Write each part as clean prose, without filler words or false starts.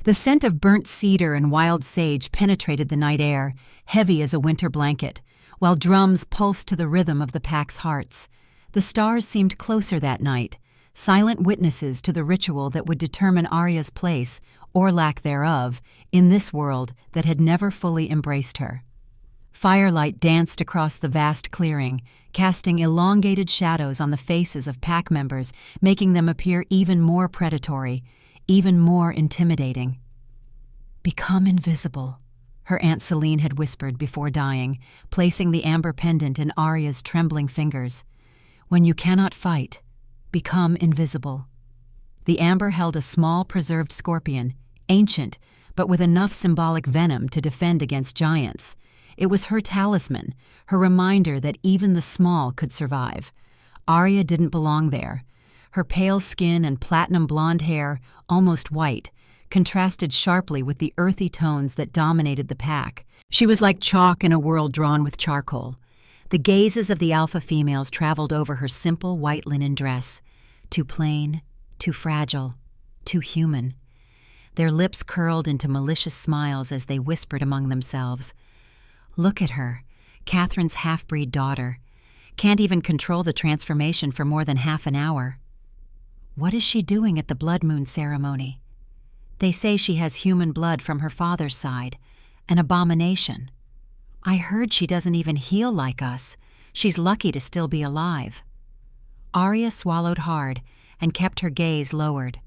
The scent of burnt cedar and wild sage penetrated the night air, heavy as a winter blanket, while drums pulsed to the rhythm of the pack's hearts. The stars seemed closer that night, silent witnesses to the ritual that would determine Aria's place, or lack thereof, in this world that had never fully embraced her. Firelight danced across the vast clearing, casting elongated shadows on the faces of pack members, making them appear even more predatory, even more intimidating. "Become invisible," her Aunt Celine had whispered before dying, placing the amber pendant in Aria's trembling fingers. "When you cannot fight, become invisible." The amber held a small preserved scorpion, ancient, but with enough symbolic venom to defend against giants. It was her talisman, her reminder that even the small could survive. Aria didn't belong there. Her pale skin and platinum blonde hair, almost white, contrasted sharply with the earthy tones that dominated the pack. She was like chalk in a world drawn with charcoal. The gazes of the alpha females traveled over her simple white linen dress, too plain, too fragile, too human. Their lips curled into malicious smiles as they whispered among themselves. "Look at her, Catherine's half-breed daughter. Can't even control the transformation for more than half an hour. What is she doing at the blood moon ceremony? They say she has human blood from her father's side, an abomination. I heard she doesn't even heal like us. She's lucky to still be alive." Aria swallowed hard and kept her gaze lowered.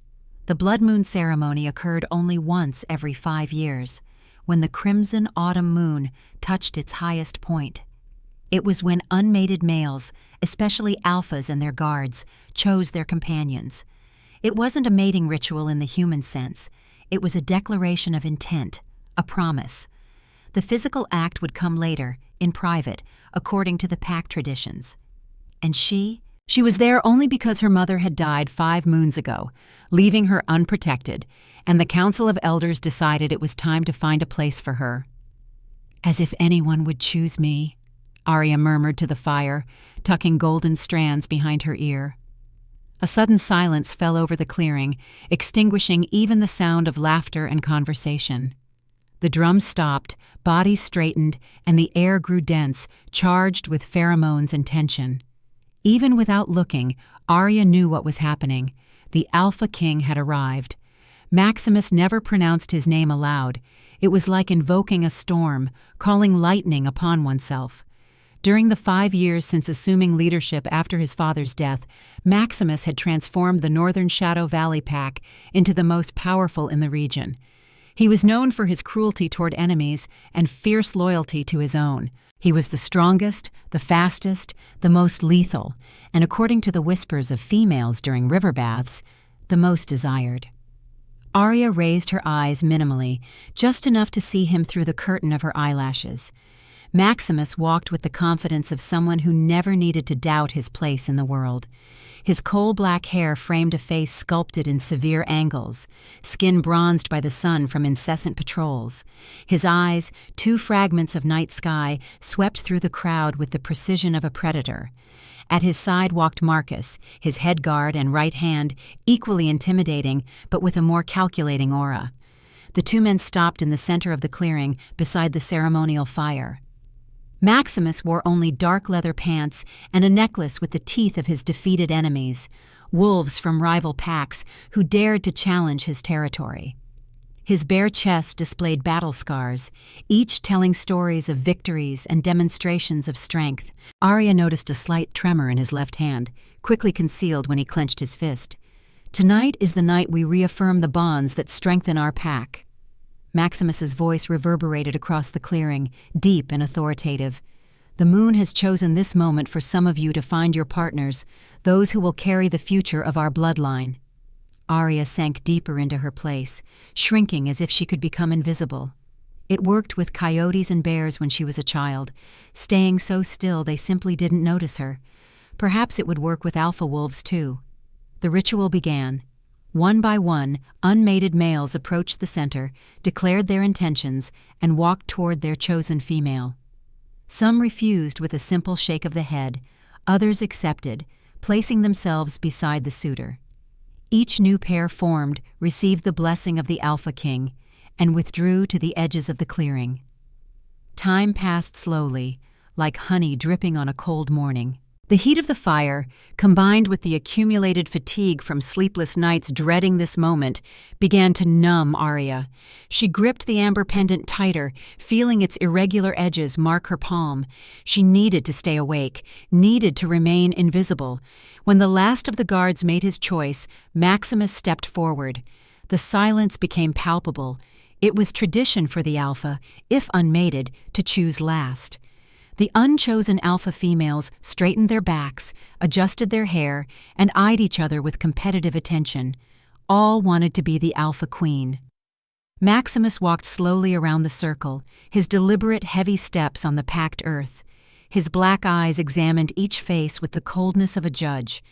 The blood moon ceremony occurred only once every 5 years, when the crimson autumn moon touched its highest point. It was when unmated males, especially alphas and their guards, chose their companions. It wasn't a mating ritual in the human sense. It was a declaration of intent, a promise. The physical act would come later, in private, according to the pack traditions. And she was there only because her mother had died 5 moons ago, leaving her unprotected, and the Council of Elders decided it was time to find a place for her. "As if anyone would choose me," Aria murmured to the fire, tucking golden strands behind her ear. A sudden silence fell over the clearing, extinguishing even the sound of laughter and conversation. The drums stopped, bodies straightened, and the air grew dense, charged with pheromones and tension. Even without looking, Aria knew what was happening. The Alpha King had arrived. Maximus never pronounced his name aloud. It was like invoking a storm, calling lightning upon oneself. During the 5 years since assuming leadership after his father's death, Maximus had transformed the Northern Shadow Valley Pack into the most powerful in the region. He was known for his cruelty toward enemies and fierce loyalty to his own. He was the strongest, the fastest, the most lethal, and according to the whispers of females during river baths, the most desired. Aria raised her eyes minimally, just enough to see him through the curtain of her eyelashes. Maximus walked with the confidence of someone who never needed to doubt his place in the world. His coal-black hair framed a face sculpted in severe angles, skin bronzed by the sun from incessant patrols. His eyes, 2 fragments of night sky, swept through the crowd with the precision of a predator. At his side walked Marcus, his head guard and right hand equally intimidating, but with a more calculating aura. The 2 men stopped in the center of the clearing beside the ceremonial fire. Maximus wore only dark leather pants and a necklace with the teeth of his defeated enemies, wolves from rival packs who dared to challenge his territory. His bare chest displayed battle scars, each telling stories of victories and demonstrations of strength. Aria noticed a slight tremor in his left hand, quickly concealed when he clenched his fist. "Tonight is the night we reaffirm the bonds that strengthen our pack." Maximus's voice reverberated across the clearing, deep and authoritative. "The moon has chosen this moment for some of you to find your partners, those who will carry the future of our bloodline." Aria sank deeper into her place, shrinking as if she could become invisible. It worked with coyotes and bears when she was a child, staying so still they simply didn't notice her. Perhaps it would work with alpha wolves too. The ritual began. One by one, unmated males approached the center, declared their intentions, and walked toward their chosen female. Some refused with a simple shake of the head, others accepted, placing themselves beside the suitor. Each new pair formed received the blessing of the Alpha King and withdrew to the edges of the clearing. Time passed slowly, like honey dripping on a cold morning. The heat of the fire, combined with the accumulated fatigue from sleepless nights dreading this moment, began to numb Aria. She gripped the amber pendant tighter, feeling its irregular edges mark her palm. She needed to stay awake, needed to remain invisible. When the last of the guards made his choice, Maximus stepped forward. The silence became palpable. It was tradition for the Alpha, if unmated, to choose last. The unchosen alpha females straightened their backs, adjusted their hair, and eyed each other with competitive attention. All wanted to be the alpha queen. Maximus walked slowly around the circle, his deliberate, heavy steps on the packed earth. His black eyes examined each face with the coldness of a judge.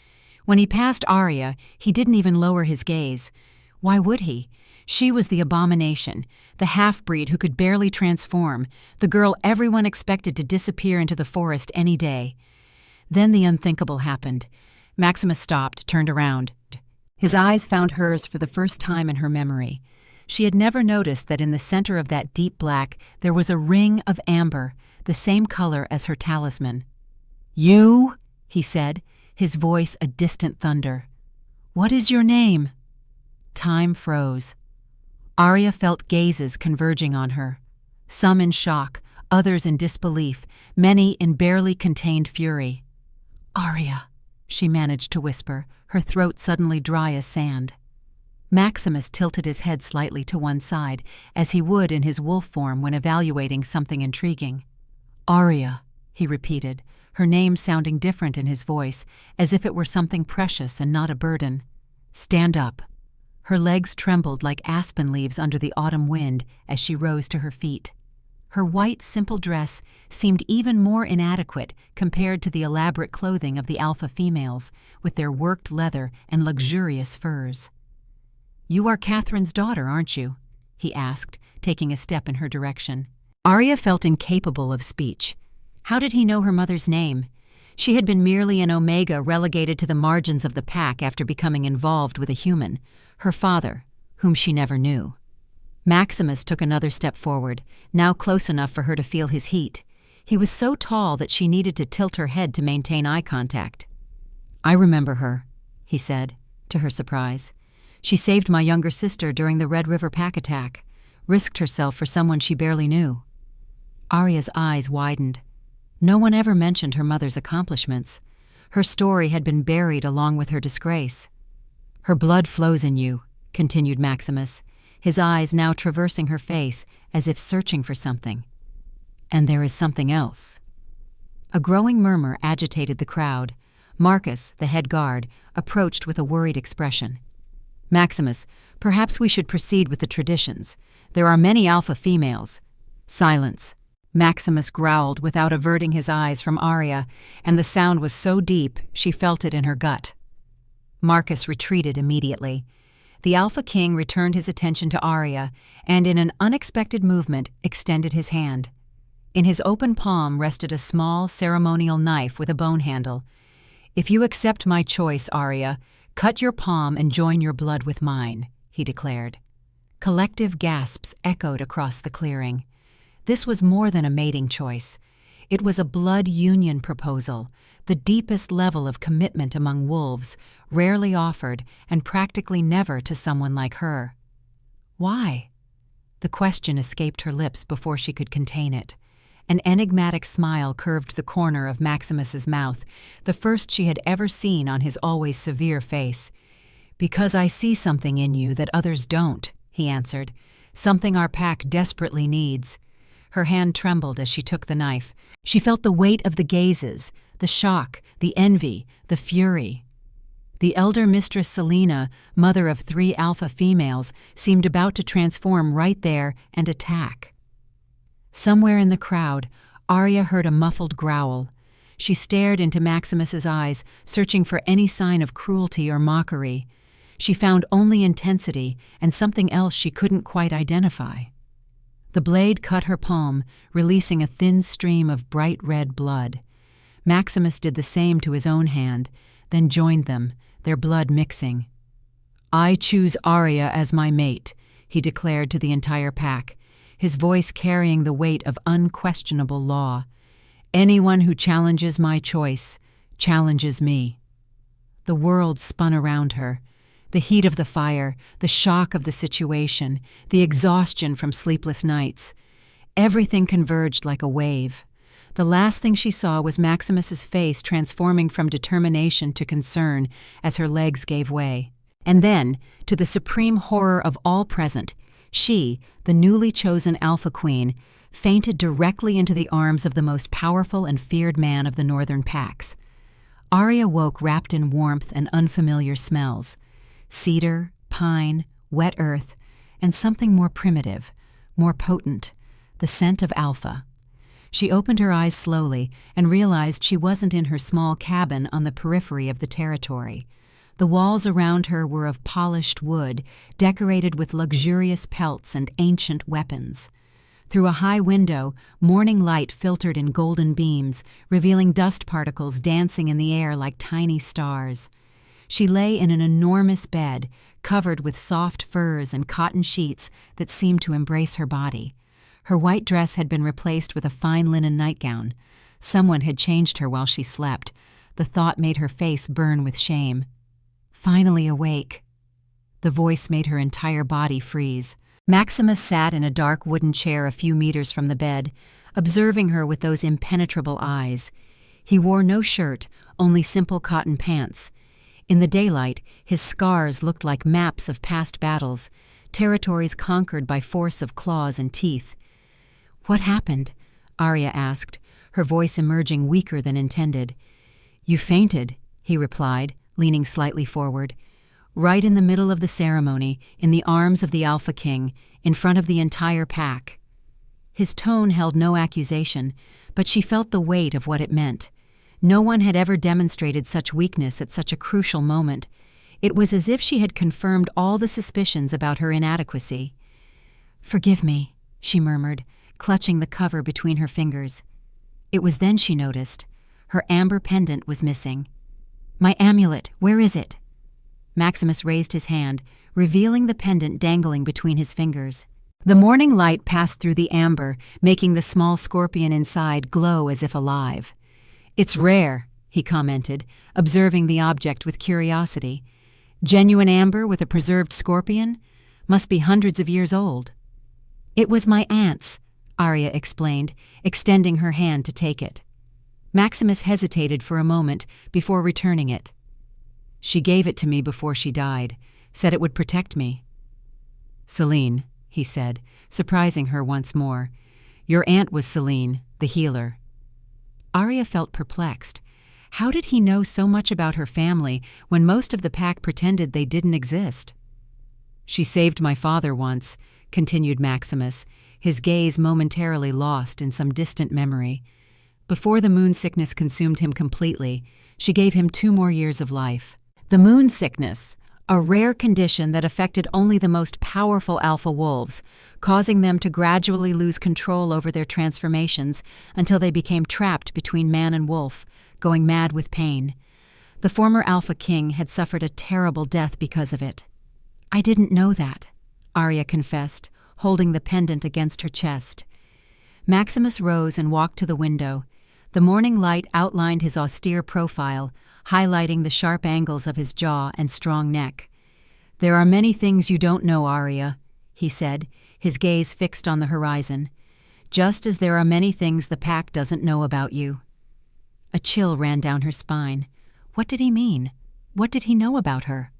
When he passed Aria, he didn't even lower his gaze. Why would he? She was the abomination, the half-breed who could barely transform, the girl everyone expected to disappear into the forest any day. Then the unthinkable happened. Maximus stopped, turned around. His eyes found hers for the first time in her memory. She had never noticed that in the center of that deep black there was a ring of amber, the same color as her talisman. "You?" he said, his voice a distant thunder. "What is your name?" Time froze. Aria felt gazes converging on her. Some in shock, others in disbelief, many in barely contained fury. "Aria," she managed to whisper, her throat suddenly dry as sand. Maximus tilted his head slightly to one side, as he would in his wolf form when evaluating something intriguing. "Aria," he repeated, her name sounding different in his voice, as if it were something precious and not a burden. "Stand up." Her legs trembled like aspen leaves under the autumn wind as she rose to her feet. Her white, simple dress seemed even more inadequate compared to the elaborate clothing of the alpha females, with their worked leather and luxurious furs. "You are Catherine's daughter, aren't you?" he asked, taking a step in her direction. Aria felt incapable of speech. How did he know her mother's name? She had been merely an omega relegated to the margins of the pack after becoming involved with a human, her father, whom she never knew. Maximus took another step forward, now close enough for her to feel his heat. He was so tall that she needed to tilt her head to maintain eye contact. "I remember her," he said, to her surprise. "She saved my younger sister during the Red River pack attack, risked herself for someone she barely knew." Aria's eyes widened. No one ever mentioned her mother's accomplishments. Her story had been buried along with her disgrace. "Her blood flows in you," continued Maximus, his eyes now traversing her face as if searching for something. "And there is something else." A growing murmur agitated the crowd. Marcus, the head guard, approached with a worried expression. "Maximus, perhaps we should proceed with the traditions. There are many alpha females." "Silence," Maximus growled without averting his eyes from Aria, and the sound was so deep she felt it in her gut. Marcus retreated immediately. The Alpha King returned his attention to Aria, and in an unexpected movement extended his hand. In his open palm rested a small ceremonial knife with a bone handle. "If you accept my choice, Aria, cut your palm and join your blood with mine," he declared. Collective gasps echoed across the clearing. This was more than a mating choice. It was a blood union proposal, the deepest level of commitment among wolves, rarely offered and practically never to someone like her. Why? The question escaped her lips before she could contain it. An enigmatic smile curved the corner of Maximus's mouth, the first she had ever seen on his always severe face. "Because I see something in you that others don't," he answered, "something our pack desperately needs." Her hand trembled as she took the knife. She felt the weight of the gazes, the shock, the envy, the fury. The elder mistress Selena, mother of 3 alpha females, seemed about to transform right there and attack. Somewhere in the crowd, Aria heard a muffled growl. She stared into Maximus's eyes, searching for any sign of cruelty or mockery. She found only intensity and something else she couldn't quite identify. The blade cut her palm, releasing a thin stream of bright red blood. Maximus did the same to his own hand, then joined them, their blood mixing. "I choose Aria as my mate," he declared to the entire pack, his voice carrying the weight of unquestionable law. "Anyone who challenges my choice challenges me." The world spun around her. The heat of the fire, the shock of the situation, the exhaustion from sleepless nights. Everything converged like a wave. The last thing she saw was Maximus's face transforming from determination to concern as her legs gave way. And then, to the supreme horror of all present, she, the newly chosen Alpha Queen, fainted directly into the arms of the most powerful and feared man of the northern packs. Aria woke wrapped in warmth and unfamiliar smells. Cedar, pine, wet earth, and something more primitive, more potent, the scent of Alpha. She opened her eyes slowly and realized she wasn't in her small cabin on the periphery of the territory. The walls around her were of polished wood, decorated with luxurious pelts and ancient weapons. Through a high window, morning light filtered in golden beams, revealing dust particles dancing in the air like tiny stars. She lay in an enormous bed, covered with soft furs and cotton sheets that seemed to embrace her body. Her white dress had been replaced with a fine linen nightgown. Someone had changed her while she slept. The thought made her face burn with shame. Finally awake. The voice made her entire body freeze. Maximus sat in a dark wooden chair a few meters from the bed, observing her with those impenetrable eyes. He wore no shirt, only simple cotton pants. In the daylight, his scars looked like maps of past battles, territories conquered by force of claws and teeth. "What happened?" Aria asked, her voice emerging weaker than intended. "You fainted," he replied, leaning slightly forward. "Right in the middle of the ceremony, in the arms of the Alpha King, in front of the entire pack." His tone held no accusation, but she felt the weight of what it meant. No one had ever demonstrated such weakness at such a crucial moment. It was as if she had confirmed all the suspicions about her inadequacy. "Forgive me," she murmured, clutching the cover between her fingers. It was then she noticed. Her amber pendant was missing. "My amulet, where is it?" Maximus raised his hand, revealing the pendant dangling between his fingers. The morning light passed through the amber, making the small scorpion inside glow as if alive. "It's rare," he commented, observing the object with curiosity. "Genuine amber with a preserved scorpion? Must be hundreds of years old." "It was my aunt's," Aria explained, extending her hand to take it. Maximus hesitated for a moment before returning it. "She gave it to me before she died, said it would protect me." "Celine," he said, surprising her once more. "Your aunt was Celine, the healer." Aria felt perplexed. How did he know so much about her family when most of the pack pretended they didn't exist? "She saved my father once," continued Maximus, his gaze momentarily lost in some distant memory. "Before the moon sickness consumed him completely, she gave him 2 more years of life." The moon sickness, a rare condition that affected only the most powerful alpha wolves, causing them to gradually lose control over their transformations until they became trapped between man and wolf, going mad with pain. The former Alpha King had suffered a terrible death because of it. "I didn't know that," Aria confessed, holding the pendant against her chest. Maximus rose and walked to the window. The morning light outlined his austere profile, highlighting the sharp angles of his jaw and strong neck. "There are many things you don't know, Aria," he said, his gaze fixed on the horizon. "Just as there are many things the pack doesn't know about you." A chill ran down her spine. What did he mean? What did he know about her?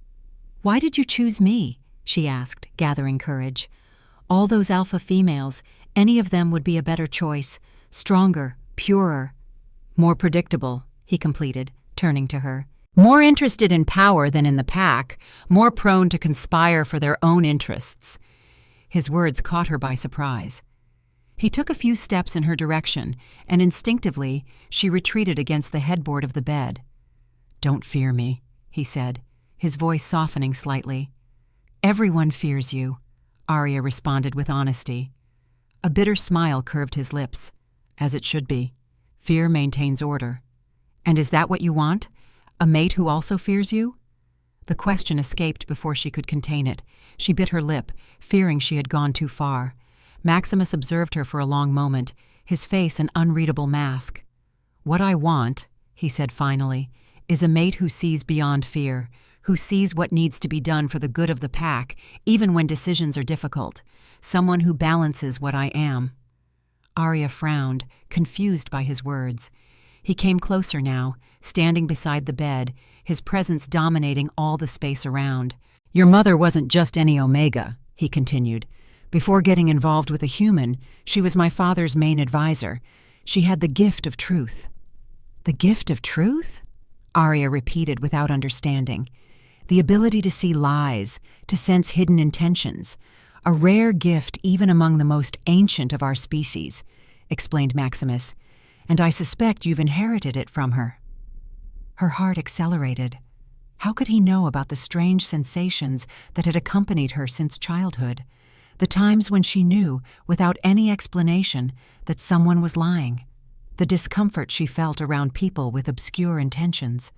"Why did you choose me?" she asked, gathering courage. "All those alpha females, any of them would be a better choice, stronger, purer." "More predictable," he completed, turning to her. "More interested in power than in the pack, more prone to conspire for their own interests." His words caught her by surprise. He took a few steps in her direction, and instinctively she retreated against the headboard of the bed. "Don't fear me," he said, his voice softening slightly. "Everyone fears you," Aria responded with honesty. A bitter smile curved his lips. "As it should be. Fear maintains order." "And is that what you want? A mate who also fears you?" The question escaped before she could contain it. She bit her lip, fearing she had gone too far. Maximus observed her for a long moment, his face an unreadable mask. "What I want," he said finally, "is a mate who sees beyond fear, who sees what needs to be done for the good of the pack, even when decisions are difficult. Someone who balances what I am." Aria frowned, confused by his words. He came closer now, standing beside the bed, his presence dominating all the space around. "Your mother wasn't just any Omega," he continued. "Before getting involved with a human, she was my father's main advisor. She had the gift of truth." "The gift of truth?" Aria repeated without understanding. "The ability to see lies, to sense hidden intentions. A rare gift even among the most ancient of our species," explained Maximus, "and I suspect you've inherited it from her." Her heart accelerated. How could he know about the strange sensations that had accompanied her since childhood? The times when she knew, without any explanation, that someone was lying. The discomfort she felt around people with obscure intentions.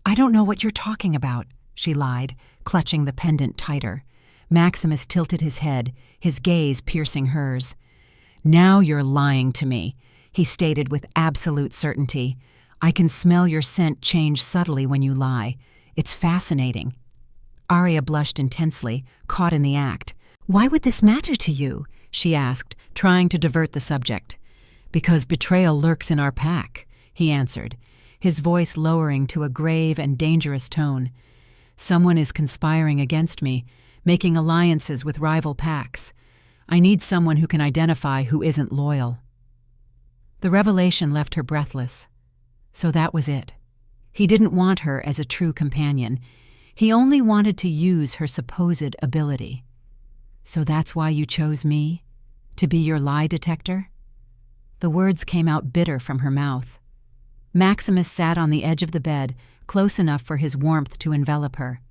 "I don't know what you're talking about," she lied, clutching the pendant tighter. Maximus tilted his head, his gaze piercing hers. "Now you're lying to me," he stated with absolute certainty. "I can smell your scent change subtly when you lie. It's fascinating." Aria blushed intensely, caught in the act. "Why would this matter to you?" she asked, trying to divert the subject. "Because betrayal lurks in our pack," he answered, his voice lowering to a grave and dangerous tone. "Someone is conspiring against me, making alliances with rival packs. I need someone who can identify who isn't loyal." The revelation left her breathless. So that was it. He didn't want her as a true companion. He only wanted to use her supposed ability. "So that's why you chose me? To be your lie detector?" The words came out bitter from her mouth. Maximus sat on the edge of the bed, close enough for his warmth to envelop her.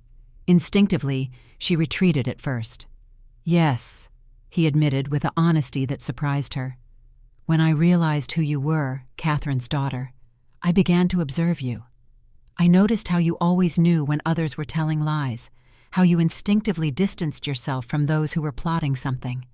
Instinctively, she retreated at first. "Yes," he admitted with an honesty that surprised her. "When I realized who you were, Catherine's daughter, I began to observe you. I noticed how you always knew when others were telling lies, how you instinctively distanced yourself from those who were plotting something.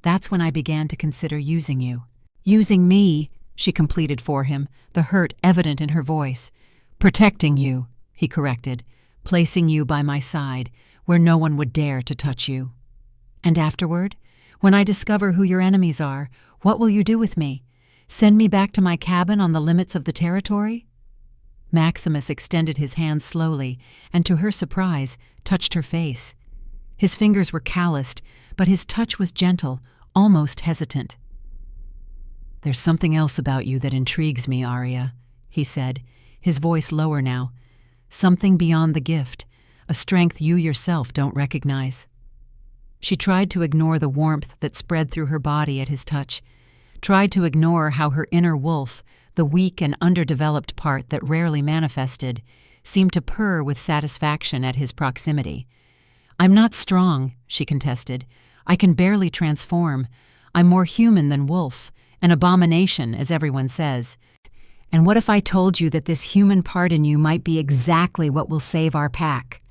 That's when I began to consider using you." "Using me," she completed for him, the hurt evident in her voice. "Protecting you," he corrected, "placing you by my side, where no one would dare to touch you." "And afterward, when I discover who your enemies are, what will you do with me? Send me back to my cabin on the limits of the territory?" Maximus extended his hand slowly, and to her surprise, touched her face. His fingers were calloused, but his touch was gentle, almost hesitant. "There's something else about you that intrigues me, Aria," he said, his voice lower now. "Something beyond the gift, a strength you yourself don't recognize." She tried to ignore the warmth that spread through her body at his touch, tried to ignore how her inner wolf, the weak and underdeveloped part that rarely manifested, seemed to purr with satisfaction at his proximity. "I'm not strong," she contested. "I can barely transform. I'm more human than wolf, an abomination, as everyone says. And what if I told you that this human part in you might be exactly what will save our pack?"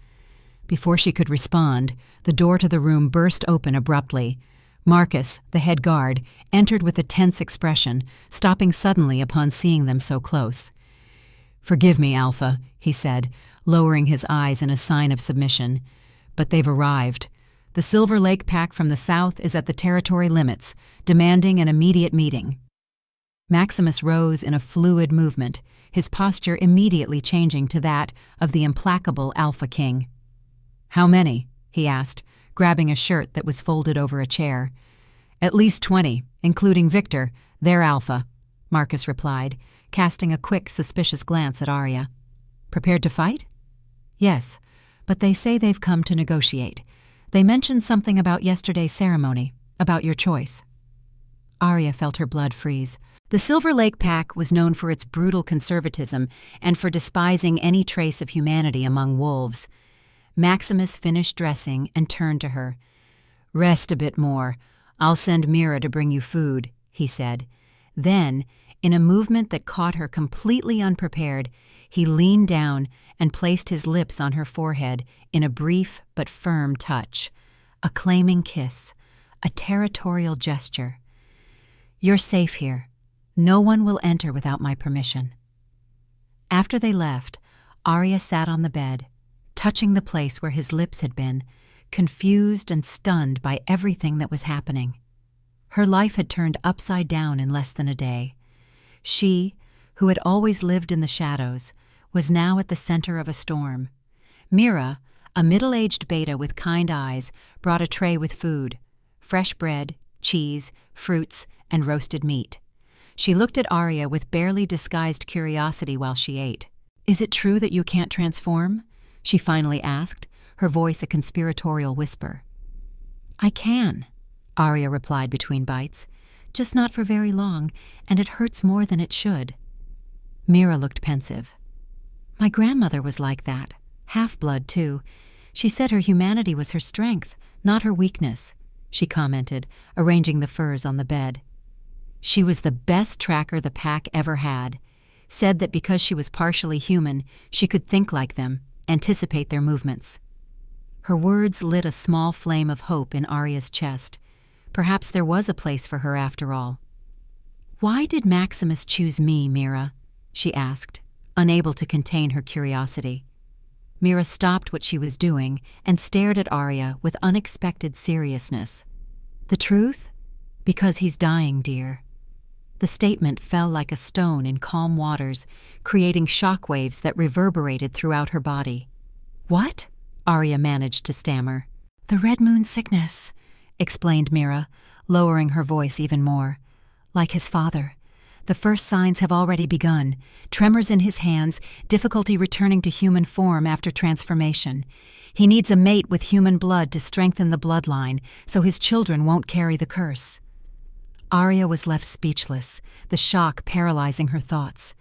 Before she could respond, the door to the room burst open abruptly. Marcus, the head guard, entered with a tense expression, stopping suddenly upon seeing them so close. "Forgive me, Alpha," he said, lowering his eyes in a sign of submission. "But they've arrived. The Silver Lake pack from the south is at the territory limits, demanding an immediate meeting." Maximus rose in a fluid movement, his posture immediately changing to that of the implacable Alpha King. "How many?" he asked, grabbing a shirt that was folded over a chair. "At least 20, including Victor, their Alpha," Marcus replied, casting a quick, suspicious glance at Aria. "Prepared to fight?" "Yes, but they say they've come to negotiate. They mentioned something about yesterday's ceremony, about your choice." Aria felt her blood freeze. The Silver Lake pack was known for its brutal conservatism and for despising any trace of humanity among wolves. Maximus finished dressing and turned to her. "Rest a bit more. I'll send Mira to bring you food," he said. Then, In a movement that caught her completely unprepared, he leaned down and placed his lips on her forehead in a brief but firm touch. A claiming kiss, a territorial gesture. "You're safe here. No one will enter without my permission." After they left, Aria sat on the bed, touching the place where his lips had been, confused and stunned by everything that was happening. Her life had turned upside down in less than a day. She, who had always lived in the shadows, was now at the center of a storm. Mira, a middle-aged beta with kind eyes, brought a tray with food: fresh bread, cheese, fruits, and roasted meat. She looked at Aria with barely disguised curiosity while she ate. "Is it true that you can't transform?" she finally asked, her voice a conspiratorial whisper. "I can," Aria replied between bites, "just not for very long, and it hurts more than it should." Mira looked pensive. "My grandmother was like that, half-blood too. She said her humanity was her strength, not her weakness," she commented, arranging the furs on the bed. "She was the best tracker the pack ever had. Said that because she was partially human, she could think like them, anticipate their movements." Her words lit a small flame of hope in Aria's chest. Perhaps there was a place for her after all. "Why did Maximus choose me, Mira?" she asked, unable to contain her curiosity. Mira stopped what she was doing and stared at Aria with unexpected seriousness. "The truth? Because he's dying, dear." The statement fell like a stone in calm waters, creating shockwaves that reverberated throughout her body. "What?" Aria managed to stammer. "The red moon sickness," explained Mira, lowering her voice even more. "Like his father. The first signs have already begun: tremors in his hands, difficulty returning to human form after transformation. He needs a mate with human blood to strengthen the bloodline, so his children won't carry the curse." Aria was left speechless, the shock paralyzing her thoughts.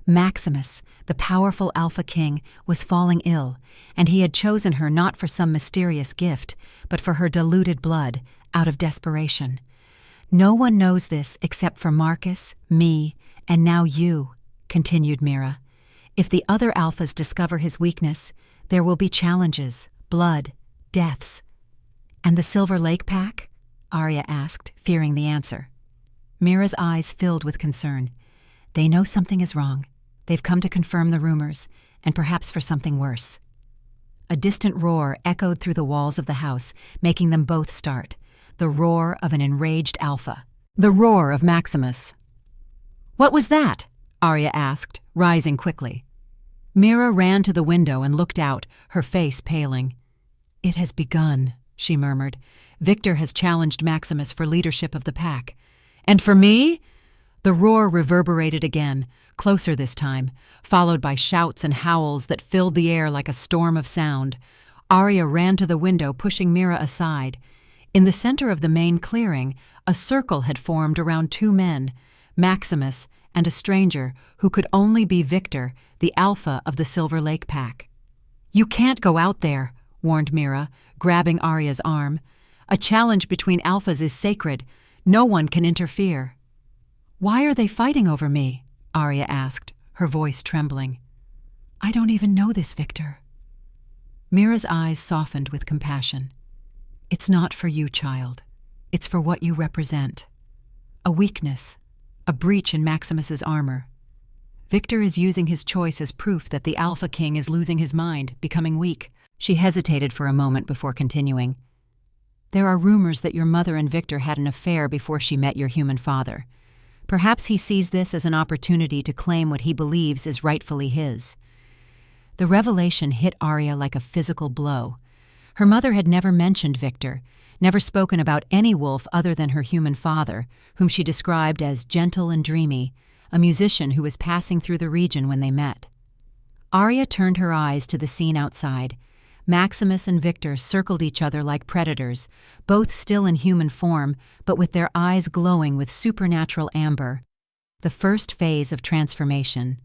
Maximus, the powerful Alpha King, was falling ill, and he had chosen her not for some mysterious gift, but for her diluted blood, out of desperation. "No one knows this except for Marcus, me, and now you," continued Mira. "If the other Alphas discover his weakness, there will be challenges, blood, deaths." "And the Silver Lake Pack?" Aria asked, fearing the answer. Mira's eyes filled with concern. "They know something is wrong. They've come to confirm the rumors, and perhaps for something worse." A distant roar echoed through the walls of the house, making them both start. The roar of an enraged Alpha. The roar of Maximus. "What was that?" Aria asked, rising quickly. Mira ran to the window and looked out, her face paling. "It has begun," she murmured. "Victor has challenged Maximus for leadership of the pack." "And for me?" The roar reverberated again, closer this time, followed by shouts and howls that filled the air like a storm of sound. Aria ran to the window, pushing Mira aside. In the center of the main clearing, a circle had formed around two men, Maximus and a stranger who could only be Victor, the Alpha of the Silver Lake Pack. "You can't go out there," warned Mira, grabbing Aria's arm. "A challenge between Alphas is sacred. No one can interfere." "Why are they fighting over me?" Aria asked, her voice trembling. "I don't even know this Victor." Mira's eyes softened with compassion. "It's not for you, child. It's for what you represent. A weakness, a breach in Maximus's armor. Victor is using his choice as proof that the Alpha King is losing his mind, becoming weak." She hesitated for a moment before continuing. "There are rumors that your mother and Victor had an affair before she met your human father. Perhaps he sees this as an opportunity to claim what he believes is rightfully his." The revelation hit Aria like a physical blow. Her mother had never mentioned Victor, never spoken about any wolf other than her human father, whom she described as gentle and dreamy, a musician who was passing through the region when they met. Aria turned her eyes to the scene outside. Maximus and Victor circled each other like predators, both still in human form, but with their eyes glowing with supernatural amber. The first phase of transformation.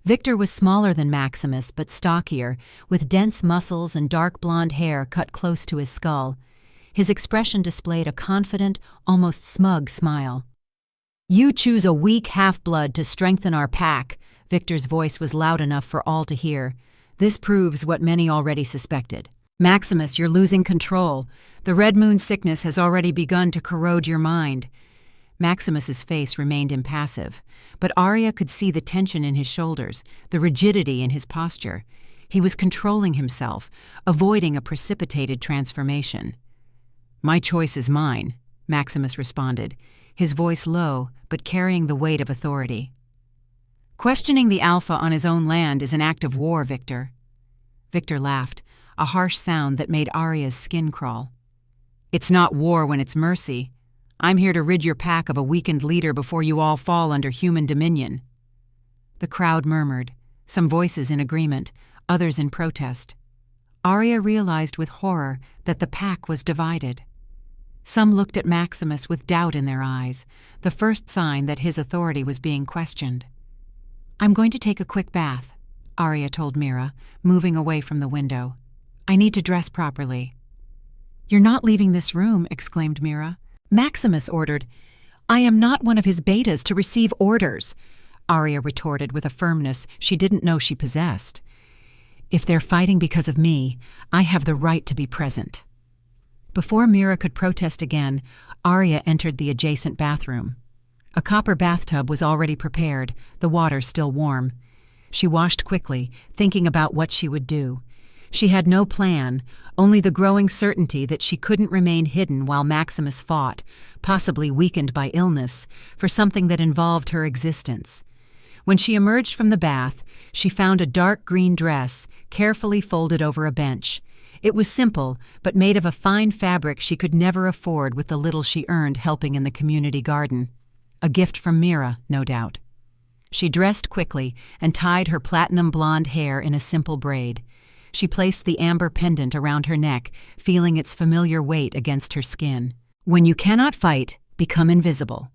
Victor was smaller than Maximus, but stockier, with dense muscles and dark blonde hair cut close to his skull. His expression displayed a confident, almost smug smile. "You choose a weak half-blood to strengthen our pack." Victor's voice was loud enough for all to hear. "This proves what many already suspected. Maximus, you're losing control. The Red Moon sickness has already begun to corrode your mind." Maximus's face remained impassive, but Aria could see the tension in his shoulders, the rigidity in his posture. He was controlling himself, avoiding a precipitated transformation. "My choice is mine," Maximus responded, his voice low but carrying the weight of authority. "Questioning the Alpha on his own land is an act of war, Victor." Victor laughed, a harsh sound that made Aria's skin crawl. "It's not war when it's mercy. I'm here to rid your pack of a weakened leader before you all fall under human dominion." The crowd murmured, some voices in agreement, others in protest. Aria realized with horror that the pack was divided. Some looked at Maximus with doubt in their eyes, the first sign that his authority was being questioned. "I'm going to take a quick bath," Aria told Mira, moving away from the window. "I need to dress properly." "You're not leaving this room," exclaimed Mira. "Maximus ordered." "I am not one of his betas to receive orders," Aria retorted with a firmness she didn't know she possessed. "If they're fighting because of me, I have the right to be present." Before Mira could protest again, Aria entered the adjacent bathroom. A copper bathtub was already prepared, the water still warm. She washed quickly, thinking about what she would do. She had no plan, only the growing certainty that she couldn't remain hidden while Maximus fought, possibly weakened by illness, for something that involved her existence. When she emerged from the bath, she found a dark green dress, carefully folded over a bench. It was simple, but made of a fine fabric she could never afford with the little she earned helping in the community garden. A gift from Mira, no doubt. She dressed quickly and tied her platinum blonde hair in a simple braid. She placed the amber pendant around her neck, feeling its familiar weight against her skin. "When you cannot fight, become invisible."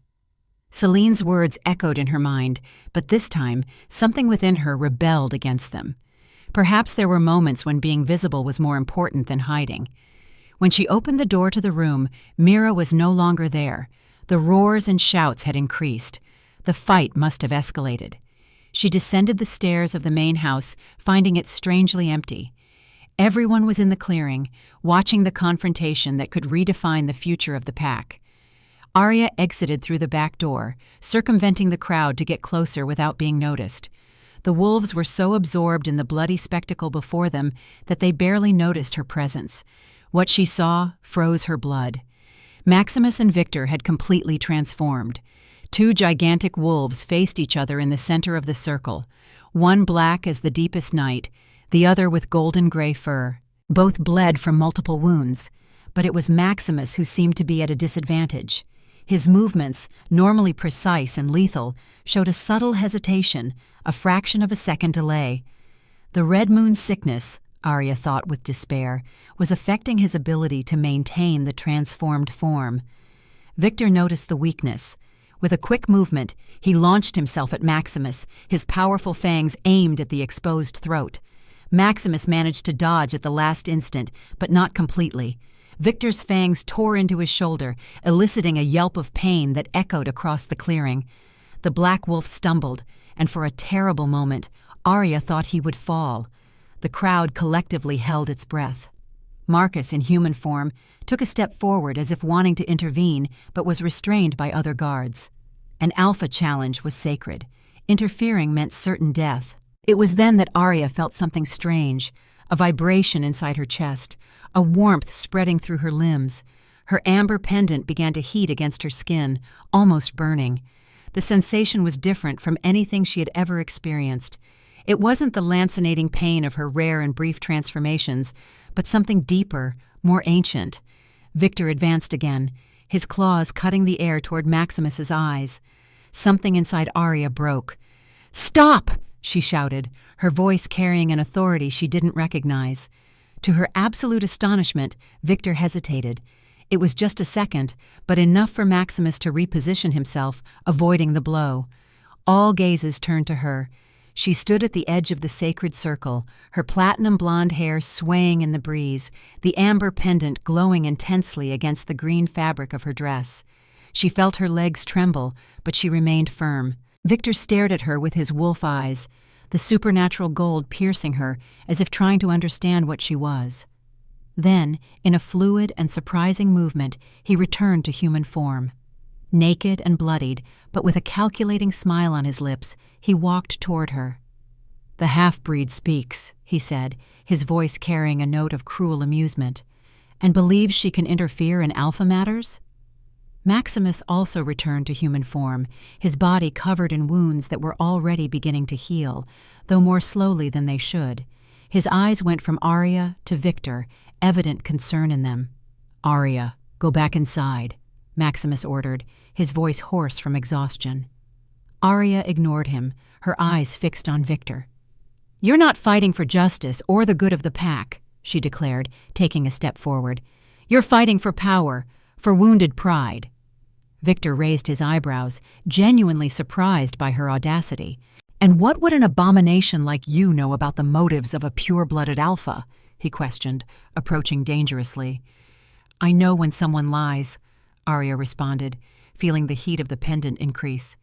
Celine's words echoed in her mind, but this time, something within her rebelled against them. Perhaps there were moments when being visible was more important than hiding. When she opened the door to the room, Mira was no longer there. The roars and shouts had increased. The fight must have escalated. She descended the stairs of the main house, finding it strangely empty. Everyone was in the clearing, watching the confrontation that could redefine the future of the pack. Aria exited through the back door, circumventing the crowd to get closer without being noticed. The wolves were so absorbed in the bloody spectacle before them that they barely noticed her presence. What she saw froze her blood. Maximus and Victor had completely transformed. Two gigantic wolves faced each other in the center of the circle, one black as the deepest night, the other with golden-gray fur. Both bled from multiple wounds, but it was Maximus who seemed to be at a disadvantage. His movements, normally precise and lethal, showed a subtle hesitation, a fraction of a second delay. The Red Moon sickness, Aria thought with despair, was affecting his ability to maintain the transformed form. Victor noticed the weakness. With a quick movement, he launched himself at Maximus, his powerful fangs aimed at the exposed throat. Maximus managed to dodge at the last instant, but not completely. Victor's fangs tore into his shoulder, eliciting a yelp of pain that echoed across the clearing. The black wolf stumbled, and for a terrible moment, Aria thought he would fall. The crowd collectively held its breath. Marcus, in human form, took a step forward as if wanting to intervene, but was restrained by other guards. An alpha challenge was sacred. Interfering meant certain death. It was then that Aria felt something strange, a vibration inside her chest, a warmth spreading through her limbs. Her amber pendant began to heat against her skin, almost burning. The sensation was different from anything she had ever experienced. It wasn't the lancinating pain of her rare and brief transformations, but something deeper, more ancient. Victor advanced again, his claws cutting the air toward Maximus's eyes. Something inside Aria broke. "Stop!" she shouted, her voice carrying an authority she didn't recognize. To her absolute astonishment, Victor hesitated. It was just a second, but enough for Maximus to reposition himself, avoiding the blow. All gazes turned to her. She stood at the edge of the sacred circle, her platinum blonde hair swaying in the breeze, the amber pendant glowing intensely against the green fabric of her dress. She felt her legs tremble, but she remained firm. Victor stared at her with his wolf eyes, the supernatural gold piercing her as if trying to understand what she was. Then, in a fluid and surprising movement, he returned to human form. Naked and bloodied, but with a calculating smile on his lips, he walked toward her. "The half-breed speaks," he said, his voice carrying a note of cruel amusement, "and believes she can interfere in alpha matters?" Maximus also returned to human form, his body covered in wounds that were already beginning to heal, though more slowly than they should. His eyes went from Aria to Victor, evident concern in them. "Aria, go back inside," Maximus ordered, his voice hoarse from exhaustion. Aria ignored him, her eyes fixed on Victor. "You're not fighting for justice or the good of the pack," she declared, taking a step forward. "You're fighting for power, for wounded pride." Victor raised his eyebrows, genuinely surprised by her audacity. "And what would an abomination like you know about the motives of a pure-blooded alpha?" he questioned, approaching dangerously. "I know when someone lies," Aria responded, feeling the heat of the pendant increase.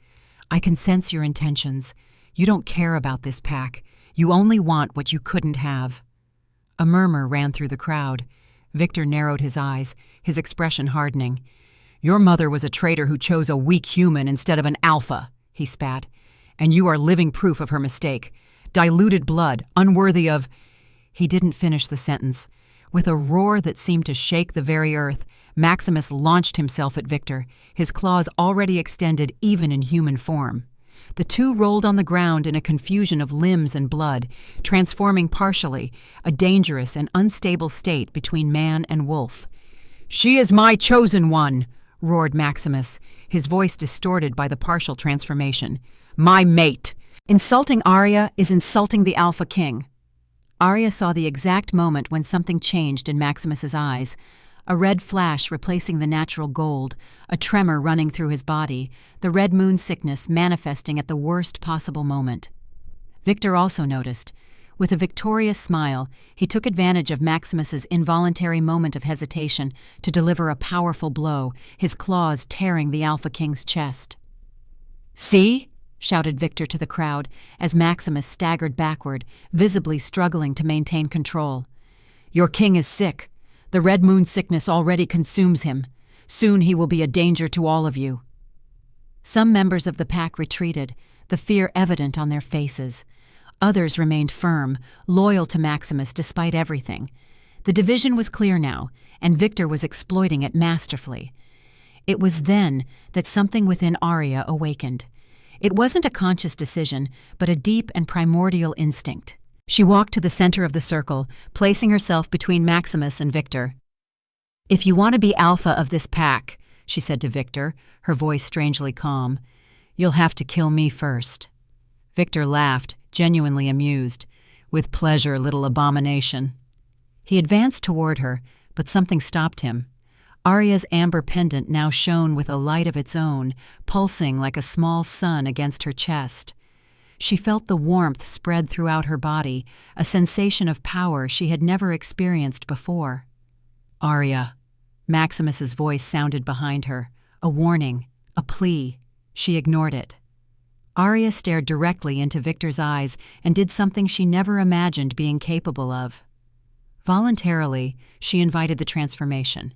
"I can sense your intentions. You don't care about this pack. You only want what you couldn't have." A murmur ran through the crowd. Victor narrowed his eyes, his expression hardening. "Your mother was a traitor who chose a weak human instead of an alpha," he spat. "And you are living proof of her mistake. Diluted blood, unworthy of—" He didn't finish the sentence. With a roar that seemed to shake the very earth, Maximus launched himself at Victor, his claws already extended even in human form. The two rolled on the ground in a confusion of limbs and blood, transforming partially, a dangerous and unstable state between man and wolf. "She is my chosen one!" roared Maximus, his voice distorted by the partial transformation. "My mate! Insulting Aria is insulting the Alpha King." Aria saw the exact moment when something changed in Maximus's eyes. A red flash replacing the natural gold, a tremor running through his body, the red moon sickness manifesting at the worst possible moment. Victor also noticed. With a victorious smile, he took advantage of Maximus's involuntary moment of hesitation to deliver a powerful blow, his claws tearing the Alpha King's chest. "See?" shouted Victor to the crowd as Maximus staggered backward, visibly struggling to maintain control. "Your king is sick. The red moon sickness already consumes him. Soon he will be a danger to all of you." Some members of the pack retreated, the fear evident on their faces. Others remained firm, loyal to Maximus despite everything. The division was clear now, and Victor was exploiting it masterfully. It was then that something within Aria awakened. It wasn't a conscious decision, but a deep and primordial instinct. She walked to the center of the circle, placing herself between Maximus and Victor. "If you want to be alpha of this pack," she said to Victor, her voice strangely calm, "you'll have to kill me first." Victor laughed, genuinely amused. "With pleasure, little abomination." He advanced toward her, but something stopped him. Aria's amber pendant now shone with a light of its own, pulsing like a small sun against her chest. She felt the warmth spread throughout her body, a sensation of power she had never experienced before. "Aria." Maximus's voice sounded behind her, a warning, a plea. She ignored it. Aria stared directly into Victor's eyes and did something she never imagined being capable of. Voluntarily, she invited the transformation.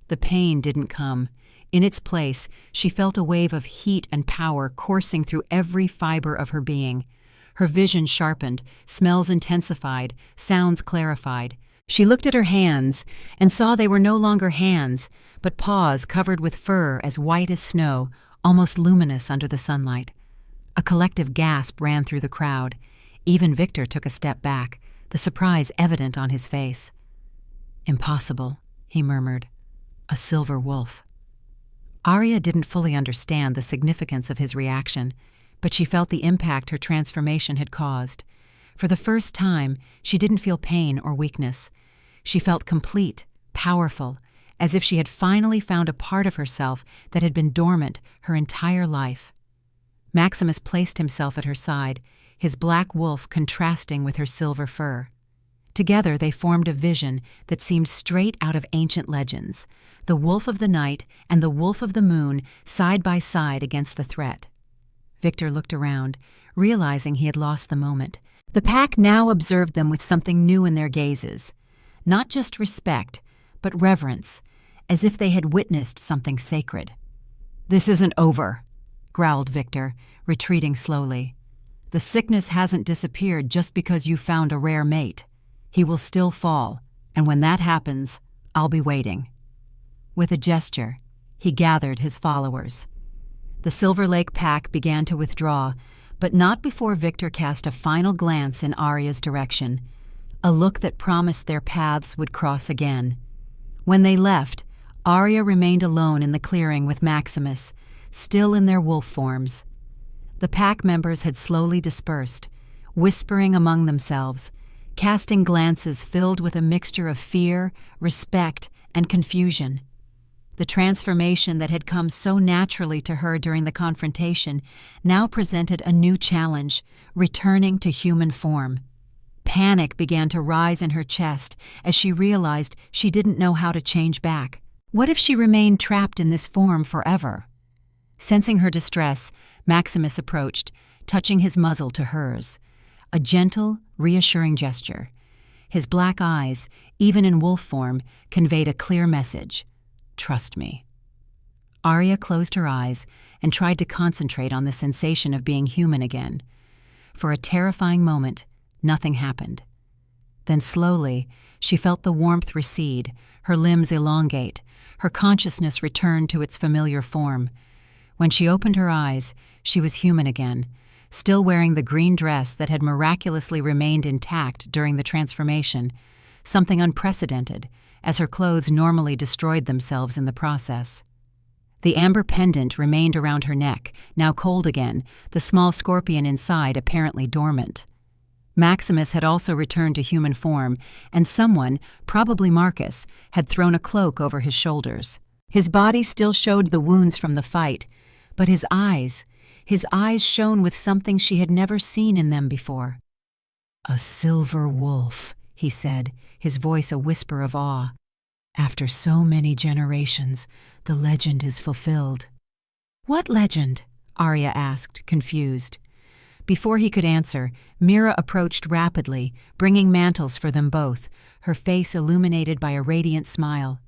The pain didn't come. In its place, she felt a wave of heat and power coursing through every fiber of her being. Her vision sharpened, smells intensified, sounds clarified. She looked at her hands and saw they were no longer hands, but paws covered with fur as white as snow, almost luminous under the sunlight. A collective gasp ran through the crowd. Even Victor took a step back, the surprise evident on his face. "Impossible," he murmured. "A silver wolf." Aria didn't fully understand the significance of his reaction, but she felt the impact her transformation had caused. For the first time, she didn't feel pain or weakness. She felt complete, powerful, as if she had finally found a part of herself that had been dormant her entire life. Maximus placed himself at her side, his black wolf contrasting with her silver fur. Together they formed a vision that seemed straight out of ancient legends, the wolf of the night and the wolf of the moon side by side against the threat. Victor looked around, realizing he had lost the moment. The pack now observed them with something new in their gazes. Not just respect, but reverence, as if they had witnessed something sacred. "This isn't over," growled Victor, retreating slowly. "The sickness hasn't disappeared just because you found a rare mate. He will still fall, and when that happens, I'll be waiting." With a gesture, he gathered his followers. The Silver Lake pack began to withdraw, but not before Victor cast a final glance in Aria's direction, a look that promised their paths would cross again. When they left, Aria remained alone in the clearing with Maximus, still in their wolf forms. The pack members had slowly dispersed, whispering among themselves, casting glances filled with a mixture of fear, respect, and confusion. The transformation that had come so naturally to her during the confrontation now presented a new challenge, returning to human form. Panic began to rise in her chest as she realized she didn't know how to change back. What if she remained trapped in this form forever? Sensing her distress, Maximus approached, touching his muzzle to hers. A gentle, reassuring gesture. His black eyes, even in wolf form, conveyed a clear message. "Trust me." Aria closed her eyes and tried to concentrate on the sensation of being human again. For a terrifying moment, nothing happened. Then slowly, she felt the warmth recede, her limbs elongate, her consciousness return to its familiar form. When she opened her eyes, she was human again, still wearing the green dress that had miraculously remained intact during the transformation, something unprecedented, as her clothes normally destroyed themselves in the process. The amber pendant remained around her neck, now cold again, the small scorpion inside apparently dormant. Maximus had also returned to human form, and someone, probably Marcus, had thrown a cloak over his shoulders. His body still showed the wounds from the fight, but his eyes shone with something she had never seen in them before. "A silver wolf," he said, his voice a whisper of awe. "After so many generations, the legend is fulfilled." "What legend?" Aria asked, confused. Before he could answer, Mira approached rapidly, bringing mantles for them both, her face illuminated by a radiant smile.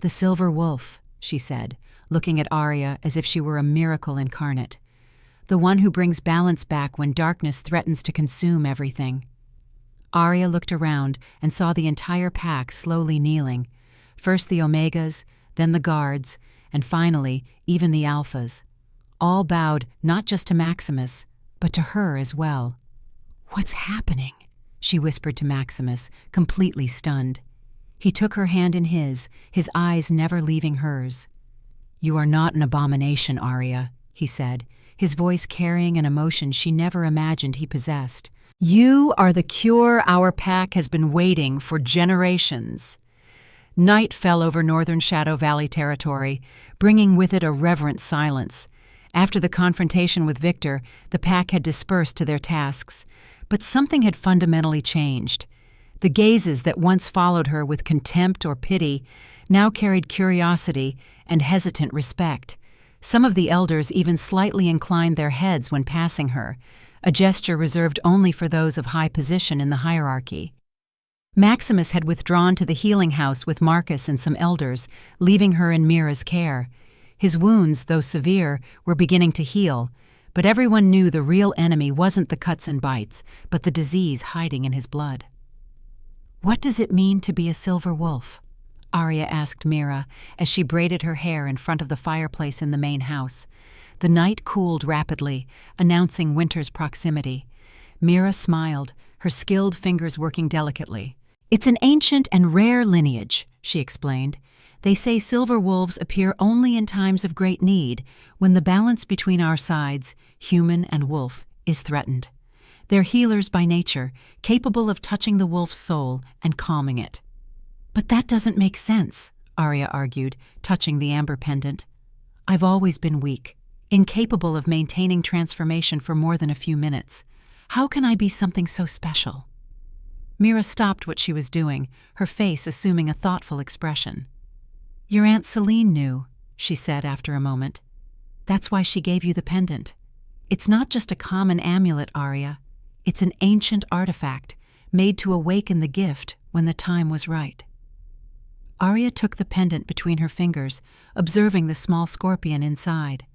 "The silver wolf," she said, looking at Aria as if she were a miracle incarnate. "The one who brings balance back when darkness threatens to consume everything." Aria looked around and saw the entire pack slowly kneeling, first the Omegas, then the guards, and finally even the Alphas. All bowed not just to Maximus, but to her as well. "What's happening?" she whispered to Maximus, completely stunned. He took her hand in his eyes never leaving hers. "You are not an abomination, Aria," he said, his voice carrying an emotion she never imagined he possessed. "You are the cure our pack has been waiting for generations." Night fell over northern Shadow Valley territory, bringing with it a reverent silence. After the confrontation with Victor, the pack had dispersed to their tasks, but something had fundamentally changed. The gazes that once followed her with contempt or pity now carried curiosity and hesitant respect. Some of the elders even slightly inclined their heads when passing her, a gesture reserved only for those of high position in the hierarchy. Maximus had withdrawn to the healing house with Marcus and some elders, leaving her in Mira's care. His wounds, though severe, were beginning to heal, but everyone knew the real enemy wasn't the cuts and bites, but the disease hiding in his blood. "What does it mean to be a silver wolf?" Aria asked Mira as she braided her hair in front of the fireplace in the main house. The night cooled rapidly, announcing winter's proximity. Mira smiled, her skilled fingers working delicately. "It's an ancient and rare lineage," she explained. "They say silver wolves appear only in times of great need, when the balance between our sides, human and wolf, is threatened. They're healers by nature, capable of touching the wolf's soul and calming it." "But that doesn't make sense," Aria argued, touching the amber pendant. "I've always been weak, incapable of maintaining transformation for more than a few minutes. How can I be something so special?" Mira stopped what she was doing, her face assuming a thoughtful expression. "Your Aunt Celine knew," she said after a moment. "That's why she gave you the pendant. It's not just a common amulet, Aria. It's an ancient artifact, made to awaken the gift when the time was right." Aria took the pendant between her fingers, observing the small scorpion inside.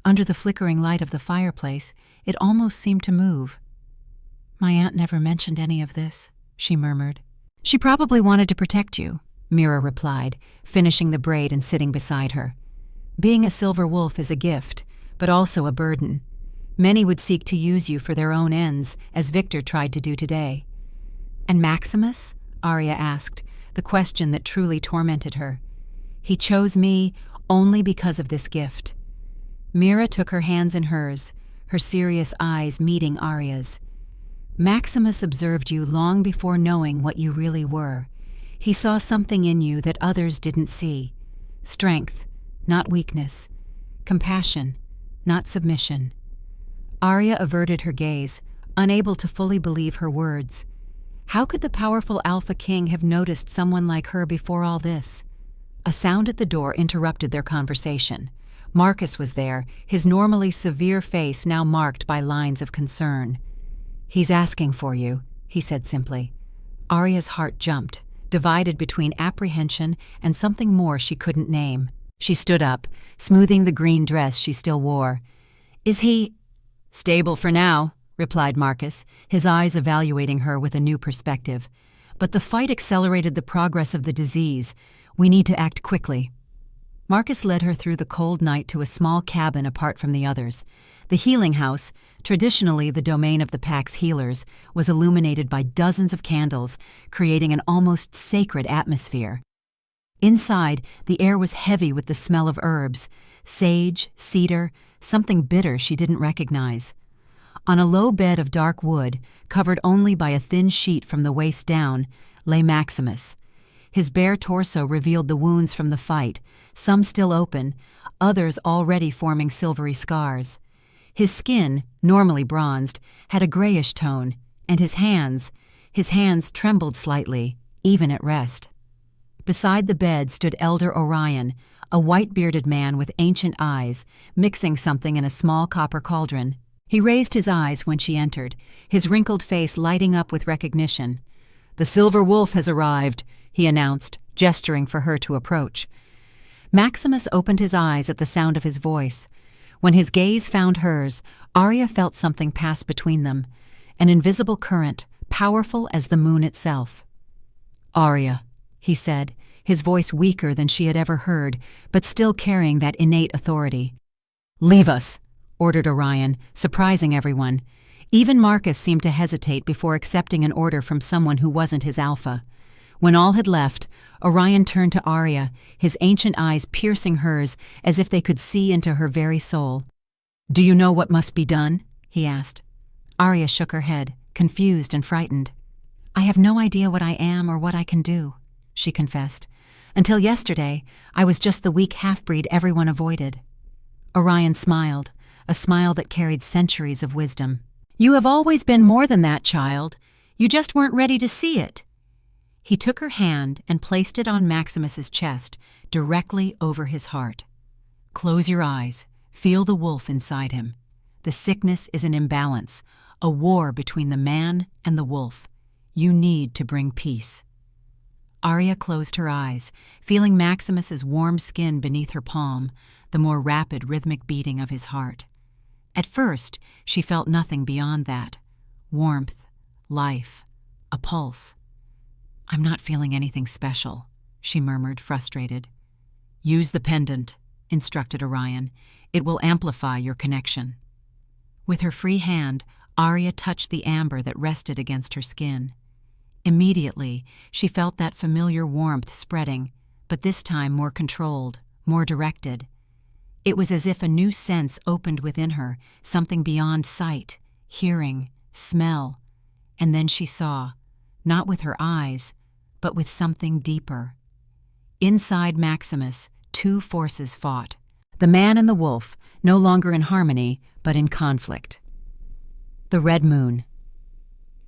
Under the flickering light of the fireplace, it almost seemed to move. "My aunt never mentioned any of this," she murmured. "She probably wanted to protect you," Mira replied, finishing the braid and sitting beside her. "Being a silver wolf is a gift, but also a burden. Many would seek to use you for their own ends, as Victor tried to do today." "And Maximus?" Aria asked, the question that truly tormented her. "He chose me only because of this gift." Mira took her hands in hers, her serious eyes meeting Aria's. "Maximus observed you long before knowing what you really were. He saw something in you that others didn't see. Strength, not weakness. Compassion, not submission." Aria averted her gaze, unable to fully believe her words. How could the powerful Alpha King have noticed someone like her before all this? A sound at the door interrupted their conversation. Marcus was there, his normally severe face now marked by lines of concern. "He's asking for you," he said simply. Aria's heart jumped, divided between apprehension and something more she couldn't name. She stood up, smoothing the green dress she still wore. "Is he—" "Stable for now," replied Marcus, his eyes evaluating her with a new perspective. "But the fight accelerated the progress of the disease. We need to act quickly." Marcus led her through the cold night to a small cabin apart from the others. The healing house, traditionally the domain of the pack's healers, was illuminated by dozens of candles, creating an almost sacred atmosphere. Inside, the air was heavy with the smell of herbs, sage, cedar, something bitter she didn't recognize. On a low bed of dark wood, covered only by a thin sheet from the waist down, lay Maximus. His bare torso revealed the wounds from the fight, some still open, others already forming silvery scars. His skin, normally bronzed, had a grayish tone, and his hands trembled slightly, even at rest. Beside the bed stood Elder Orion, a white-bearded man with ancient eyes, mixing something in a small copper cauldron. He raised his eyes when she entered, his wrinkled face lighting up with recognition. "The Silver Wolf has arrived," he announced, gesturing for her to approach. Maximus opened his eyes at the sound of his voice. When his gaze found hers, Aria felt something pass between them, an invisible current, powerful as the moon itself. "Aria," he said, his voice weaker than she had ever heard, but still carrying that innate authority. "Leave us," ordered Orion, surprising everyone. Even Marcus seemed to hesitate before accepting an order from someone who wasn't his alpha. When all had left, Orion turned to Aria, his ancient eyes piercing hers as if they could see into her very soul. "Do you know what must be done?" he asked. Aria shook her head, confused and frightened. "I have no idea what I am or what I can do," she confessed. "Until yesterday, I was just the weak half-breed everyone avoided." Orion smiled, a smile that carried centuries of wisdom. "You have always been more than that, child. You just weren't ready to see it." He took her hand and placed it on Maximus's chest, directly over his heart. "Close your eyes. Feel the wolf inside him. The sickness is an imbalance, a war between the man and the wolf. You need to bring peace." Aria closed her eyes, feeling Maximus's warm skin beneath her palm, the more rapid rhythmic beating of his heart. At first, she felt nothing beyond that. Warmth, life, a pulse. "I'm not feeling anything special," she murmured, frustrated. "Use the pendant," instructed Orion. "It will amplify your connection." With her free hand, Aria touched the amber that rested against her skin. Immediately, she felt that familiar warmth spreading, but this time more controlled, more directed. It was as if a new sense opened within her, something beyond sight, hearing, smell. And then she saw, not with her eyes, but with something deeper. Inside Maximus, two forces fought. The man and the wolf, no longer in harmony, but in conflict. The red moon.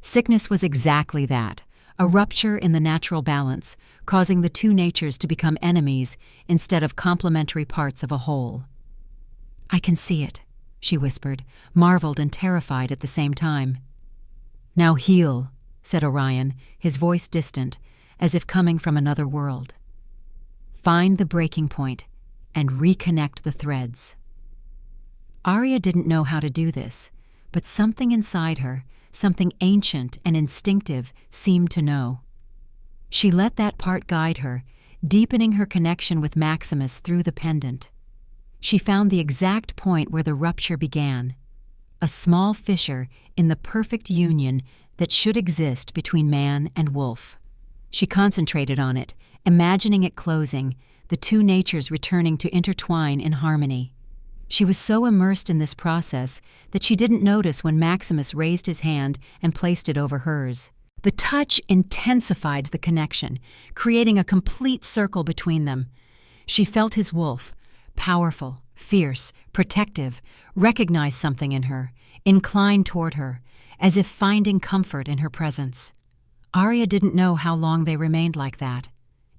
Sickness was exactly that, a rupture in the natural balance, causing the two natures to become enemies instead of complementary parts of a whole. "I can see it," she whispered, marveled and terrified at the same time. "Now heal," said Orion, his voice distant, as if coming from another world. "Find the breaking point and reconnect the threads." Aria didn't know how to do this, but something inside her, something ancient and instinctive, seemed to know. She let that part guide her, deepening her connection with Maximus through the pendant. She found the exact point where the rupture began, a small fissure in the perfect union that should exist between man and wolf. She concentrated on it, imagining it closing, the two natures returning to intertwine in harmony. She was so immersed in this process that she didn't notice when Maximus raised his hand and placed it over hers. The touch intensified the connection, creating a complete circle between them. She felt his wolf, powerful, fierce, protective, recognize something in her, incline toward her, as if finding comfort in her presence. Aria didn't know how long they remained like that.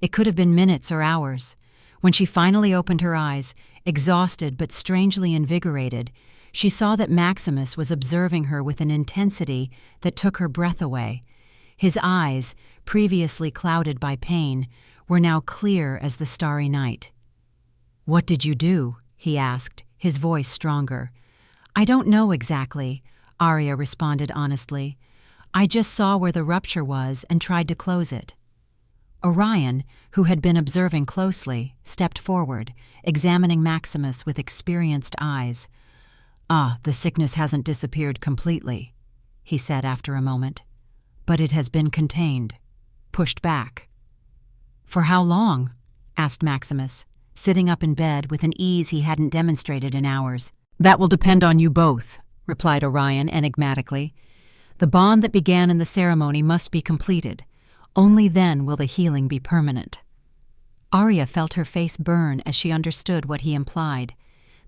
It could have been minutes or hours. When she finally opened her eyes, exhausted but strangely invigorated, she saw that Maximus was observing her with an intensity that took her breath away. His eyes, previously clouded by pain, were now clear as the starry night. "What did you do?" he asked, his voice stronger. "I don't know exactly," Aria responded honestly. "I just saw where the rupture was and tried to close it." Orion, who had been observing closely, stepped forward, examining Maximus with experienced eyes. "Ah, the sickness hasn't disappeared completely," he said after a moment. "But it has been contained, pushed back." "For how long?" asked Maximus, sitting up in bed with an ease he hadn't demonstrated in hours. "That will depend on you both," replied Orion enigmatically. "The bond that began in the ceremony must be completed. Only then will the healing be permanent." Aria felt her face burn as she understood what he implied.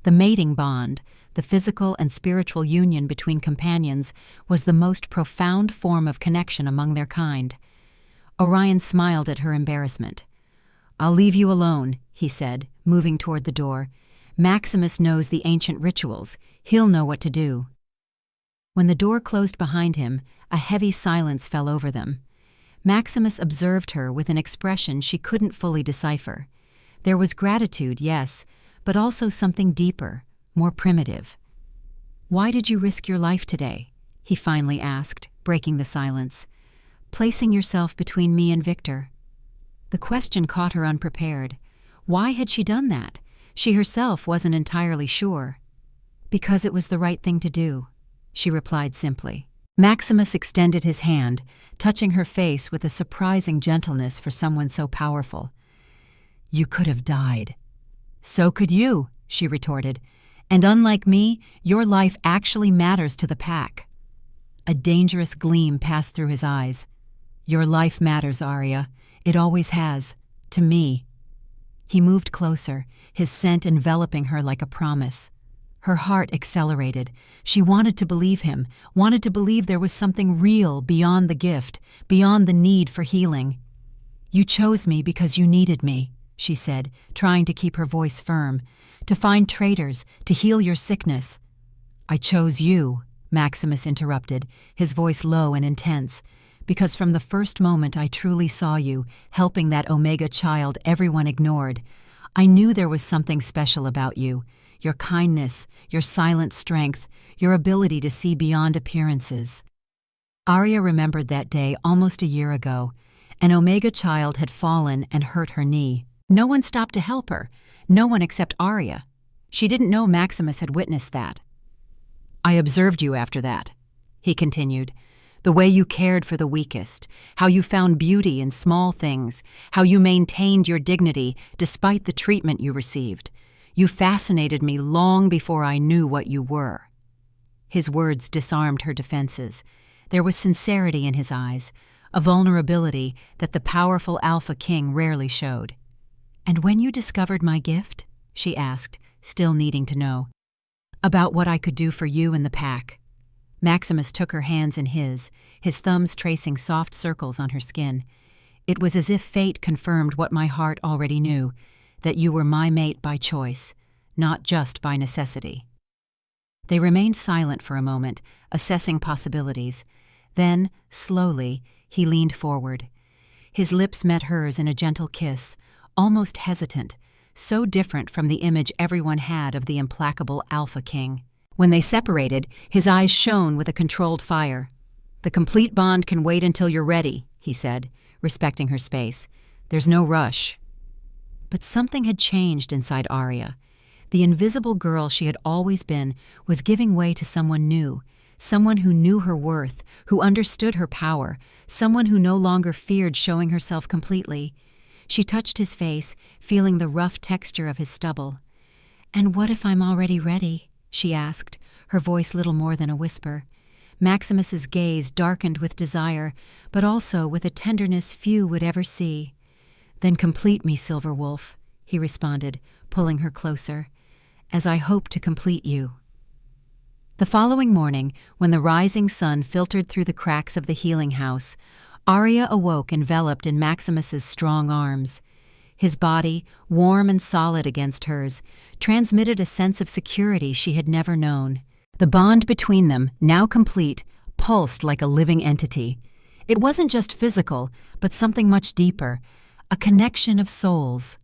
The mating bond, the physical and spiritual union between companions, was the most profound form of connection among their kind. Orion smiled at her embarrassment. "I'll leave you alone," he said, moving toward the door. "Maximus knows the ancient rituals. He'll know what to do." When the door closed behind him, a heavy silence fell over them. Maximus observed her with an expression she couldn't fully decipher. There was gratitude, yes, but also something deeper, more primitive. "Why did you risk your life today?" he finally asked, breaking the silence. "Placing yourself between me and Victor." The question caught her unprepared. Why had she done that? She herself wasn't entirely sure. "Because it was the right thing to do," she replied simply. Maximus extended his hand, touching her face with a surprising gentleness for someone so powerful. "You could have died." "So could you," she retorted. "And unlike me, your life actually matters to the pack." A dangerous gleam passed through his eyes. "Your life matters, Aria. It always has. To me." He moved closer, his scent enveloping her like a promise. Her heart accelerated. She wanted to believe him, wanted to believe there was something real beyond the gift, beyond the need for healing. "You chose me because you needed me," she said, trying to keep her voice firm. "To find traitors, to heal your sickness." "I chose you," Maximus interrupted, his voice low and intense, "because from the first moment I truly saw you, helping that Omega child everyone ignored. I knew there was something special about you. Your kindness, your silent strength, your ability to see beyond appearances." Aria remembered that day almost a year ago. An Omega child had fallen and hurt her knee. No one stopped to help her, no one except Aria. She didn't know Maximus had witnessed that. "I observed you after that," he continued. "The way you cared for the weakest, how you found beauty in small things, how you maintained your dignity despite the treatment you received. You fascinated me long before I knew what you were." His words disarmed her defenses. There was sincerity in his eyes, a vulnerability that the powerful Alpha King rarely showed. "And when you discovered my gift?" she asked, still needing to know. "About what I could do for you and the pack." Maximus took her hands in his thumbs tracing soft circles on her skin. It was as if fate confirmed what my heart already knew, that you were my mate by choice, not just by necessity. They remained silent for a moment, assessing possibilities. Then, slowly, he leaned forward. His lips met hers in a gentle kiss, almost hesitant, so different from the image everyone had of the implacable Alpha King. When they separated, his eyes shone with a controlled fire. "The complete bond can wait until you're ready," he said, respecting her space. "There's no rush." But something had changed inside Aria. The invisible girl she had always been was giving way to someone new, someone who knew her worth, who understood her power, someone who no longer feared showing herself completely. She touched his face, feeling the rough texture of his stubble. "And what if I'm already ready?" she asked, her voice little more than a whisper. Maximus's gaze darkened with desire, but also with a tenderness few would ever see. "Then complete me, Silver Wolf," he responded, pulling her closer, "as I hope to complete you." The following morning, when the rising sun filtered through the cracks of the healing house, Aria awoke enveloped in Maximus's strong arms. His body, warm and solid against hers, transmitted a sense of security she had never known. The bond between them, now complete, pulsed like a living entity. It wasn't just physical, but something much deeper, a connection of souls.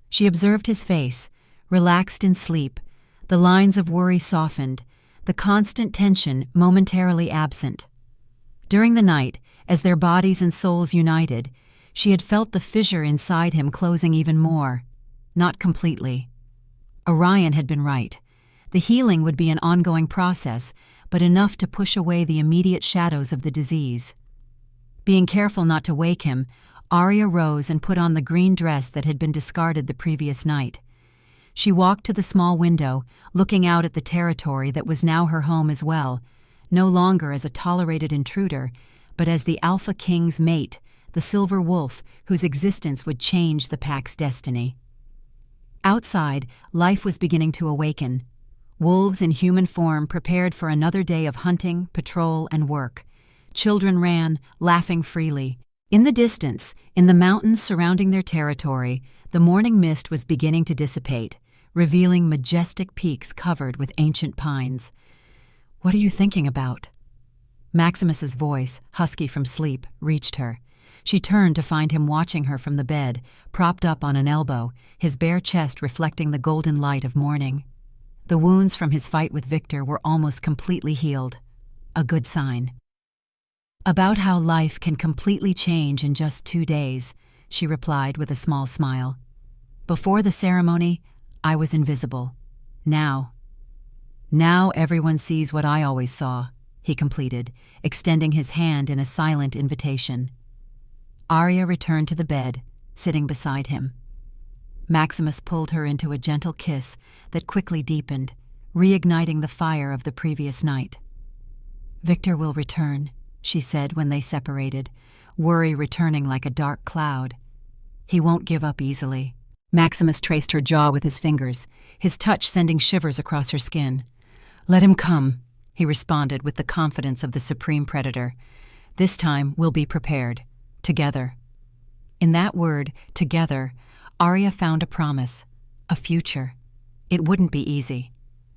She observed his face, relaxed in sleep, the lines of worry softened, the constant tension momentarily absent. During the night, as their bodies and souls united, she had felt the fissure inside him closing even more. Not completely. Orion had been right. The healing would be an ongoing process, but enough to push away the immediate shadows of the disease. Being careful not to wake him, Aria rose and put on the green dress that had been discarded the previous night. She walked to the small window, looking out at the territory that was now her home as well, no longer as a tolerated intruder, but as the Alpha King's mate, the Silver Wolf, whose existence would change the pack's destiny. Outside, life was beginning to awaken. Wolves in human form prepared for another day of hunting, patrol, and work. Children ran, laughing freely. In the distance, in the mountains surrounding their territory, the morning mist was beginning to dissipate, revealing majestic peaks covered with ancient pines. "What are you thinking about?" Maximus's voice, husky from sleep, reached her. She turned to find him watching her from the bed, propped up on an elbow, his bare chest reflecting the golden light of morning. The wounds from his fight with Victor were almost completely healed. A good sign. "About how life can completely change in just 2 days," she replied with a small smile. "Before the ceremony, I was invisible. Now everyone sees what I always saw," he completed, extending his hand in a silent invitation. Aria returned to the bed, sitting beside him. Maximus pulled her into a gentle kiss that quickly deepened, reigniting the fire of the previous night. "Victor will return," she said when they separated, worry returning like a dark cloud. "He won't give up easily." Maximus traced her jaw with his fingers, his touch sending shivers across her skin. "Let him come," he responded with the confidence of the supreme predator. "This time we'll be prepared. Together." In that word, together, Aria found a promise, a future. It wouldn't be easy.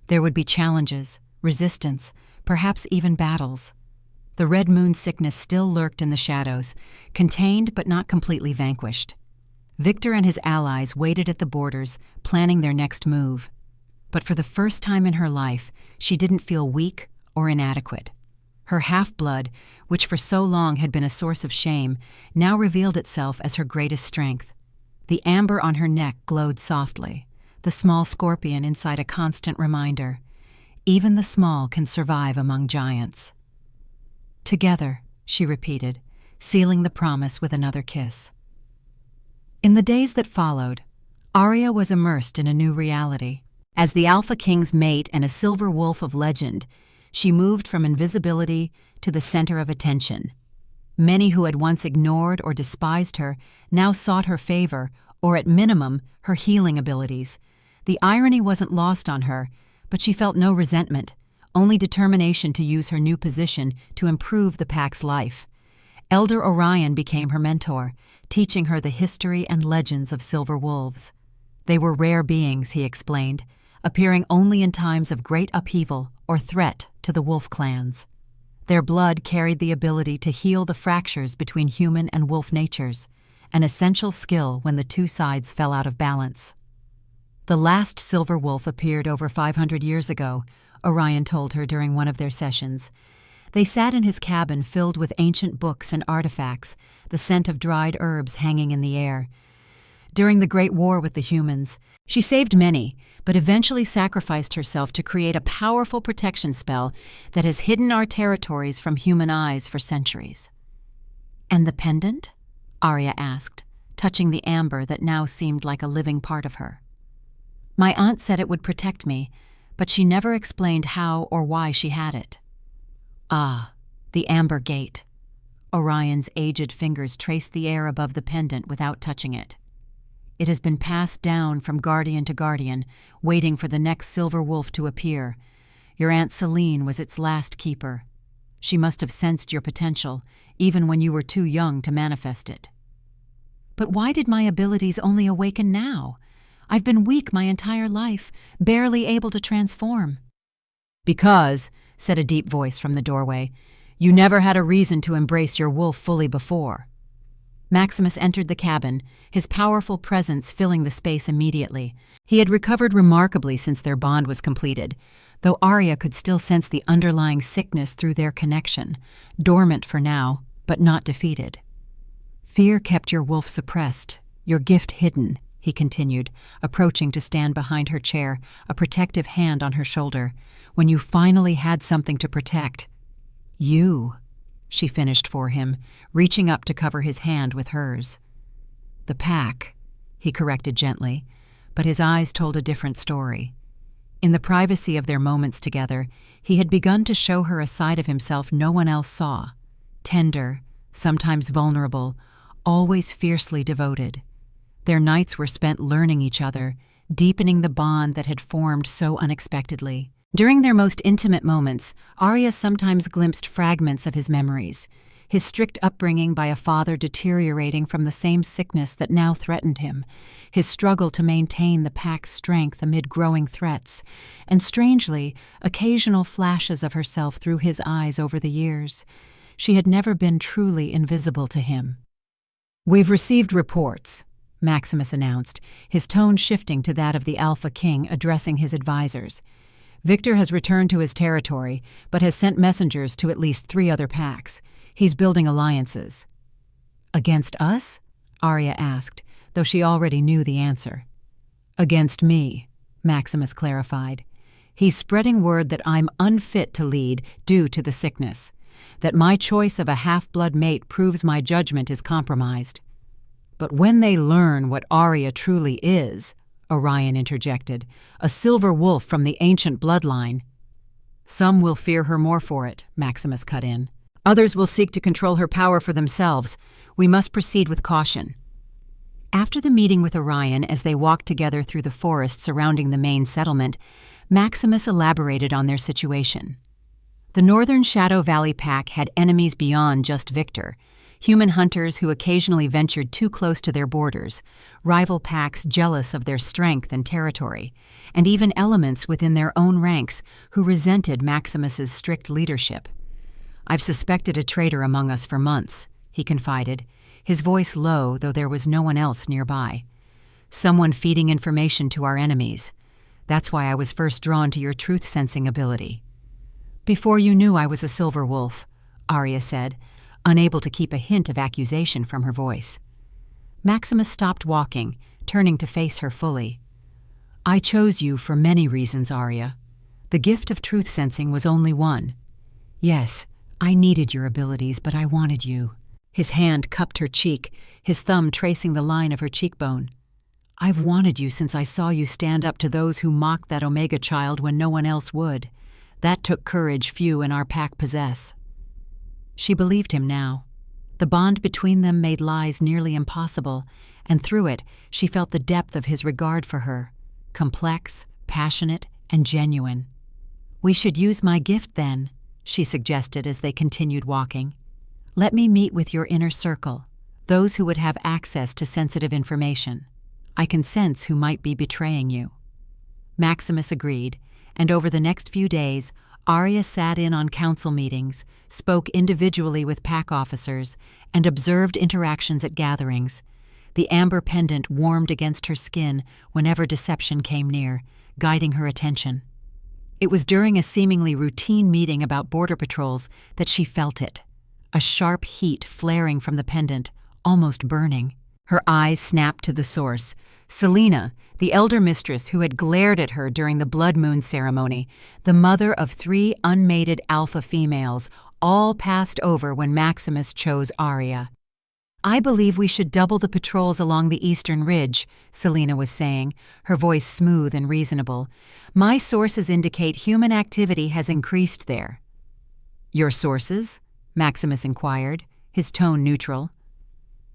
There would be challenges, resistance, perhaps even battles. The red moon sickness still lurked in the shadows, contained but not completely vanquished. Victor and his allies waited at the borders, planning their next move. But for the first time in her life, she didn't feel weak or inadequate. Her half-blood, which for so long had been a source of shame, now revealed itself as her greatest strength. The amber on her neck glowed softly, the small scorpion inside a constant reminder. Even the small can survive among giants. "Together," she repeated, sealing the promise with another kiss. In the days that followed, Aria was immersed in a new reality. As the Alpha King's mate and a silver wolf of legend, she moved from invisibility to the center of attention. Many who had once ignored or despised her now sought her favor, or at minimum, her healing abilities. The irony wasn't lost on her, but she felt no resentment, only determination to use her new position to improve the pack's life. Elder Orion became her mentor, teaching her the history and legends of silver wolves. They were rare beings, he explained, appearing only in times of great upheaval or threat to the wolf clans. Their blood carried the ability to heal the fractures between human and wolf natures, an essential skill when the two sides fell out of balance. The last silver wolf appeared over 500 years ago, Orion told her during one of their sessions. They sat in his cabin filled with ancient books and artifacts, the scent of dried herbs hanging in the air. During the Great War with the humans, she saved many, but eventually sacrificed herself to create a powerful protection spell that has hidden our territories from human eyes for centuries. "And the pendant?" Aria asked, touching the amber that now seemed like a living part of her. "My aunt said it would protect me, but she never explained how or why she had it." "Ah, the amber gate." Orion's aged fingers traced the air above the pendant without touching it. "It has been passed down from guardian to guardian, waiting for the next silver wolf to appear. Your Aunt Celine was its last keeper. She must have sensed your potential, even when you were too young to manifest it." "But why did my abilities only awaken now? I've been weak my entire life, barely able to transform." "Because," said a deep voice from the doorway, "you never had a reason to embrace your wolf fully before." Maximus entered the cabin, his powerful presence filling the space immediately. He had recovered remarkably since their bond was completed, though Aria could still sense the underlying sickness through their connection, dormant for now, but not defeated. "Fear kept your wolf suppressed, your gift hidden," he continued, approaching to stand behind her chair, a protective hand on her shoulder. "When you finally had something to protect, you," she finished for him, reaching up to cover his hand with hers. "The pack," he corrected gently, but his eyes told a different story. In the privacy of their moments together, he had begun to show her a side of himself no one else saw, tender, sometimes vulnerable, always fiercely devoted. Their nights were spent learning each other, deepening the bond that had formed so unexpectedly. During their most intimate moments, Aria sometimes glimpsed fragments of his memories, his strict upbringing by a father deteriorating from the same sickness that now threatened him, his struggle to maintain the pack's strength amid growing threats, and strangely, occasional flashes of herself through his eyes over the years. She had never been truly invisible to him. "We've received reports," Maximus announced, his tone shifting to that of the Alpha King addressing his advisors. "Victor has returned to his territory, but has sent messengers to at least 3 other packs. He's building alliances." "Against us?" Aria asked, though she already knew the answer. "Against me," Maximus clarified. "He's spreading word that I'm unfit to lead due to the sickness, that my choice of a half-blood mate proves my judgment is compromised." "But when they learn what Aria truly is," Orion interjected, "a silver wolf from the ancient bloodline." "Some will fear her more for it," Maximus cut in. "Others will seek to control her power for themselves. We must proceed with caution." After the meeting with Orion, as they walked together through the forest surrounding the main settlement, Maximus elaborated on their situation. The Northern Shadow Valley Pack had enemies beyond just Victor, human hunters who occasionally ventured too close to their borders, rival packs jealous of their strength and territory, and even elements within their own ranks who resented Maximus's strict leadership. "I've suspected a traitor among us for months," he confided, his voice low though there was no one else nearby. "Someone feeding information to our enemies. That's why I was first drawn to your truth-sensing ability." "Before you knew I was a silver wolf," Aria said, unable to keep a hint of accusation from her voice. Maximus stopped walking, turning to face her fully. "I chose you for many reasons, Aria. The gift of truth-sensing was only one. Yes, I needed your abilities, but I wanted you." His hand cupped her cheek, his thumb tracing the line of her cheekbone. "I've wanted you since I saw you stand up to those who mocked that Omega child when no one else would. That took courage few in our pack possess." She believed him now. The bond between them made lies nearly impossible, and through it she felt the depth of his regard for her, complex, passionate, and genuine. "We should use my gift then," she suggested as they continued walking. "Let me meet with your inner circle, those who would have access to sensitive information. I can sense who might be betraying you." Maximus agreed, and over the next few days, Aria sat in on council meetings, spoke individually with pack officers, and observed interactions at gatherings. The amber pendant warmed against her skin whenever deception came near, guiding her attention. It was during a seemingly routine meeting about border patrols that she felt it, a sharp heat flaring from the pendant, almost burning. Her eyes snapped to the source. Selena, the elder mistress who had glared at her during the blood moon ceremony, the mother of 3 unmated alpha females, all passed over when Maximus chose Aria. "I believe we should double the patrols along the eastern ridge," Selena was saying, her voice smooth and reasonable. "My sources indicate human activity has increased there." "Your sources?" Maximus inquired, his tone neutral.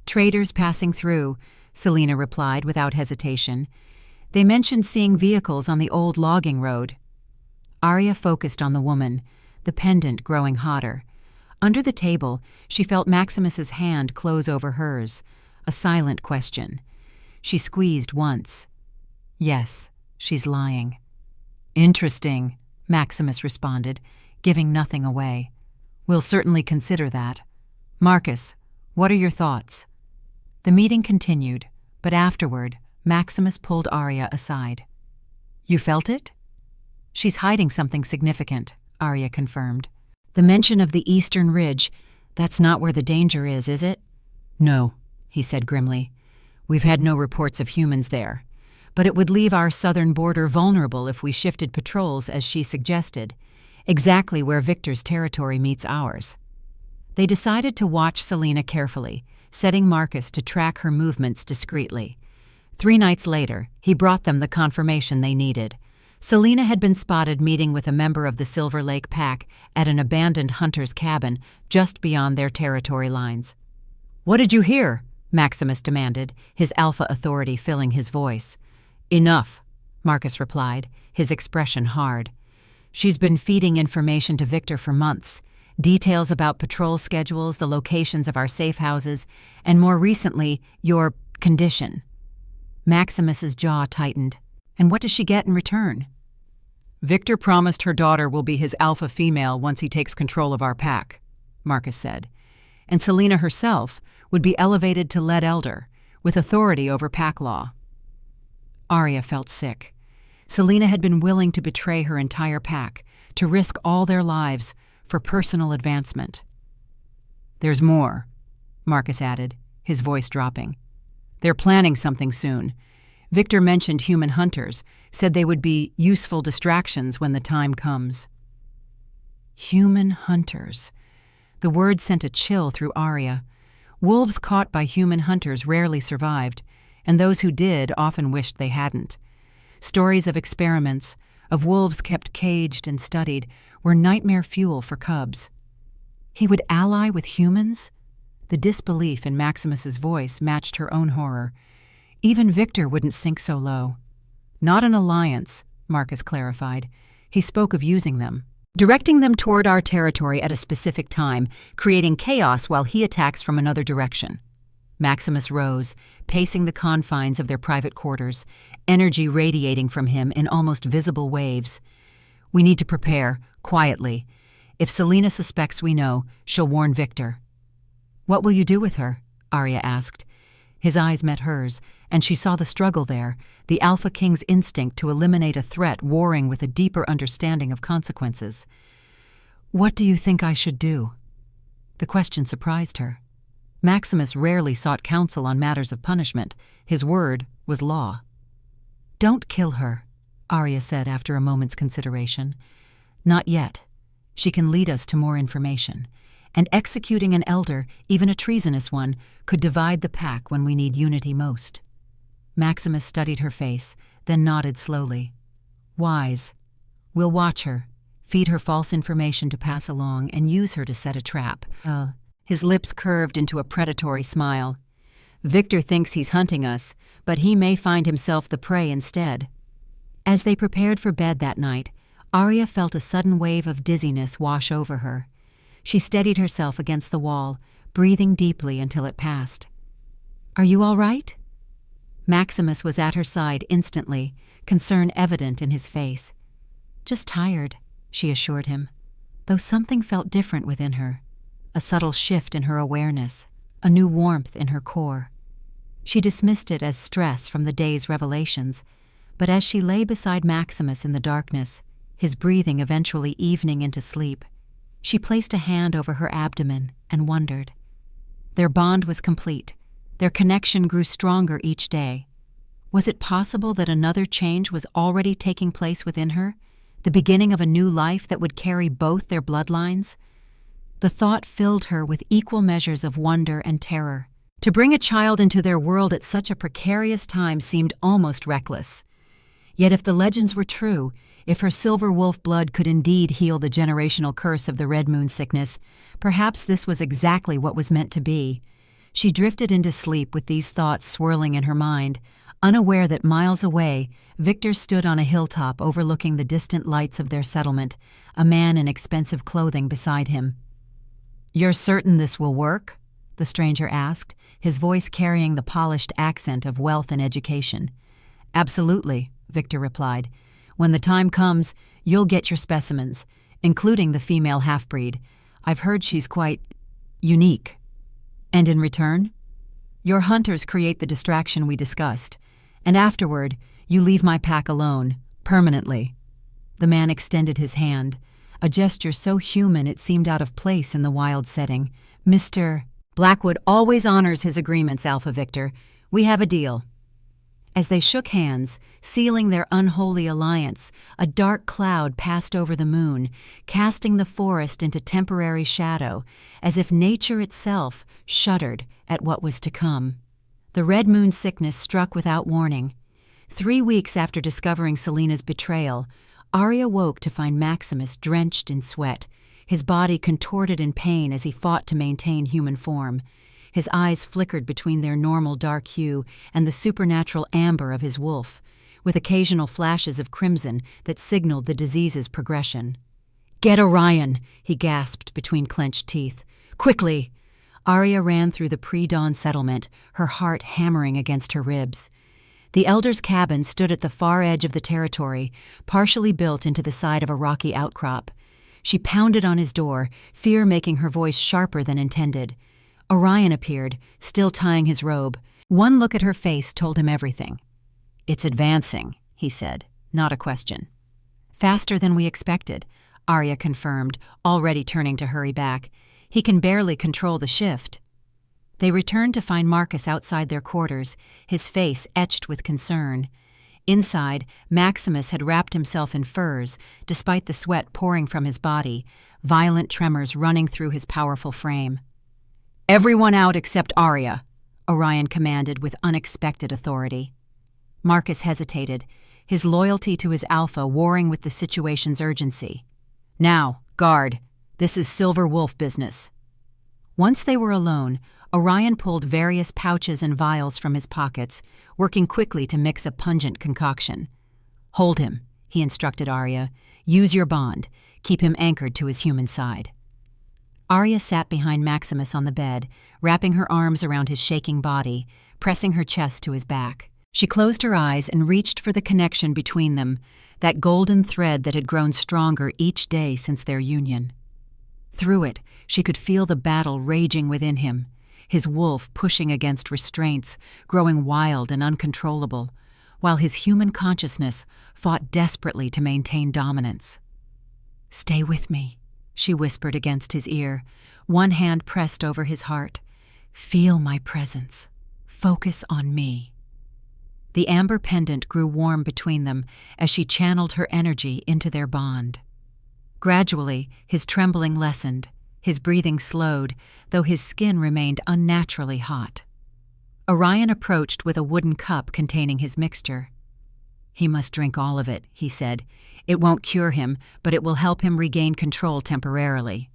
"Traders passing through," Selena replied without hesitation. "They mentioned seeing vehicles on the old logging road." Aria focused on the woman, the pendant growing hotter. Under the table, she felt Maximus's hand close over hers, a silent question. She squeezed once. "Yes, she's lying." "Interesting," Maximus responded, giving nothing away. "We'll certainly consider that. Marcus, what are your thoughts?" The meeting continued, but afterward, Maximus pulled Aria aside. "You felt it?" "She's hiding something significant," Aria confirmed. "The mention of the eastern ridge, that's not where the danger is it?" "No," he said grimly. "We've had no reports of humans there, but it would leave our southern border vulnerable if we shifted patrols as she suggested, exactly where Victor's territory meets ours." They decided to watch Selena carefully, setting Marcus to track her movements discreetly. 3 nights later, he brought them the confirmation they needed. Selena had been spotted meeting with a member of the Silver Lake Pack at an abandoned hunter's cabin just beyond their territory lines. "What did you hear?" Maximus demanded, his alpha authority filling his voice. "Enough," Marcus replied, his expression hard. "She's been feeding information to Victor for months. Details about patrol schedules, the locations of our safe houses, and more recently, your condition." Maximus's jaw tightened. "And what does she get in return?" "Victor promised her daughter will be his alpha female once he takes control of our pack," Marcus said. "And Selena herself would be elevated to lead elder, with authority over pack law." Aria felt sick. Selena had been willing to betray her entire pack, to risk all their lives for personal advancement. "There's more," Marcus added, his voice dropping. "They're planning something soon. Victor mentioned human hunters, said they would be useful distractions when the time comes." Human hunters. The word sent a chill through Aria. Wolves caught by human hunters rarely survived, and those who did often wished they hadn't. Stories of experiments, of wolves kept caged and studied, were nightmare fuel for cubs. He would ally with humans? The disbelief in Maximus's voice matched her own horror. Even Victor wouldn't sink so low. "Not an alliance," Marcus clarified. He spoke of using them, directing them toward our territory at a specific time, creating chaos while he attacks from another direction. Maximus rose, pacing the confines of their private quarters, energy radiating from him in almost visible waves. "We need to prepare, quietly. If Selena suspects we know, she'll warn Victor." "What will you do with her?" Aria asked. His eyes met hers, and she saw the struggle there, the Alpha King's instinct to eliminate a threat warring with a deeper understanding of consequences. "What do you think I should do?" The question surprised her. Maximus rarely sought counsel on matters of punishment. His word was law. "Don't kill her," Aria said after a moment's consideration. "Not yet. She can lead us to more information. And executing an elder, even a treasonous one, could divide the pack when we need unity most." Maximus studied her face, then nodded slowly. "Wise. We'll watch her, feed her false information to pass along, and use her to set a trap." His lips curved into a predatory smile. "Victor thinks he's hunting us, but he may find himself the prey instead." As they prepared for bed that night, Aria felt a sudden wave of dizziness wash over her. She steadied herself against the wall, breathing deeply until it passed. "Are you all right?" Maximus was at her side instantly, concern evident in his face. "Just tired," she assured him, though something felt different within her, a subtle shift in her awareness, a new warmth in her core. She dismissed it as stress from the day's revelations, but as she lay beside Maximus in the darkness, his breathing eventually evening into sleep, she placed a hand over her abdomen and wondered. Their bond was complete. Their connection grew stronger each day. Was it possible that another change was already taking place within her, the beginning of a new life that would carry both their bloodlines? The thought filled her with equal measures of wonder and terror. To bring a child into their world at such a precarious time seemed almost reckless. Yet if the legends were true, if her silver wolf blood could indeed heal the generational curse of the red moon sickness, perhaps this was exactly what was meant to be. She drifted into sleep with these thoughts swirling in her mind, unaware that miles away, Victor stood on a hilltop overlooking the distant lights of their settlement, a man in expensive clothing beside him. "You're certain this will work?" the stranger asked, his voice carrying the polished accent of wealth and education. "Absolutely," Victor replied. "When the time comes, you'll get your specimens, including the female half-breed. I've heard she's quite unique." "And in return?" "Your hunters create the distraction we discussed, and afterward, you leave my pack alone, permanently." The man extended his hand, a gesture so human it seemed out of place in the wild setting. "Mr. Blackwood always honors his agreements, Alpha Victor. We have a deal." As they shook hands, sealing their unholy alliance, a dark cloud passed over the moon, casting the forest into temporary shadow, as if nature itself shuddered at what was to come. The red moon sickness struck without warning. 3 weeks after discovering Selena's betrayal, Aria woke to find Maximus drenched in sweat, his body contorted in pain as he fought to maintain human form. His eyes flickered between their normal dark hue and the supernatural amber of his wolf, with occasional flashes of crimson that signaled the disease's progression. "Get Orion!" he gasped between clenched teeth. "Quickly!" Aria ran through the pre-dawn settlement, her heart hammering against her ribs. The elder's cabin stood at the far edge of the territory, partially built into the side of a rocky outcrop. She pounded on his door, fear making her voice sharper than intended. Orion appeared, still tying his robe. One look at her face told him everything. "It's advancing," he said, not a question. "Faster than we expected," Aria confirmed, already turning to hurry back. "He can barely control the shift." They returned to find Marcus outside their quarters, his face etched with concern. Inside, Maximus had wrapped himself in furs, despite the sweat pouring from his body, violent tremors running through his powerful frame. "Everyone out except Aria," Orion commanded with unexpected authority. Marcus hesitated, his loyalty to his alpha warring with the situation's urgency. "Now, guard. This is Silver Wolf business." Once they were alone, Orion pulled various pouches and vials from his pockets, working quickly to mix a pungent concoction. "Hold him," he instructed Aria. "Use your bond. Keep him anchored to his human side." Aria sat behind Maximus on the bed, wrapping her arms around his shaking body, pressing her chest to his back. She closed her eyes and reached for the connection between them, that golden thread that had grown stronger each day since their union. Through it, she could feel the battle raging within him, his wolf pushing against restraints, growing wild and uncontrollable, while his human consciousness fought desperately to maintain dominance. "Stay with me," she whispered against his ear, one hand pressed over his heart. "Feel my presence. Focus on me." The amber pendant grew warm between them as she channeled her energy into their bond. Gradually, his trembling lessened, his breathing slowed, though his skin remained unnaturally hot. Orion approached with a wooden cup containing his mixture. "He must drink all of it," he said. "It won't cure him, but it will help him regain control temporarily."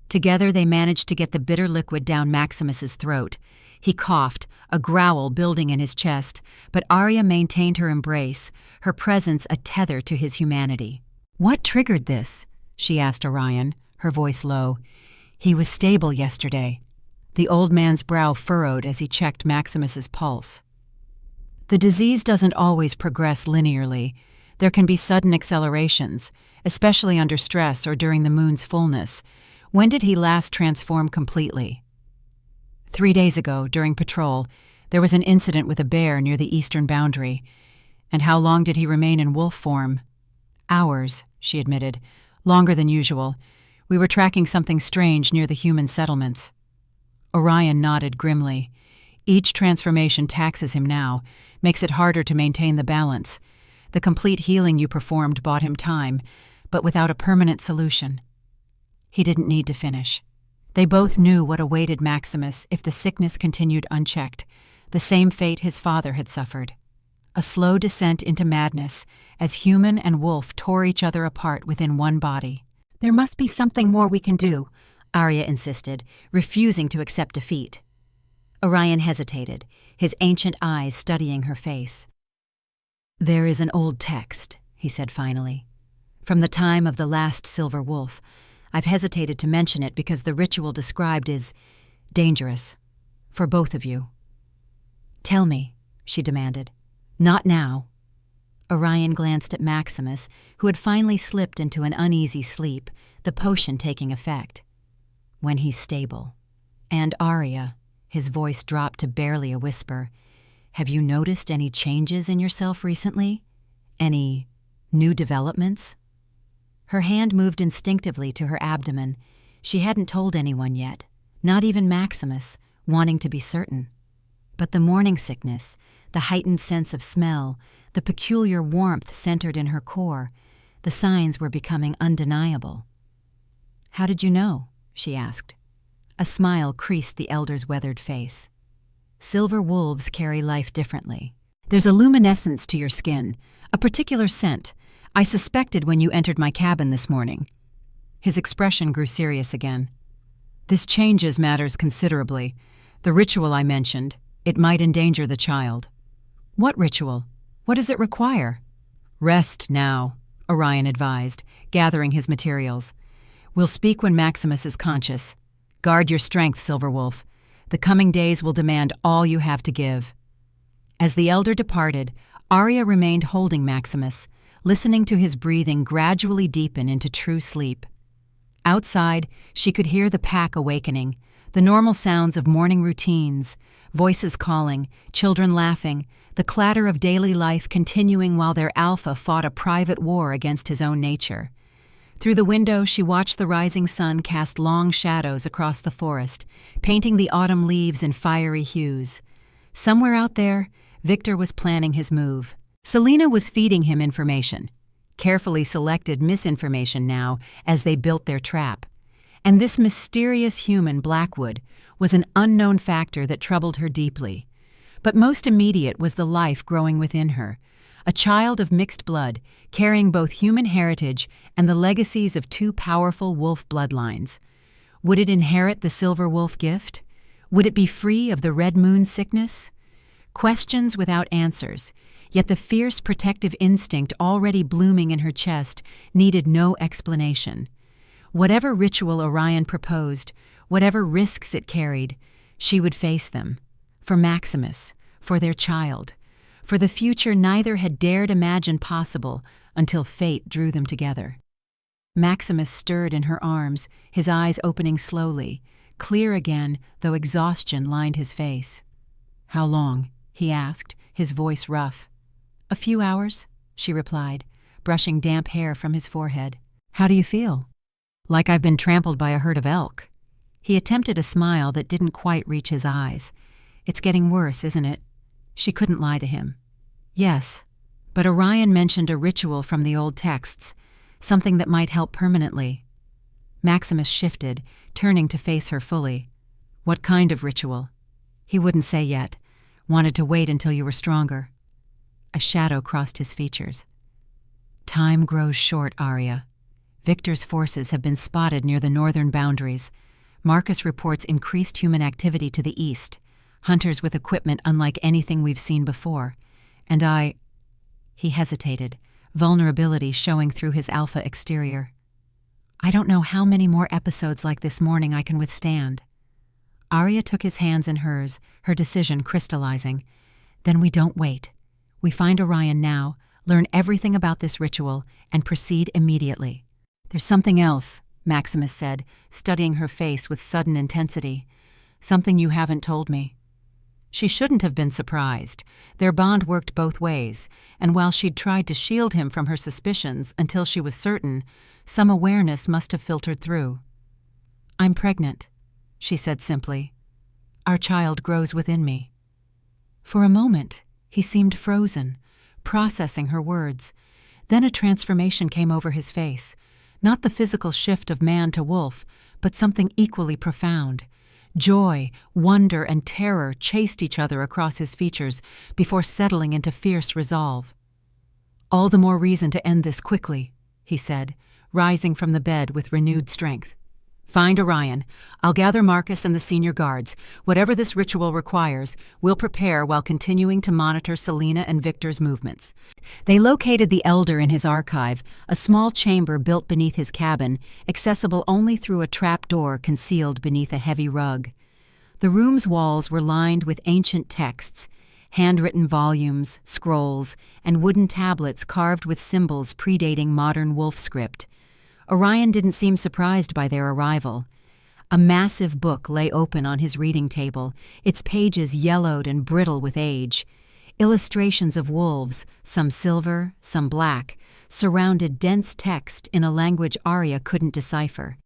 Together they managed to get the bitter liquid down Maximus's throat. He coughed, a growl building in his chest, but Aria maintained her embrace, her presence a tether to his humanity. "What triggered this?" she asked Orion, her voice low. "He was stable yesterday." The old man's brow furrowed as he checked Maximus's pulse. "The disease doesn't always progress linearly. There can be sudden accelerations, especially under stress or during the moon's fullness. When did he last transform completely?" 3 days ago, during patrol, there was an incident with a bear near the eastern boundary. "And how long did he remain in wolf form?" "Hours," she admitted. "Longer than usual. We were tracking something strange near the human settlements." Orion nodded grimly. "Each transformation taxes him now, makes it harder to maintain the balance. The complete healing you performed bought him time, but without a permanent solution." He didn't need to finish. They both knew what awaited Maximus if the sickness continued unchecked, the same fate his father had suffered. A slow descent into madness as human and wolf tore each other apart within one body. "There must be something more we can do," Aria insisted, refusing to accept defeat. Orion hesitated, his ancient eyes studying her face. "There is an old text," he said finally. "From the time of the last silver wolf. I've hesitated to mention it because the ritual described is dangerous. For both of you." "Tell me," she demanded. "Not now." Orion glanced at Maximus, who had finally slipped into an uneasy sleep, the potion taking effect. "When he's stable." "And Aria," his voice dropped to barely a whisper, "have you noticed any changes in yourself recently? Any new developments?" Her hand moved instinctively to her abdomen. She hadn't told anyone yet, not even Maximus, wanting to be certain. But the morning sickness, the heightened sense of smell, the peculiar warmth centered in her core, the signs were becoming undeniable. "How did you know?" she asked. A smile creased the elder's weathered face. "Silver wolves carry life differently. There's a luminescence to your skin, a particular scent. I suspected when you entered my cabin this morning." His expression grew serious again. "This changes matters considerably. The ritual I mentioned, it might endanger the child." "What ritual? What does it require?" "Rest now," Orion advised, gathering his materials. "We'll speak when Maximus is conscious. Guard your strength, Silver Wolf. The coming days will demand all you have to give." As the elder departed, Aria remained holding Maximus, listening to his breathing gradually deepen into true sleep. Outside, she could hear the pack awakening, the normal sounds of morning routines, voices calling, children laughing, the clatter of daily life continuing while their alpha fought a private war against his own nature. Through the window, she watched the rising sun cast long shadows across the forest, painting the autumn leaves in fiery hues. Somewhere out there, Victor was planning his move. Selena was feeding him information, carefully selected misinformation now as they built their trap. And this mysterious human, Blackwood, was an unknown factor that troubled her deeply. But most immediate was the life growing within her, a child of mixed blood, carrying both human heritage and the legacies of two powerful wolf bloodlines. Would it inherit the silver wolf gift? Would it be free of the red moon sickness? Questions without answers, yet the fierce protective instinct already blooming in her chest needed no explanation. Whatever ritual Orion proposed, whatever risks it carried, she would face them. For Maximus, for their child, for the future neither had dared imagine possible until fate drew them together. Maximus stirred in her arms, his eyes opening slowly, clear again, though exhaustion lined his face. "How long?" he asked, his voice rough. "A few hours," she replied, brushing damp hair from his forehead. "How do you feel?" "Like I've been trampled by a herd of elk." He attempted a smile that didn't quite reach his eyes. "It's getting worse, isn't it?" She couldn't lie to him. "Yes, but Orion mentioned a ritual from the old texts, something that might help permanently." Maximus shifted, turning to face her fully. "What kind of ritual?" He wouldn't say yet. Wanted to wait until you were stronger. A shadow crossed his features. "Time grows short, Aria. Victor's forces have been spotted near the northern boundaries. Marcus reports increased human activity to the east, hunters with equipment unlike anything we've seen before. And He hesitated, vulnerability showing through his alpha exterior. "I don't know how many more episodes like this morning I can withstand." Aria took his hands in hers, her decision crystallizing. "Then we don't wait. We find Orion now, learn everything about this ritual, and proceed immediately." "There's something else," Maximus said, studying her face with sudden intensity. "Something you haven't told me." She shouldn't have been surprised. Their bond worked both ways, and while she'd tried to shield him from her suspicions until she was certain, some awareness must have filtered through. "I'm pregnant," she said simply. "Our child grows within me." For a moment, he seemed frozen, processing her words. Then a transformation came over his face, not the physical shift of man to wolf, but something equally profound. Joy, wonder, and terror chased each other across his features before settling into fierce resolve. "All the more reason to end this quickly," he said, rising from the bed with renewed strength. "Find Orion. I'll gather Marcus and the senior guards. Whatever this ritual requires, we'll prepare while continuing to monitor Selena and Victor's movements." They located the Elder in his archive, a small chamber built beneath his cabin, accessible only through a trapdoor concealed beneath a heavy rug. The room's walls were lined with ancient texts, handwritten volumes, scrolls, and wooden tablets carved with symbols predating modern wolf script. Orion didn't seem surprised by their arrival. A massive book lay open on his reading table, its pages yellowed and brittle with age. Illustrations of wolves, some silver, some black, surrounded dense text in a language Aria couldn't decipher.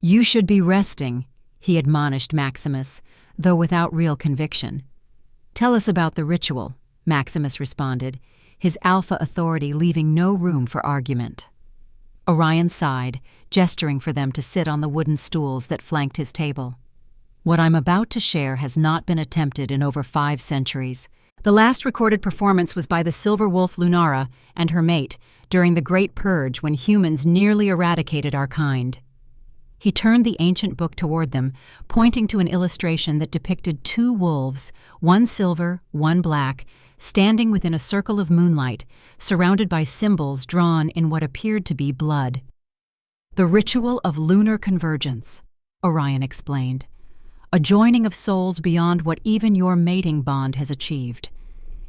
"You should be resting," he admonished Maximus, though without real conviction. "Tell us about the ritual," Maximus responded, his alpha authority leaving no room for argument. Orion sighed, gesturing for them to sit on the wooden stools that flanked his table. "What I'm about to share has not been attempted in over 5 centuries. The last recorded performance was by the silver wolf Lunara and her mate during the Great Purge when humans nearly eradicated our kind." He turned the ancient book toward them, pointing to an illustration that depicted 2 wolves, one silver, one black, standing within a circle of moonlight, surrounded by symbols drawn in what appeared to be blood. "The ritual of lunar convergence," Orion explained. "A joining of souls beyond what even your mating bond has achieved.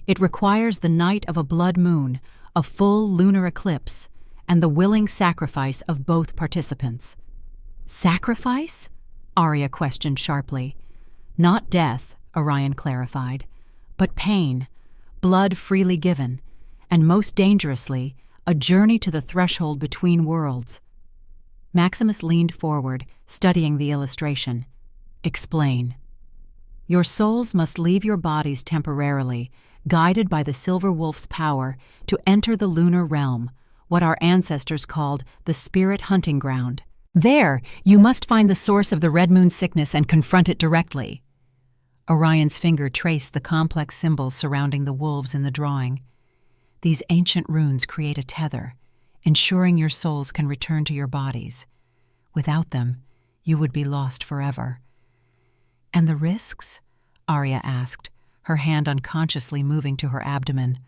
It requires the night of a blood moon, a full lunar eclipse, and the willing sacrifice of both participants." "Sacrifice?" Aria questioned sharply. "Not death," Orion clarified, "but pain, blood freely given, and most dangerously, a journey to the threshold between worlds." Maximus leaned forward, studying the illustration. "Explain." "Your souls must leave your bodies temporarily, guided by the silver wolf's power, to enter the lunar realm, what our ancestors called the spirit hunting ground. There, you must find the source of the red moon sickness and confront it directly." Orion's finger traced the complex symbols surrounding the wolves in the drawing. "These ancient runes create a tether, ensuring your souls can return to your bodies. Without them, you would be lost forever." "And the risks?" Aria asked, her hand unconsciously moving to her abdomen.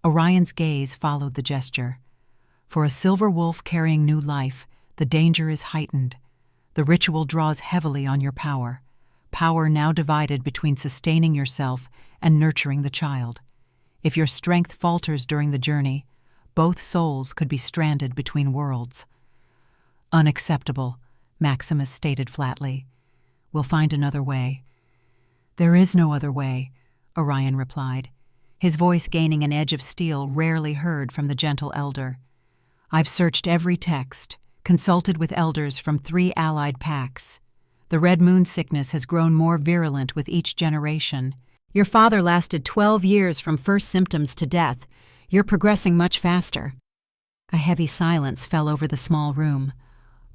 Orion's gaze followed the gesture. "For a silver wolf carrying new life, the danger is heightened. The ritual draws heavily on your power now divided between sustaining yourself and nurturing the child. If your strength falters during the journey, both souls could be stranded between worlds." "Unacceptable," Maximus stated flatly. "We'll find another way." "There is no other way," Orion replied, his voice gaining an edge of steel rarely heard from the gentle elder. "I've searched every text, consulted with elders from 3 allied packs. The red moon sickness has grown more virulent with each generation. Your father lasted 12 years from first symptoms to death. You're progressing much faster." A heavy silence fell over the small room.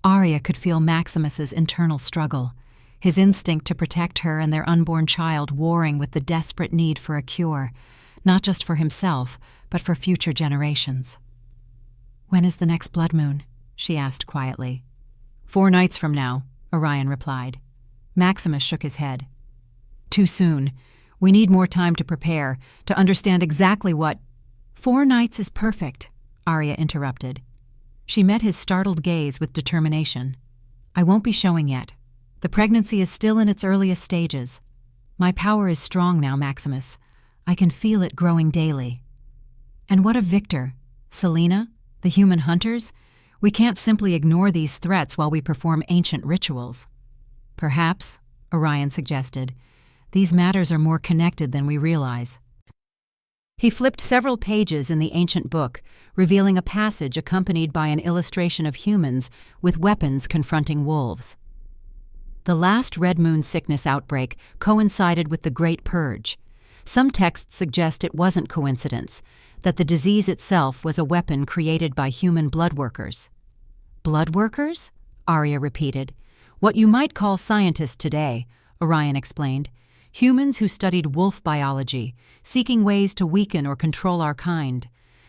Aria could feel Maximus's internal struggle, his instinct to protect her and their unborn child warring with the desperate need for a cure, not just for himself, but for future generations. "When is the next blood moon?" she asked quietly. 4 nights from now," Orion replied. Maximus shook his head. "Too soon. We need more time to prepare, to understand exactly what—" 4 nights is perfect, Aria interrupted. She met his startled gaze with determination. I won't be showing yet. The pregnancy is still in its earliest stages. My power is strong now, Maximus. I can feel it growing daily. And what of Victor? Selena? The human hunters? We can't simply ignore these threats while we perform ancient rituals. Perhaps, Orion suggested, these matters are more connected than we realize. He flipped several pages in the ancient book, revealing a passage accompanied by an illustration of humans with weapons confronting wolves. The last Red Moon sickness outbreak coincided with the Great Purge. Some texts suggest it wasn't coincidence, that the disease itself was a weapon created by human blood workers. Blood workers? Aria repeated. What you might call scientists today, Orion explained. Humans who studied wolf biology, seeking ways to weaken or control our kind.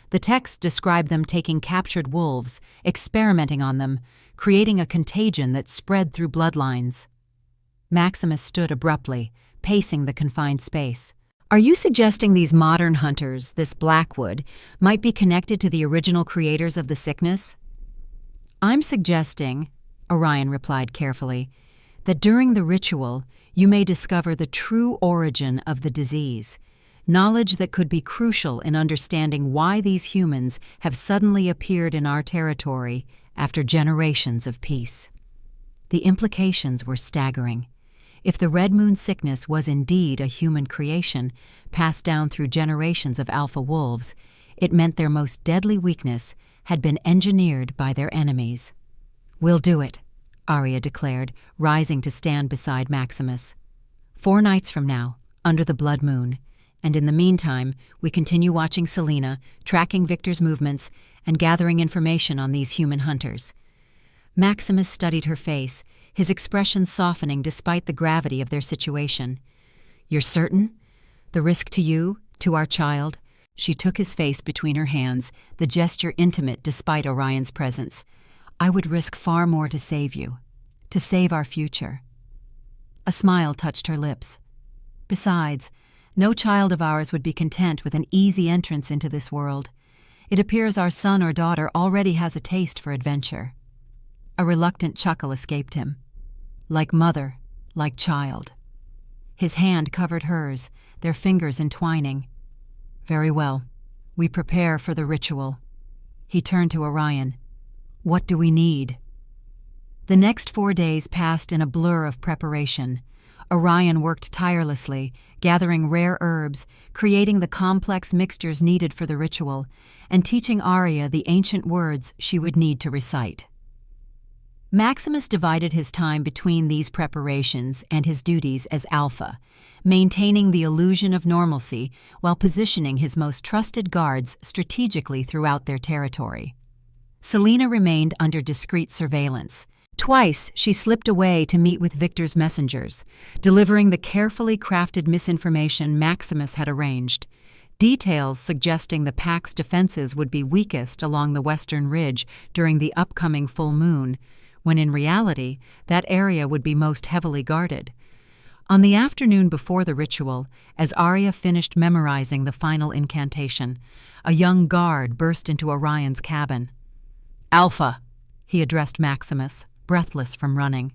The text described them taking captured wolves, experimenting on them, creating a contagion that spread through bloodlines. Maximus stood abruptly, pacing the confined space. Are you suggesting these modern hunters, this Blackwood, might be connected to the original creators of the sickness? I'm suggesting, Orion replied carefully, that during the ritual, you may discover the true origin of the disease, knowledge that could be crucial in understanding why these humans have suddenly appeared in our territory after generations of peace. The implications were staggering. If the Red Moon sickness was indeed a human creation, passed down through generations of alpha wolves, it meant their most deadly weakness had been engineered by their enemies. We'll do it, Aria declared, rising to stand beside Maximus. 4 nights from now, under the blood moon, and in the meantime, we continue watching Selena, tracking Victor's movements, and gathering information on these human hunters. Maximus studied her face, his expression softening despite the gravity of their situation. You're certain? The risk to you, to our child? She took his face between her hands, the gesture intimate despite Orion's presence. I would risk far more to save you, to save our future. A smile touched her lips. Besides, no child of ours would be content with an easy entrance into this world. It appears our son or daughter already has a taste for adventure. A reluctant chuckle escaped him. Like mother, like child. His hand covered hers, their fingers entwining. Very well. We prepare for the ritual. He turned to Orion. What do we need? The next 4 days passed in a blur of preparation. Orion worked tirelessly, gathering rare herbs, creating the complex mixtures needed for the ritual, and teaching Aria the ancient words she would need to recite. Maximus divided his time between these preparations and his duties as Alpha, maintaining the illusion of normalcy while positioning his most trusted guards strategically throughout their territory. Selena remained under discreet surveillance. Twice she slipped away to meet with Victor's messengers, delivering the carefully crafted misinformation Maximus had arranged, details suggesting the pack's defenses would be weakest along the western ridge during the upcoming full moon, when in reality that area would be most heavily guarded. On the afternoon before the ritual, as Aria finished memorizing the final incantation, a young guard burst into Orion's cabin. Alpha, he addressed Maximus, breathless from running.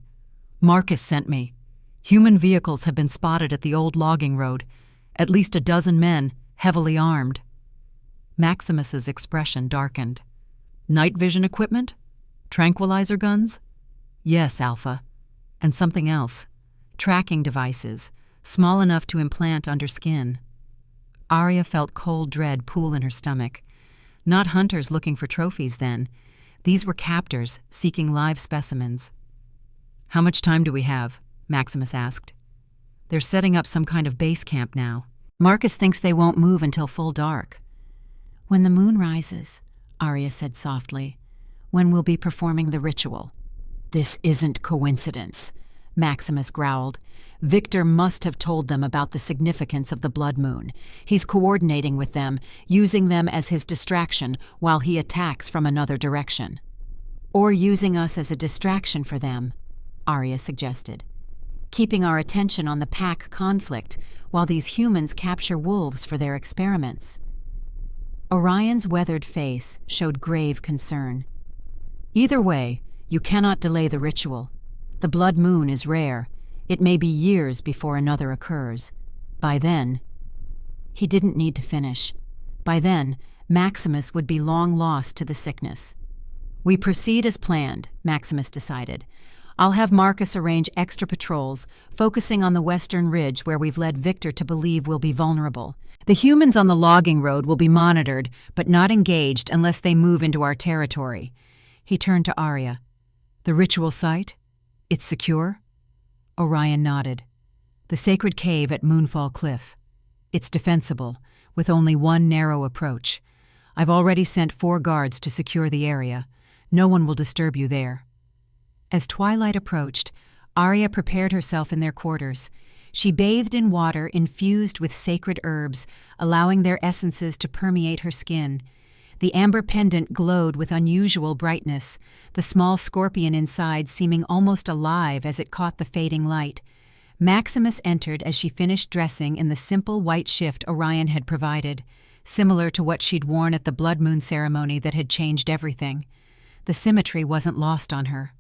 Marcus sent me. Human vehicles have been spotted at the old logging road, at least a dozen men, heavily armed. Maximus's expression darkened. Night vision equipment? Tranquilizer guns? Yes, Alpha. And something else. Tracking devices, small enough to implant under skin. Aria felt cold dread pool in her stomach. Not hunters looking for trophies, then. These were captors seeking live specimens. How much time do we have? Maximus asked. They're setting up some kind of base camp now. Marcus thinks they won't move until full dark. When the moon rises, Aria said softly, when we'll be performing the ritual. This isn't coincidence, Maximus growled. Victor must have told them about the significance of the blood moon. He's coordinating with them, using them as his distraction while he attacks from another direction. Or using us as a distraction for them, Aria suggested. Keeping our attention on the pack conflict while these humans capture wolves for their experiments. Orion's weathered face showed grave concern. "Either way, you cannot delay the ritual. The blood moon is rare. It may be years before another occurs. By then—" He didn't need to finish. By then, Maximus would be long lost to the sickness. "We proceed as planned," Maximus decided. "I'll have Marcus arrange extra patrols, focusing on the western ridge where we've led Victor to believe we'll be vulnerable. The humans on the logging road will be monitored, but not engaged unless they move into our territory." He turned to Aria. "The ritual site? It's secure?" Orion nodded. "The sacred cave at Moonfall Cliff. It's defensible, with only one narrow approach. I've already sent 4 guards to secure the area. No one will disturb you there." As twilight approached, Aria prepared herself in their quarters. She bathed in water infused with sacred herbs, allowing their essences to permeate her skin. The amber pendant glowed with unusual brightness, the small scorpion inside seeming almost alive as it caught the fading light. Maximus entered as she finished dressing in the simple white shift Orion had provided, similar to what she'd worn at the blood moon ceremony that had changed everything. The symmetry wasn't lost on her.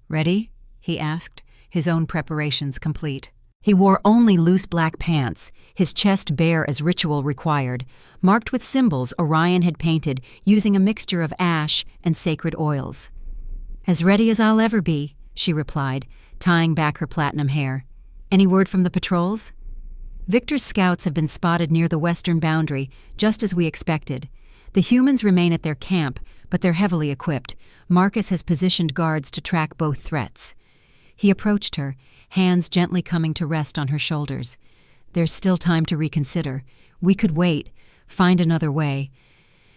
"Ready?" he asked, his own preparations complete. He wore only loose black pants, his chest bare as ritual required, marked with symbols Orion had painted using a mixture of ash and sacred oils. "As ready as I'll ever be," she replied, tying back her platinum hair. "Any word from the patrols?" "Victor's scouts have been spotted near the western boundary, just as we expected. The humans remain at their camp, but they're heavily equipped. Marcus has positioned guards to track both threats." He approached her, hands gently coming to rest on her shoulders. "There's still time to reconsider. We could wait, find another way."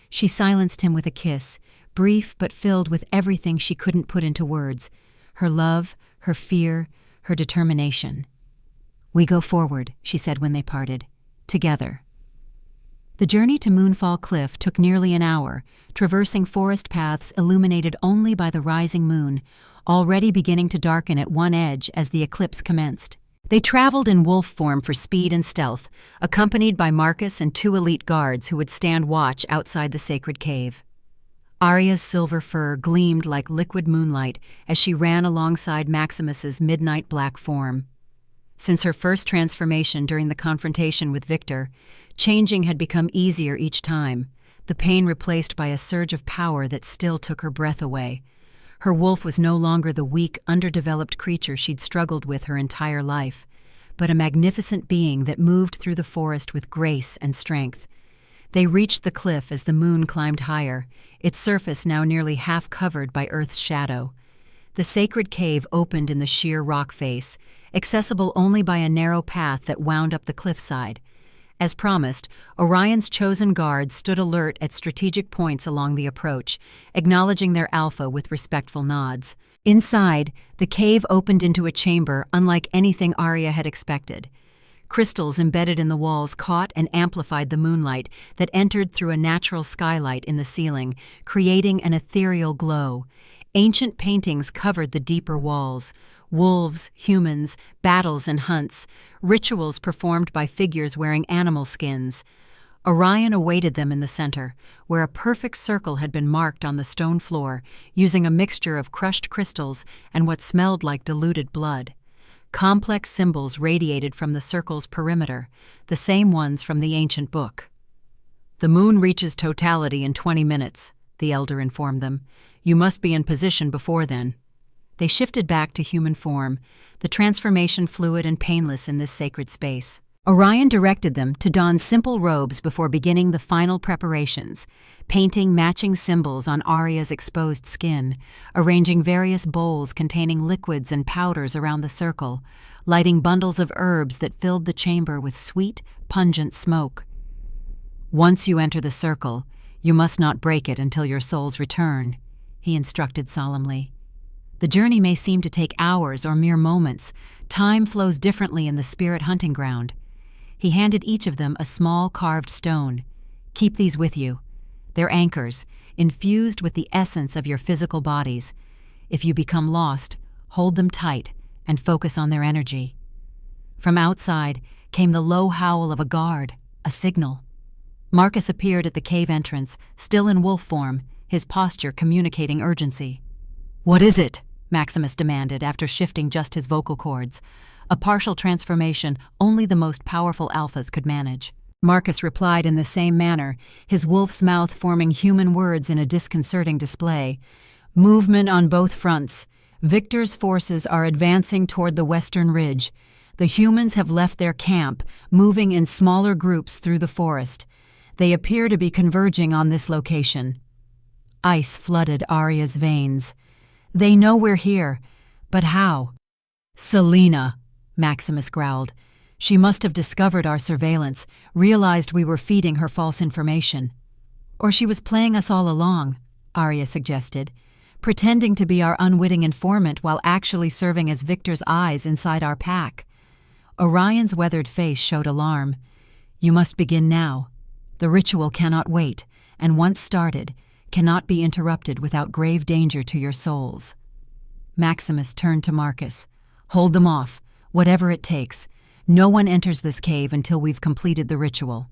She silenced him with a kiss, brief but filled with everything she couldn't put into words: her love, her fear, her determination. "We go forward," she said when they parted. "Together." The journey to Moonfall Cliff took nearly an hour, traversing forest paths illuminated only by the rising moon, already beginning to darken at one edge as the eclipse commenced. They traveled in wolf form for speed and stealth, accompanied by Marcus and 2 elite guards who would stand watch outside the sacred cave. Aria's silver fur gleamed like liquid moonlight as she ran alongside Maximus's midnight black form. Since her first transformation during the confrontation with Victor, changing had become easier each time, the pain replaced by a surge of power that still took her breath away. Her wolf was no longer the weak, underdeveloped creature she'd struggled with her entire life, but a magnificent being that moved through the forest with grace and strength. They reached the cliff as the moon climbed higher, its surface now nearly half covered by Earth's shadow. The sacred cave opened in the sheer rock face, accessible only by a narrow path that wound up the cliffside. As promised, Orion's chosen guards stood alert at strategic points along the approach, acknowledging their alpha with respectful nods. Inside, the cave opened into a chamber unlike anything Aria had expected. Crystals embedded in the walls caught and amplified the moonlight that entered through a natural skylight in the ceiling, creating an ethereal glow. Ancient paintings covered the deeper walls. Wolves, humans, battles and hunts, rituals performed by figures wearing animal skins. Orion awaited them in the center, where a perfect circle had been marked on the stone floor, using a mixture of crushed crystals and what smelled like diluted blood. Complex symbols radiated from the circle's perimeter, the same ones from the ancient book. "The moon reaches totality in 20 minutes, the elder informed them. "You must be in position before then." They shifted back to human form, the transformation fluid and painless in this sacred space. Orion directed them to don simple robes before beginning the final preparations, painting matching symbols on Aria's exposed skin, arranging various bowls containing liquids and powders around the circle, lighting bundles of herbs that filled the chamber with sweet, pungent smoke. "Once you enter the circle, you must not break it until your souls return," he instructed solemnly. "The journey may seem to take hours or mere moments. Time flows differently in the spirit hunting ground." He handed each of them a small carved stone. "Keep these with you. They're anchors, infused with the essence of your physical bodies. If you become lost, hold them tight and focus on their energy." From outside came the low howl of a guard, a signal. Marcus appeared at the cave entrance, still in wolf form, his posture communicating urgency. "What is it?" Maximus demanded after shifting just his vocal cords, a partial transformation only the most powerful alphas could manage. Marcus replied in the same manner, his wolf's mouth forming human words in a disconcerting display. "Movement on both fronts. Victor's forces are advancing toward the western ridge. The humans have left their camp, moving in smaller groups through the forest. They appear to be converging on this location." Ice flooded Aria's veins. "They know we're here, but how?" "Selena," Maximus growled. "She must have discovered our surveillance, realized we were feeding her false information." "Or she was playing us all along," Aria suggested, "pretending to be our unwitting informant while actually serving as Victor's eyes inside our pack." Orion's weathered face showed alarm. "You must begin now. The ritual cannot wait, and once started, cannot be interrupted without grave danger to your souls." Maximus turned to Marcus. "Hold them off, whatever it takes. No one enters this cave until we've completed the ritual."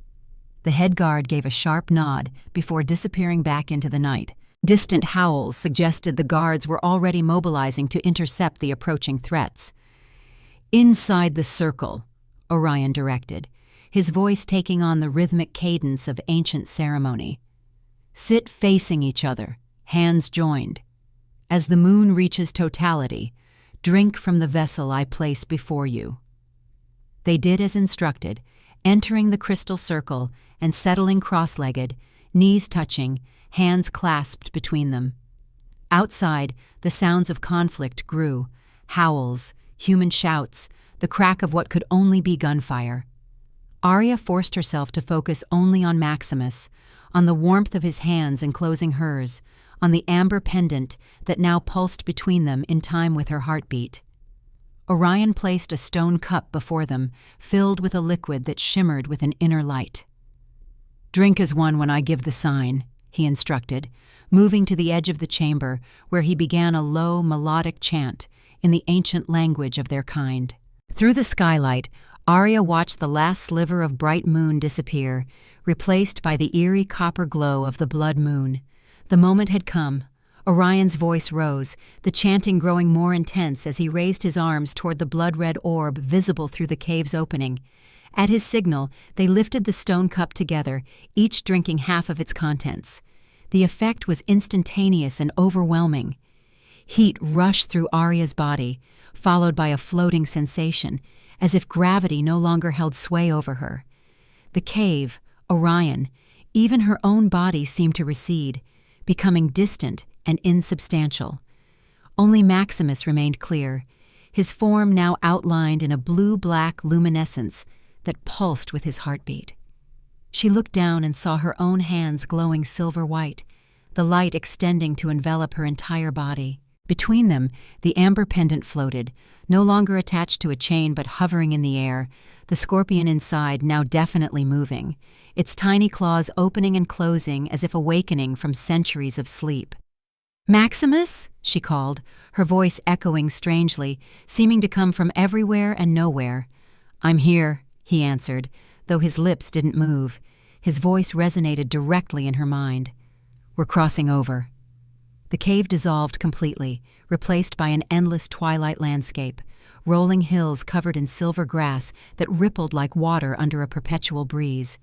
The head guard gave a sharp nod before disappearing back into the night. Distant howls suggested the guards were already mobilizing to intercept the approaching threats. "Inside the circle," Orion directed, his voice taking on the rhythmic cadence of ancient ceremony. "Sit facing each other, hands joined. As the moon reaches totality, drink from the vessel I place before you." They did as instructed, entering the crystal circle and settling cross-legged, knees touching, hands clasped between them. Outside, the sounds of conflict grew, howls, human shouts, the crack of what could only be gunfire. Aria forced herself to focus only on Maximus, on the warmth of his hands enclosing hers, on the amber pendant that now pulsed between them in time with her heartbeat. Orion placed a stone cup before them, filled with a liquid that shimmered with an inner light. "Drink as one when I give the sign," he instructed, moving to the edge of the chamber where he began a low, melodic chant in the ancient language of their kind. Through the skylight, Aria watched the last sliver of bright moon disappear, replaced by the eerie copper glow of the blood moon. The moment had come. Orion's voice rose, the chanting growing more intense as he raised his arms toward the blood-red orb visible through the cave's opening. At his signal, they lifted the stone cup together, each drinking half of its contents. The effect was instantaneous and overwhelming. Heat rushed through Aria's body, followed by a floating sensation, as if gravity no longer held sway over her. The cave, Orion, even her own body seemed to recede, becoming distant and insubstantial. Only Maximus remained clear, his form now outlined in a blue-black luminescence that pulsed with his heartbeat. She looked down and saw her own hands glowing silver-white, the light extending to envelop her entire body. Between them, the amber pendant floated, no longer attached to a chain but hovering in the air, the scorpion inside now definitely moving, its tiny claws opening and closing as if awakening from centuries of sleep. "Maximus?" she called, her voice echoing strangely, seeming to come from everywhere and nowhere. "I'm here," he answered, though his lips didn't move. His voice resonated directly in her mind. "We're crossing over." The cave dissolved completely, replaced by an endless twilight landscape, rolling hills covered in silver grass that rippled like water under a perpetual breeze.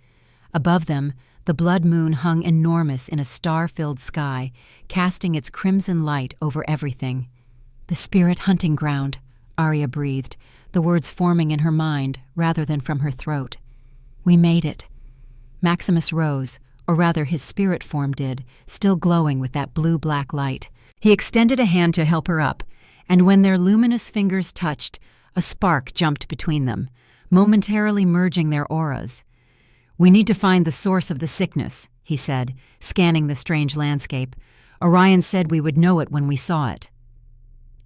Above them, the blood moon hung enormous in a star-filled sky, casting its crimson light over everything. "The spirit hunting ground," Aria breathed, the words forming in her mind rather than from her throat. "We made it." Maximus rose, or rather his spirit form did, still glowing with that blue-black light. He extended a hand to help her up, and when their luminous fingers touched, a spark jumped between them, momentarily merging their auras. "We need to find the source of the sickness," he said, scanning the strange landscape. "Orion said we would know it when we saw it."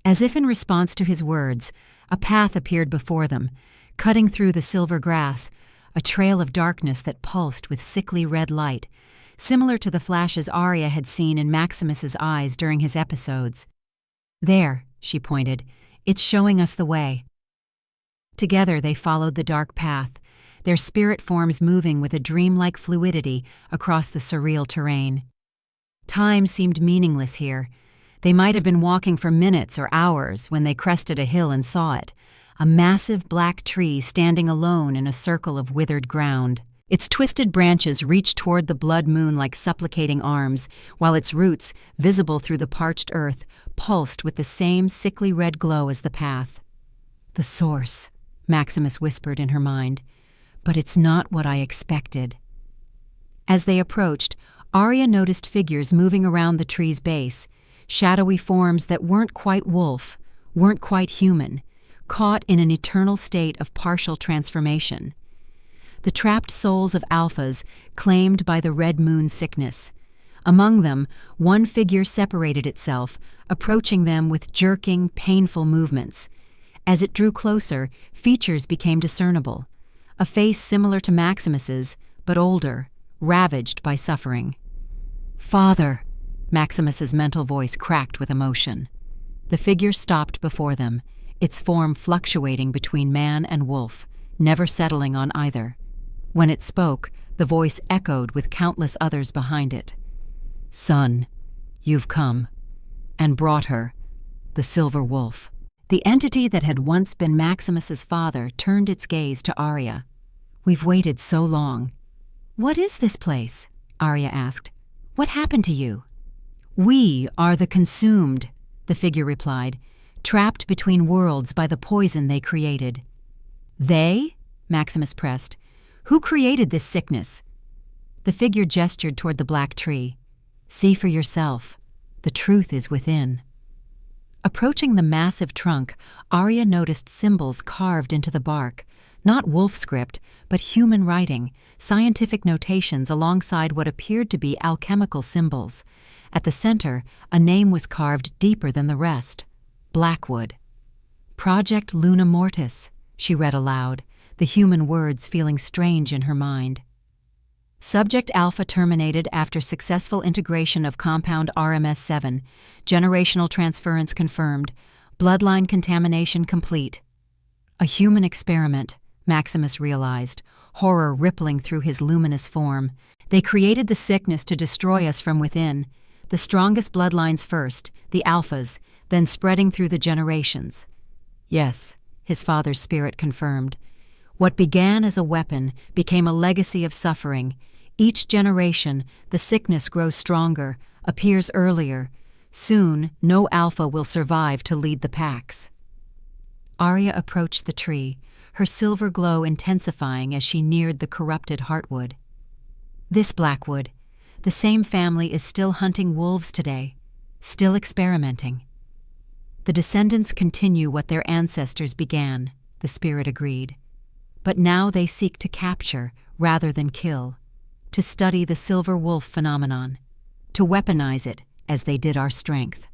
As if in response to his words, a path appeared before them, cutting through the silver grass, a trail of darkness that pulsed with sickly red light, similar to the flashes Aria had seen in Maximus's eyes during his episodes. "There," she pointed, "it's showing us the way." Together they followed the dark path, their spirit forms moving with a dreamlike fluidity across the surreal terrain. Time seemed meaningless here. They might have been walking for minutes or hours when they crested a hill and saw it, a massive black tree standing alone in a circle of withered ground. Its twisted branches reached toward the blood moon like supplicating arms, while its roots, visible through the parched earth, pulsed with the same sickly red glow as the path. "The source," Maximus whispered in her mind, "but it's not what I expected." As they approached, Aria noticed figures moving around the tree's base, shadowy forms that weren't quite wolf, weren't quite human, caught in an eternal state of partial transformation. The trapped souls of alphas claimed by the red moon sickness. Among them, one figure separated itself, approaching them with jerking, painful movements. As it drew closer, features became discernible. A face similar to Maximus's, but older, ravaged by suffering. "Father!" Maximus's mental voice cracked with emotion. The figure stopped before them, its form fluctuating between man and wolf, never settling on either. When it spoke, the voice echoed with countless others behind it. "Son, you've come, and brought her, the silver wolf." The entity that had once been Maximus's father turned its gaze to Aria. "We've waited so long." "What is this place?" Aria asked. "What happened to you?" "We are the consumed," the figure replied, "trapped between worlds by the poison they created." "They?" Maximus pressed. "Who created this sickness?" The figure gestured toward the black tree. "See for yourself. The truth is within." Approaching the massive trunk, Aria noticed symbols carved into the bark, not wolf script, but human writing, scientific notations alongside what appeared to be alchemical symbols. At the center, a name was carved deeper than the rest: Blackwood. "Project Luna Mortis," she read aloud, the human words feeling strange in her mind. Subject Alpha terminated after successful integration of compound RMS-7, generational transference confirmed, bloodline contamination complete. A human experiment, Maximus realized, horror rippling through his luminous form. They created the sickness to destroy us from within, the strongest bloodlines first, the alphas, then spreading through the generations. Yes, his father's spirit confirmed. What began as a weapon became a legacy of suffering. Each generation, the sickness grows stronger, appears earlier. Soon, no alpha will survive to lead the packs. Aria approached the tree, her silver glow intensifying as she neared the corrupted heartwood. "This Blackwood, the same family is still hunting wolves today, still experimenting." "The descendants continue what their ancestors began," the spirit agreed. "But now they seek to capture rather than kill, to study the silver wolf phenomenon, to weaponize it as they did our strength."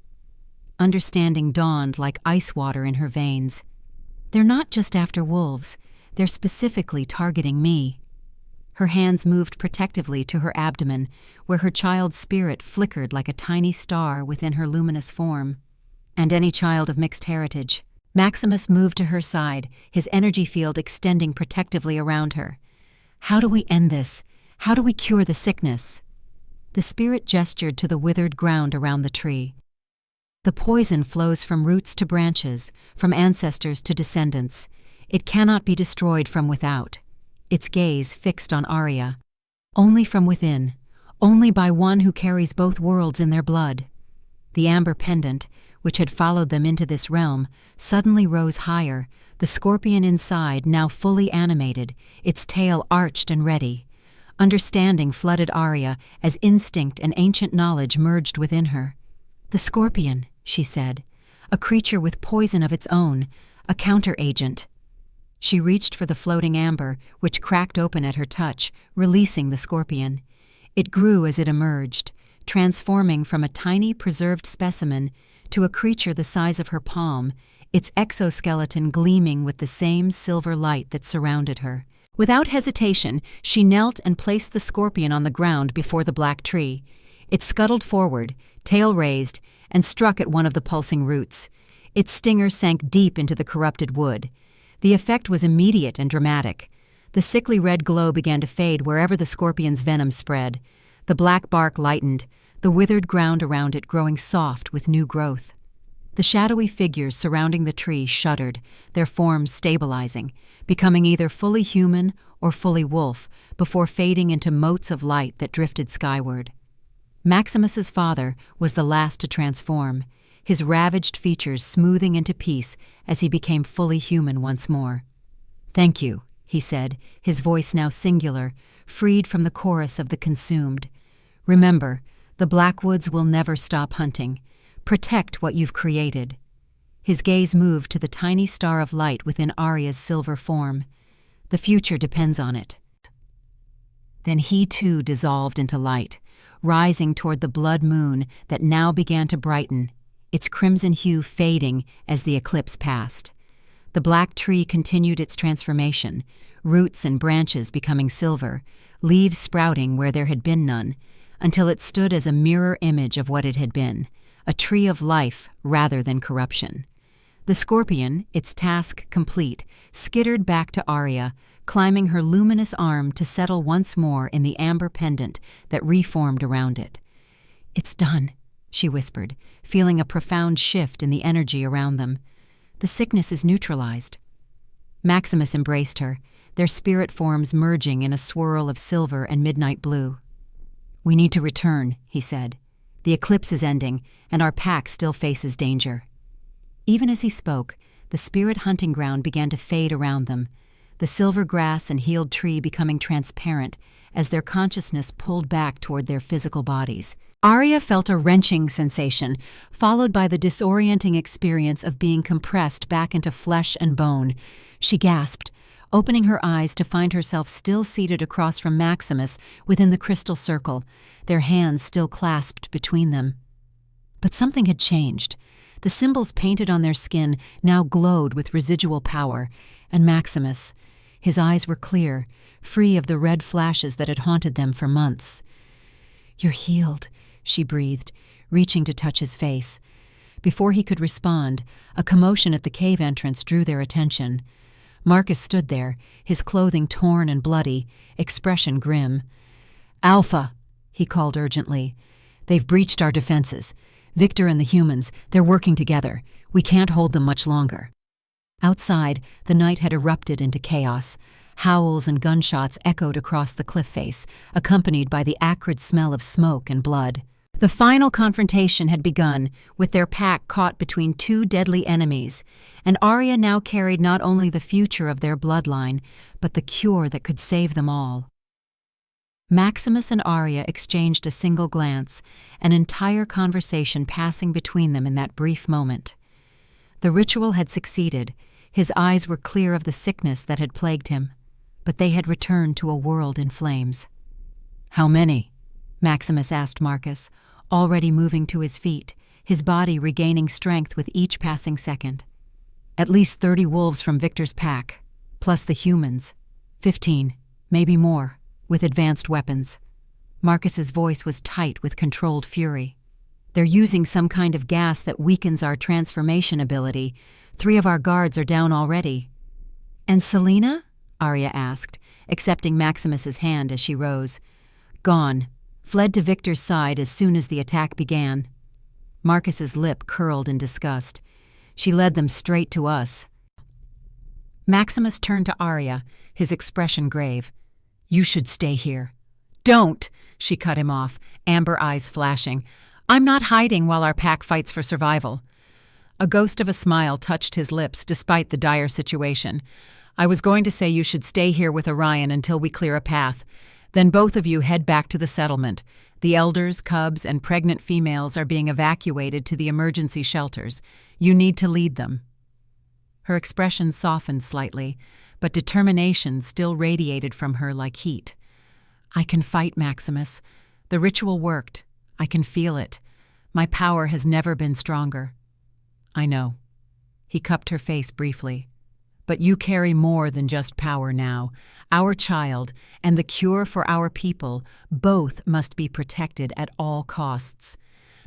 Understanding dawned like ice water in her veins. "They're not just after wolves, they're specifically targeting me." Her hands moved protectively to her abdomen, where her child's spirit flickered like a tiny star within her luminous form. "And any child of mixed heritage." Maximus moved to her side, his energy field extending protectively around her. "How do we end this? How do we cure the sickness?" The spirit gestured to the withered ground around the tree. "The poison flows from roots to branches, from ancestors to descendants. It cannot be destroyed from without." Its gaze fixed on Aria. "Only from within, only by one who carries both worlds in their blood." The amber pendant, which had followed them into this realm, suddenly rose higher, the scorpion inside now fully animated, its tail arched and ready. Understanding flooded Aria as instinct and ancient knowledge merged within her. "The scorpion," she said, "a creature with poison of its own, a counter-agent." She reached for the floating amber, which cracked open at her touch, releasing the scorpion. It grew as it emerged, transforming from a tiny preserved specimen to a creature the size of her palm, its exoskeleton gleaming with the same silver light that surrounded her. Without hesitation, she knelt and placed the scorpion on the ground before the black tree. It scuttled forward, tail raised, and struck at one of the pulsing roots. Its stinger sank deep into the corrupted wood. The effect was immediate and dramatic. The sickly red glow began to fade wherever the scorpion's venom spread. The black bark lightened, the withered ground around it growing soft with new growth. The shadowy figures surrounding the tree shuddered, their forms stabilizing, becoming either fully human or fully wolf, before fading into motes of light that drifted skyward. Maximus's father was the last to transform, his ravaged features smoothing into peace as he became fully human once more. "Thank you," he said, his voice now singular, freed from the chorus of the consumed. "Remember, the Blackwoods will never stop hunting. Protect what you've created." His gaze moved to the tiny star of light within Aria's silver form. "The future depends on it." Then he too dissolved into light, rising toward the blood moon that now began to brighten, its crimson hue fading as the eclipse passed. The black tree continued its transformation, roots and branches becoming silver, leaves sprouting where there had been none, until it stood as a mirror image of what it had been, a tree of life rather than corruption. The scorpion, its task complete, skittered back to Aria, climbing her luminous arm to settle once more in the amber pendant that reformed around it. "It's done," she whispered, feeling a profound shift in the energy around them. "The sickness is neutralized." Maximus embraced her, their spirit forms merging in a swirl of silver and midnight blue. "We need to return," he said. "The eclipse is ending, and our pack still faces danger." Even as he spoke, the spirit hunting ground began to fade around them, the silver grass and healed tree becoming transparent as their consciousness pulled back toward their physical bodies. Aria felt a wrenching sensation, followed by the disorienting experience of being compressed back into flesh and bone. She gasped, opening her eyes to find herself still seated across from Maximus within the crystal circle, their hands still clasped between them. But something had changed. The symbols painted on their skin now glowed with residual power, and Maximus, his eyes were clear, free of the red flashes that had haunted them for months. "You're healed," she breathed, reaching to touch his face. Before he could respond, a commotion at the cave entrance drew their attention. Marcus stood there, his clothing torn and bloody, expression grim. "Alpha," he called urgently. "They've breached our defenses. Victor and the humans, they're working together. We can't hold them much longer." Outside, the night had erupted into chaos. Howls and gunshots echoed across the cliff face, accompanied by the acrid smell of smoke and blood. The final confrontation had begun, with their pack caught between two deadly enemies, and Aria now carried not only the future of their bloodline, but the cure that could save them all. Maximus and Aria exchanged a single glance, an entire conversation passing between them in that brief moment. The ritual had succeeded. His eyes were clear of the sickness that had plagued him, but they had returned to a world in flames. "How many?" Maximus asked Marcus, already moving to his feet, his body regaining strength with each passing second. "At least 30 wolves from Victor's pack, plus the humans. 15, maybe more, with advanced weapons." Marcus's voice was tight with controlled fury. "They're using some kind of gas that weakens our transformation ability. 3 of our guards are down already." "And Selena?" Aria asked, accepting Maximus's hand as she rose. "Gone. Fled to Victor's side as soon as the attack began." Marcus's lip curled in disgust. "She led them straight to us." Maximus turned to Aria, his expression grave. "You should stay here." "Don't!" she cut him off, amber eyes flashing. "I'm not hiding while our pack fights for survival." A ghost of a smile touched his lips despite the dire situation. "I was going to say you should stay here with Orion until we clear a path. Then both of you head back to the settlement. The elders, cubs, and pregnant females are being evacuated to the emergency shelters. You need to lead them." Her expression softened slightly, but determination still radiated from her like heat. "I can fight, Maximus. The ritual worked. I can feel it. My power has never been stronger." "I know." He cupped her face briefly. "But you carry more than just power now. Our child and the cure for our people both must be protected at all costs.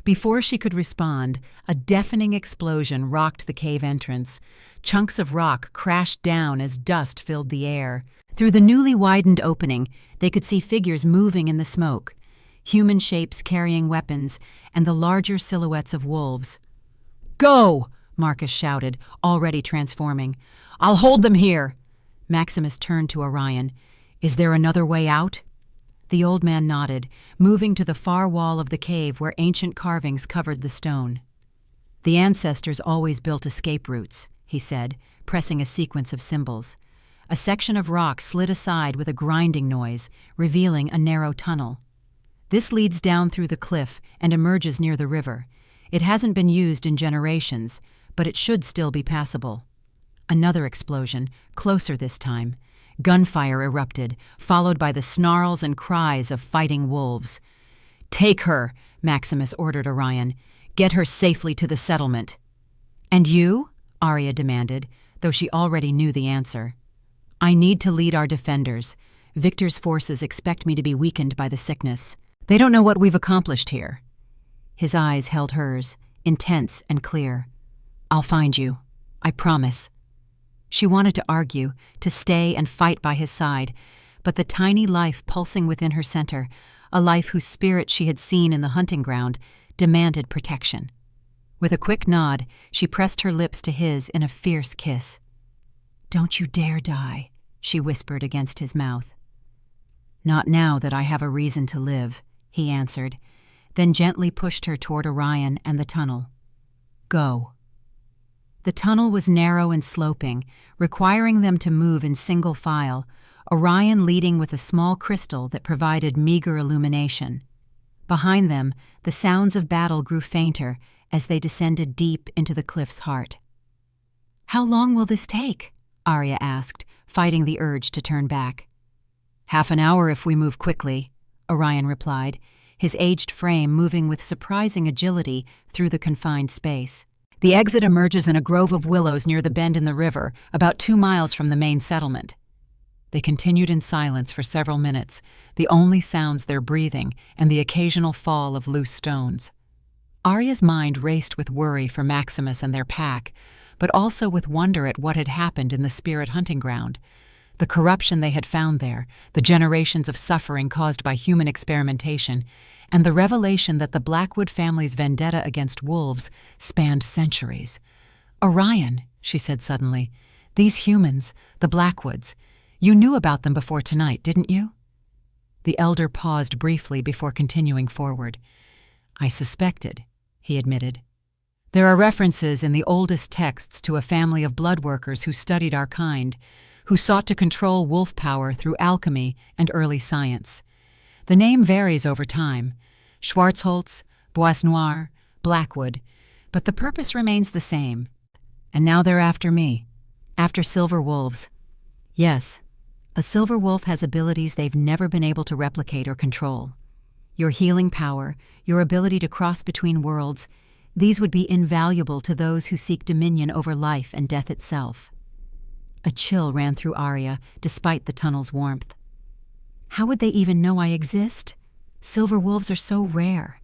Before she could respond, a deafening explosion rocked the cave entrance. Chunks of rock crashed down as dust filled the air. Through the newly widened opening, they could see figures moving in the smoke, human shapes carrying weapons, and the larger silhouettes of wolves. "Go!" Marcus shouted, already transforming. "I'll hold them here!" Maximus turned to Orion. "Is there another way out?" The old man nodded, moving to the far wall of the cave where ancient carvings covered the stone. "The ancestors always built escape routes," he said, pressing a sequence of symbols. A section of rock slid aside with a grinding noise, revealing a narrow tunnel. "This leads down through the cliff and emerges near the river. It hasn't been used in generations, but it should still be passable." Another explosion, closer this time. Gunfire erupted, followed by the snarls and cries of fighting wolves. "Take her," Maximus ordered Orion. "Get her safely to the settlement." "And you?" Aria demanded, though she already knew the answer. "I need to lead our defenders. Victor's forces expect me to be weakened by the sickness. They don't know what we've accomplished here." His eyes held hers, intense and clear. "I'll find you. I promise." She wanted to argue, to stay and fight by his side, but the tiny life pulsing within her center, a life whose spirit she had seen in the hunting ground, demanded protection. With a quick nod, she pressed her lips to his in a fierce kiss. "Don't you dare die," she whispered against his mouth. "Not now that I have a reason to live," he answered, then gently pushed her toward Orion and the tunnel. "Go." The tunnel was narrow and sloping, requiring them to move in single file, Orion leading with a small crystal that provided meager illumination. Behind them, the sounds of battle grew fainter as they descended deep into the cliff's heart. "How long will this take?" Aria asked, fighting the urge to turn back. "Half an hour if we move quickly," Orion replied, his aged frame moving with surprising agility through the confined space. "The exit emerges in a grove of willows near the bend in the river, about 2 miles from the main settlement." They continued in silence for several minutes, the only sounds their breathing and the occasional fall of loose stones. Aria's mind raced with worry for Maximus and their pack, but also with wonder at what had happened in the spirit hunting ground. The corruption they had found there, the generations of suffering caused by human experimentation, and the revelation that the Blackwood family's vendetta against wolves spanned centuries. "Orion," she said suddenly, "these humans, the Blackwoods, you knew about them before tonight, didn't you?" The elder paused briefly before continuing forward. "I suspected," he admitted. "There are references in the oldest texts to a family of blood workers who studied our kind, who sought to control wolf power through alchemy and early science. The name varies over time, Schwarzholz, Bois Noir, Blackwood, but the purpose remains the same. And now they're after me, after silver wolves. Yes, a silver wolf has abilities they've never been able to replicate or control. Your healing power, your ability to cross between worlds, these would be invaluable to those who seek dominion over life and death itself." A chill ran through Aria, despite the tunnel's warmth. "How would they even know I exist? Silver wolves are so rare."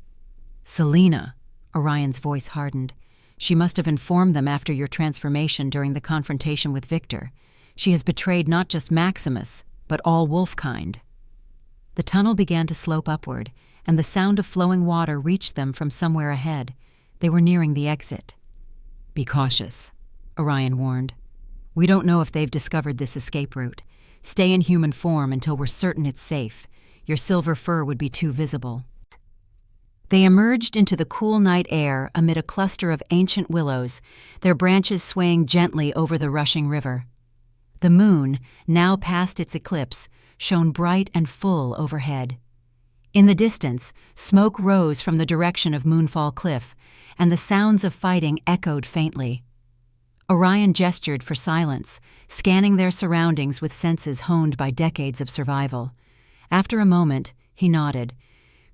"Selena," Orion's voice hardened. "She must have informed them after your transformation during the confrontation with Victor. She has betrayed not just Maximus, but all wolfkind." The tunnel began to slope upward, and the sound of flowing water reached them from somewhere ahead. They were nearing the exit. "Be cautious," Orion warned. "We don't know if they've discovered this escape route. Stay in human form until we're certain it's safe. Your silver fur would be too visible." They emerged into the cool night air amid a cluster of ancient willows, their branches swaying gently over the rushing river. The moon, now past its eclipse, shone bright and full overhead. In the distance, smoke rose from the direction of Moonfall Cliff, and the sounds of fighting echoed faintly. Orion gestured for silence, scanning their surroundings with senses honed by decades of survival. After a moment, he nodded.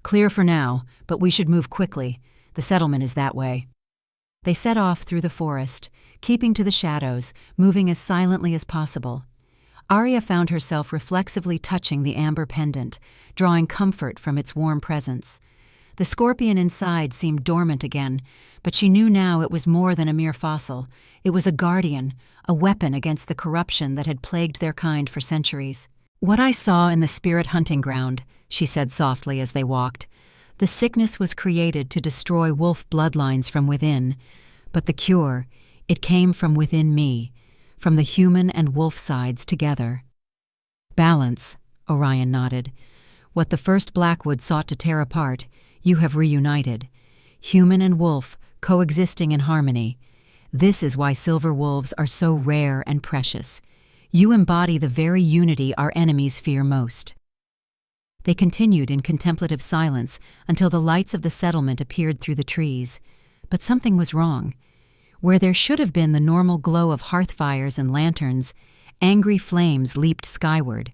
"Clear for now, but we should move quickly. The settlement is that way." They set off through the forest, keeping to the shadows, moving as silently as possible. Aria found herself reflexively touching the amber pendant, drawing comfort from its warm presence. The scorpion inside seemed dormant again, but she knew now it was more than a mere fossil. It was a guardian, a weapon against the corruption that had plagued their kind for centuries. "What I saw in the spirit hunting ground," she said softly as they walked. "The sickness was created to destroy wolf bloodlines from within, but the cure, it came from within me, from the human and wolf sides together." "Balance," Orion nodded. "What the first Blackwood sought to tear apart, you have reunited. Human and wolf, coexisting in harmony. This is why silver wolves are so rare and precious. You embody the very unity our enemies fear most." They continued in contemplative silence until the lights of the settlement appeared through the trees. But something was wrong. Where there should have been the normal glow of hearth fires and lanterns, angry flames leaped skyward.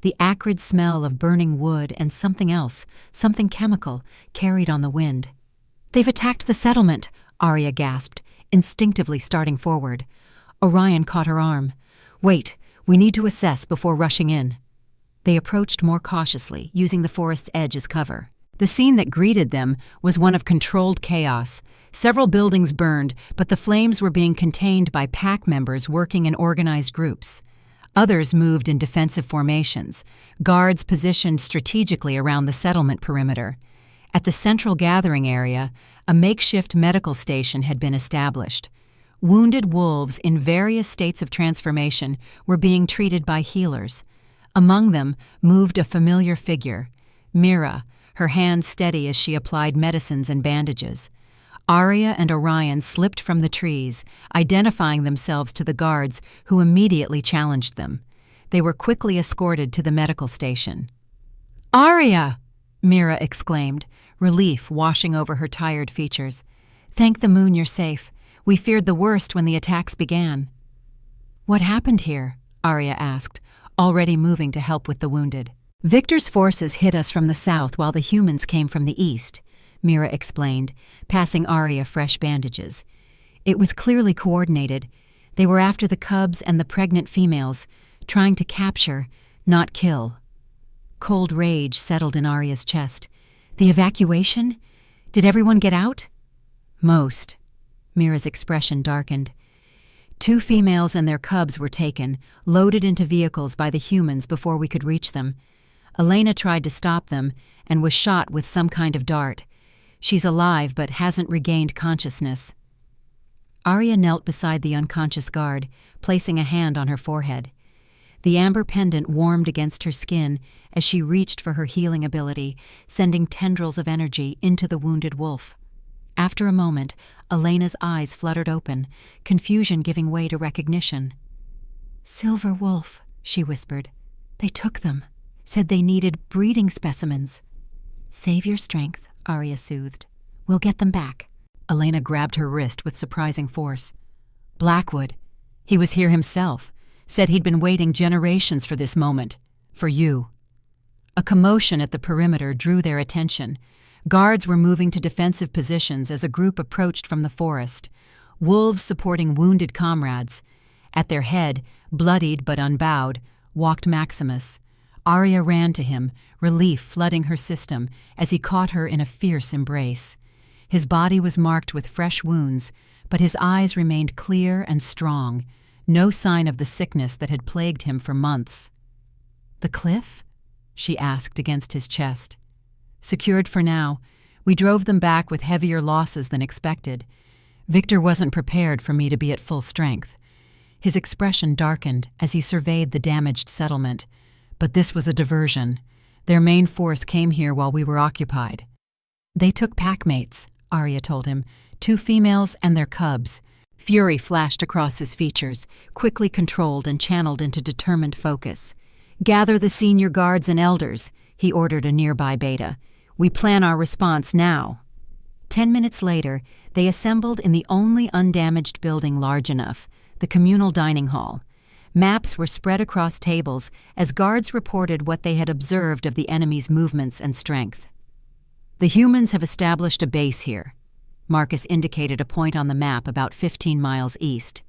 The acrid smell of burning wood and something else, something chemical, carried on the wind. "They've attacked the settlement," Aria gasped, instinctively starting forward. Orion caught her arm. "Wait, we need to assess before rushing in." They approached more cautiously, using the forest's edge as cover. The scene that greeted them was one of controlled chaos. Several buildings burned, but the flames were being contained by pack members working in organized groups. Others moved in defensive formations, guards positioned strategically around the settlement perimeter. At the central gathering area, a makeshift medical station had been established. Wounded wolves in various states of transformation were being treated by healers. Among them moved a familiar figure, Mira, her hand steady as she applied medicines and bandages. Aria and Orion slipped from the trees, identifying themselves to the guards, who immediately challenged them. They were quickly escorted to the medical station. "Aria!" Mira exclaimed, relief washing over her tired features. "Thank the moon you're safe. We feared the worst when the attacks began." "What happened here?" Aria asked, already moving to help with the wounded. "Victor's forces hit us from the south while the humans came from the east," Mira explained, passing Aria fresh bandages. "It was clearly coordinated. They were after the cubs and the pregnant females, trying to capture, not kill." Cold rage settled in Aria's chest. "The evacuation? Did everyone get out?" "Most." Mira's expression darkened. 2 females and their cubs were taken, loaded into vehicles by the humans before we could reach them. Elena tried to stop them and was shot with some kind of dart. She's alive but hasn't regained consciousness. Aria knelt beside the unconscious guard, placing a hand on her forehead. The amber pendant warmed against her skin as she reached for her healing ability, sending tendrils of energy into the wounded wolf. After a moment, Elena's eyes fluttered open, confusion giving way to recognition. "Silver wolf," she whispered. "They took them. Said they needed breeding specimens." "Save your strength," Aria soothed. "We'll get them back." Elena grabbed her wrist with surprising force. "Blackwood. He was here himself. Said he'd been waiting generations for this moment. For you." A commotion at the perimeter drew their attention. Guards were moving to defensive positions as a group approached from the forest, wolves supporting wounded comrades. At their head, bloodied but unbowed, walked Maximus. Aria ran to him, relief flooding her system as he caught her in a fierce embrace. His body was marked with fresh wounds, but his eyes remained clear and strong, no sign of the sickness that had plagued him for months. "The cliff?" she asked against his chest. "Secured for now. We drove them back with heavier losses than expected. Victor wasn't prepared for me to be at full strength." His expression darkened as he surveyed the damaged settlement. "But this was a diversion. Their main force came here while we were occupied." "They took packmates," Aria told him, 2 females and their cubs. Fury flashed across his features, quickly controlled and channeled into determined focus. "Gather the senior guards and elders," he ordered a nearby beta. "We plan our response now." 10 minutes later, they assembled in the only undamaged building large enough, the communal dining hall. Maps were spread across tables as guards reported what they had observed of the enemy's movements and strength. "The humans have established a base here." Marcus indicated a point on the map about 15 miles east.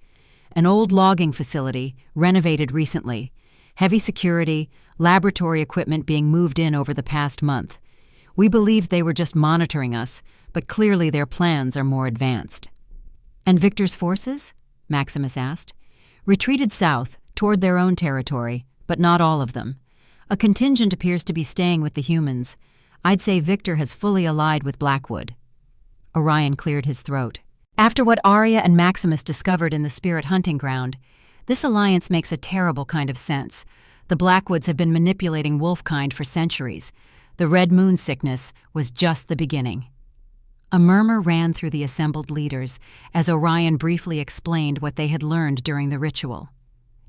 "An old logging facility, renovated recently. Heavy security, laboratory equipment being moved in over the past month. We believed they were just monitoring us, but clearly their plans are more advanced." "And Victor's forces?" Maximus asked. "Retreated south, toward their own territory, but not all of them. A contingent appears to be staying with the humans. I'd say Victor has fully allied with Blackwood." Orion cleared his throat. "After what Aria and Maximus discovered in the spirit hunting ground, this alliance makes a terrible kind of sense. The Blackwoods have been manipulating wolfkind for centuries. The Red Moon sickness was just the beginning." A murmur ran through the assembled leaders as Orion briefly explained what they had learned during the ritual.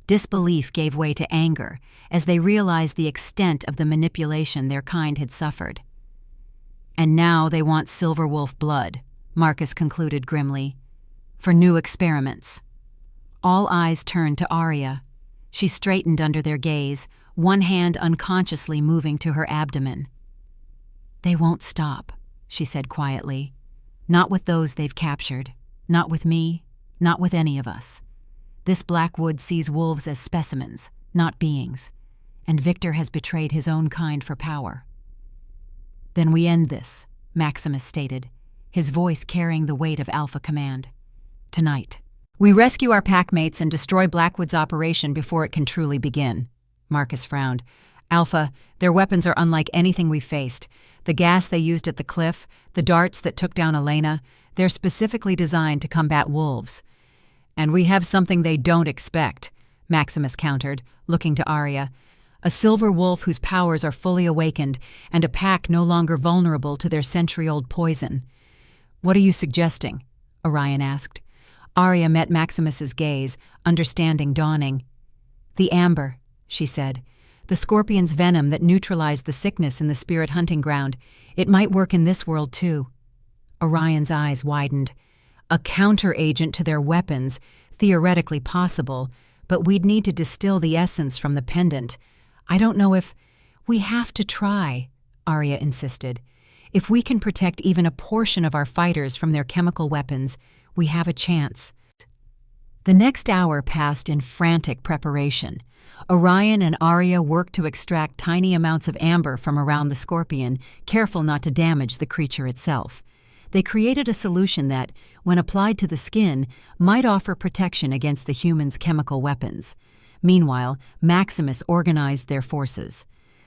Disbelief gave way to anger as they realized the extent of the manipulation their kind had suffered. "And now they want silver wolf blood," Marcus concluded grimly, "for new experiments." All eyes turned to Aria. She straightened under their gaze, one hand unconsciously moving to her abdomen. "They won't stop," she said quietly. "Not with those they've captured. Not with me. Not with any of us. This Blackwood sees wolves as specimens, not beings, and Victor has betrayed his own kind for power." "Then we end this," Maximus stated, his voice carrying the weight of alpha command. "Tonight. We rescue our packmates and destroy Blackwood's operation before it can truly begin." Marcus frowned. "Alpha, their weapons are unlike anything we've faced. The gas they used at the cliff, the darts that took down Elena, they're specifically designed to combat wolves." "And we have something they don't expect," Maximus countered, looking to Aria. "A silver wolf whose powers are fully awakened, and a pack no longer vulnerable to their century-old poison." "What are you suggesting?" Orion asked. Aria met Maximus's gaze, understanding dawning. "The amber," she said. "The scorpion's venom that neutralized the sickness in the spirit hunting ground. It might work in this world, too." Orion's eyes widened. "A counter-agent to their weapons, theoretically possible, but we'd need to distill the essence from the pendant. I don't know if—" "We have to try," Aria insisted. "If we can protect even a portion of our fighters from their chemical weapons, we have a chance." The next hour passed in frantic preparation. Orion and Aria worked to extract tiny amounts of amber from around the scorpion, careful not to damage the creature itself. They created a solution that, when applied to the skin, might offer protection against the human's chemical weapons. Meanwhile, Maximus organized their forces.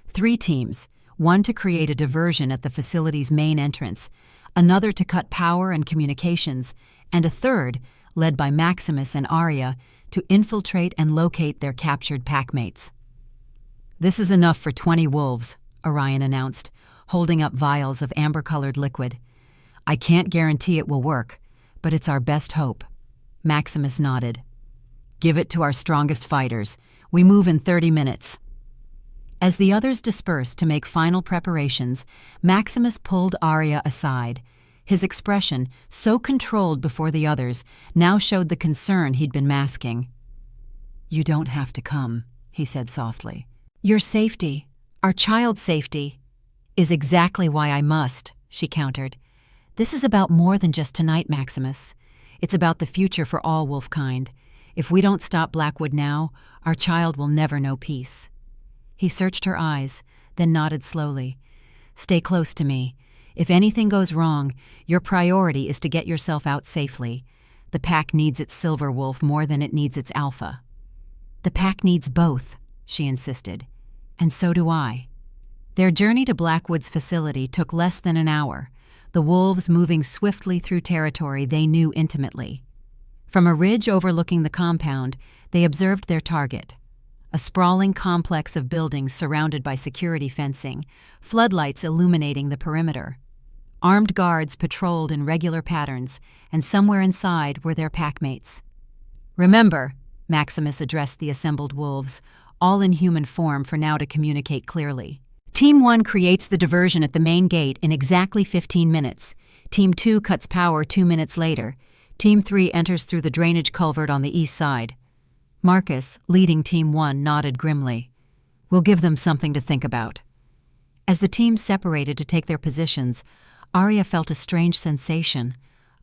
3 teams, one to create a diversion at the facility's main entrance, another to cut power and communications, and a third, led by Maximus and Aria, to infiltrate and locate their captured packmates. "This is enough for 20 wolves," Orion announced, holding up vials of amber-colored liquid. "I can't guarantee it will work, but it's our best hope." Maximus nodded. "Give it to our strongest fighters. We move in 30 minutes." As the others dispersed to make final preparations, Maximus pulled Aria aside. His expression, so controlled before the others, now showed the concern he'd been masking. "You don't have to come," he said softly. "Your safety, our child's safety, is exactly why I must," she countered. "This is about more than just tonight, Maximus. It's about the future for all wolfkind. If we don't stop Blackwood now, our child will never know peace." He searched her eyes, then nodded slowly. "Stay close to me. If anything goes wrong, your priority is to get yourself out safely. The pack needs its silver wolf more than it needs its alpha." "The pack needs both," she insisted. "And so do I." Their journey to Blackwood's facility took less than an hour, the wolves moving swiftly through territory they knew intimately. From a ridge overlooking the compound, they observed their target. A sprawling complex of buildings surrounded by security fencing, floodlights illuminating the perimeter. Armed guards patrolled in regular patterns, and somewhere inside were their packmates. "Remember," Maximus addressed the assembled wolves, all in human form for now to communicate clearly. "Team 1 creates the diversion at the main gate in exactly 15 minutes. Team 2 cuts power 2 minutes later. Team 3 enters through the drainage culvert on the east side." Marcus, leading Team 1, nodded grimly. "We'll give them something to think about." As the teams separated to take their positions, Aria felt a strange sensation,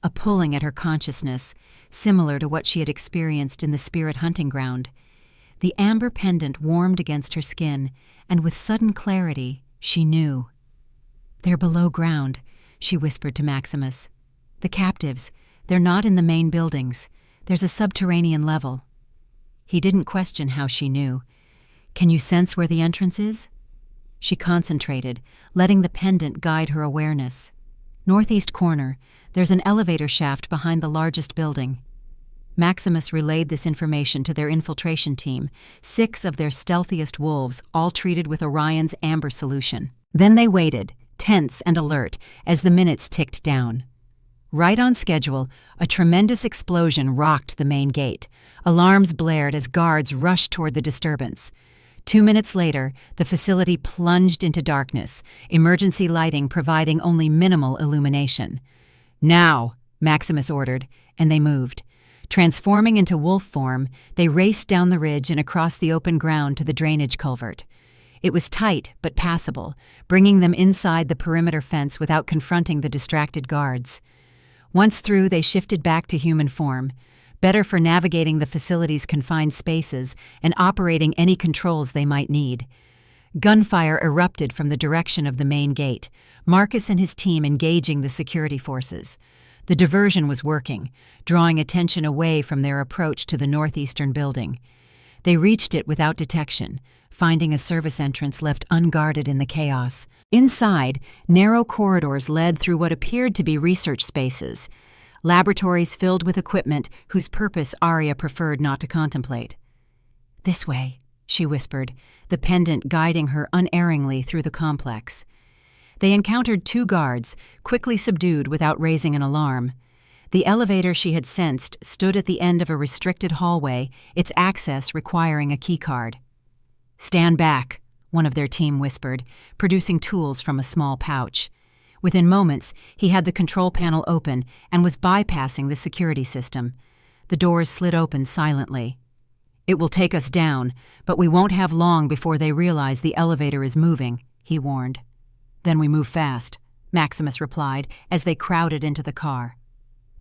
a pulling at her consciousness, similar to what she had experienced in the spirit hunting ground. The amber pendant warmed against her skin, and with sudden clarity, she knew. "They're below ground," she whispered to Maximus. "The captives, they're not in the main buildings. There's a subterranean level." He didn't question how she knew. "Can you sense where the entrance is?" She concentrated, letting the pendant guide her awareness. "Northeast corner. There's an elevator shaft behind the largest building." Maximus relayed this information to their infiltration team, 6 of their stealthiest wolves, all treated with Orion's amber solution. Then they waited, tense and alert, as the minutes ticked down. Right on schedule, a tremendous explosion rocked the main gate. Alarms blared as guards rushed toward the disturbance. 2 minutes later, the facility plunged into darkness, emergency lighting providing only minimal illumination. "Now," Maximus ordered, and they moved. Transforming into wolf form, they raced down the ridge and across the open ground to the drainage culvert. It was tight but passable, bringing them inside the perimeter fence without confronting the distracted guards. Once through, they shifted back to human form, better for navigating the facility's confined spaces and operating any controls they might need. Gunfire erupted from the direction of the main gate, Marcus and his team engaging the security forces. The diversion was working, drawing attention away from their approach to the northeastern building. They reached it without detection, finding a service entrance left unguarded in the chaos. Inside, narrow corridors led through what appeared to be research spaces, laboratories filled with equipment whose purpose Aria preferred not to contemplate. "This way," she whispered, the pendant guiding her unerringly through the complex. They encountered 2 guards, quickly subdued without raising an alarm. The elevator she had sensed stood at the end of a restricted hallway, its access requiring a keycard. "Stand back," one of their team whispered, producing tools from a small pouch. Within moments, he had the control panel open and was bypassing the security system. The doors slid open silently. "It will take us down, but we won't have long before they realize the elevator is moving," he warned. "Then we move fast," Maximus replied as they crowded into the car.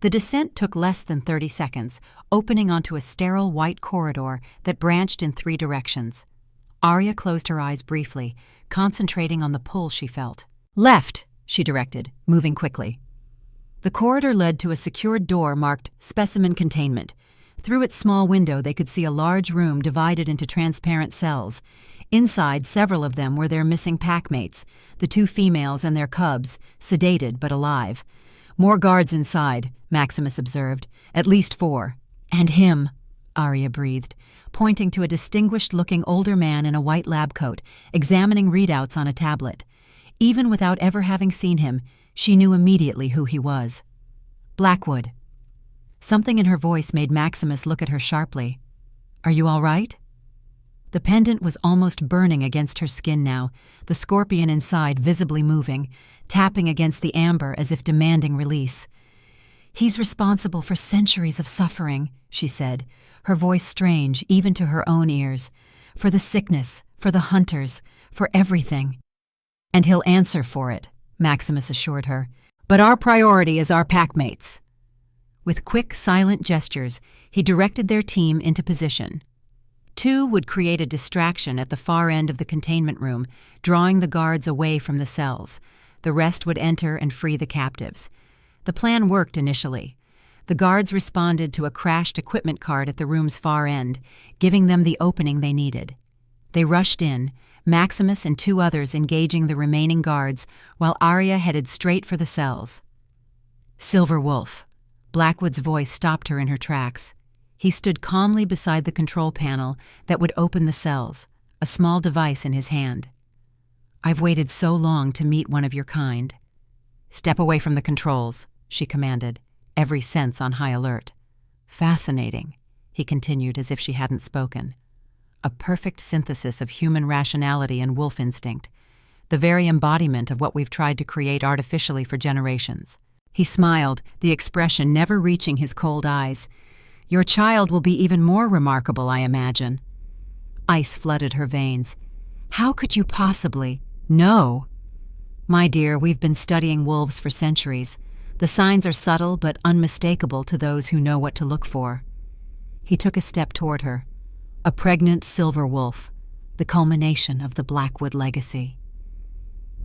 The descent took less than 30 seconds, opening onto a sterile white corridor that branched in 3 directions. Aria closed her eyes briefly, concentrating on the pull she felt. "Left," she directed, moving quickly. The corridor led to a secured door marked Specimen Containment. Through its small window they could see a large room divided into transparent cells. Inside, several of them were their missing packmates, the 2 females and their cubs, sedated but alive. "More guards inside," Maximus observed. "At least 4. "And him," Aria breathed, pointing to a distinguished-looking older man in a white lab coat, examining readouts on a tablet. Even without ever having seen him, she knew immediately who he was. "Blackwood." Something in her voice made Maximus look at her sharply. "Are you all right?" The pendant was almost burning against her skin now, the scorpion inside visibly moving, tapping against the amber as if demanding release. "He's responsible for centuries of suffering," she said, her voice strange even to her own ears. "For the sickness, for the hunters, for everything." "And he'll answer for it," Maximus assured her. "But our priority is our packmates." With quick, silent gestures, he directed their team into position. 2 would create a distraction at the far end of the containment room, drawing the guards away from the cells. The rest would enter and free the captives. The plan worked initially. The guards responded to a crashed equipment cart at the room's far end, giving them the opening they needed. They rushed in, Maximus and 2 others engaging the remaining guards, while Aria headed straight for the cells. "Silver Wolf." Blackwood's voice stopped her in her tracks. He stood calmly beside the control panel that would open the cells, a small device in his hand. "I've waited so long to meet one of your kind." "Step away from the controls," she commanded, every sense on high alert. "Fascinating," he continued as if she hadn't spoken. "A perfect synthesis of human rationality and wolf instinct, the very embodiment of what we've tried to create artificially for generations." He smiled, the expression never reaching his cold eyes. "Your child will be even more remarkable, I imagine." Ice flooded her veins. "How could you possibly know?" "My dear, we've been studying wolves for centuries. The signs are subtle but unmistakable to those who know what to look for." He took a step toward her. A pregnant silver wolf, the culmination of the Blackwood legacy.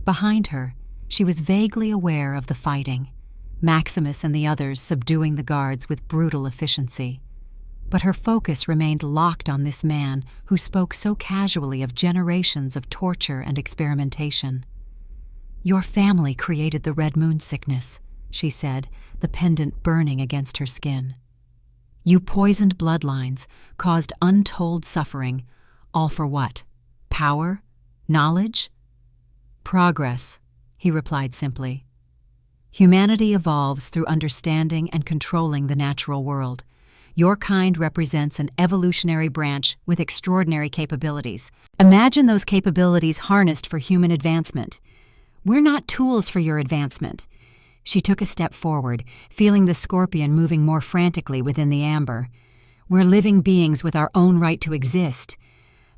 Behind her, She was vaguely aware of the fighting, Maximus and the others subduing the guards with brutal efficiency. But her focus remained locked on this man who spoke so casually of generations of torture and experimentation. "Your family created the Red Moon sickness," she said, the pendant burning against her skin. "You poisoned bloodlines, caused untold suffering, all for what? Power? Knowledge?" "Progress," he replied simply. "Humanity evolves through understanding and controlling the natural world. Your kind represents an evolutionary branch with extraordinary capabilities. Imagine those capabilities harnessed for human advancement. We're not tools for your advancement." She took a step forward, feeling the scorpion moving more frantically within the amber. "We're living beings with our own right to exist."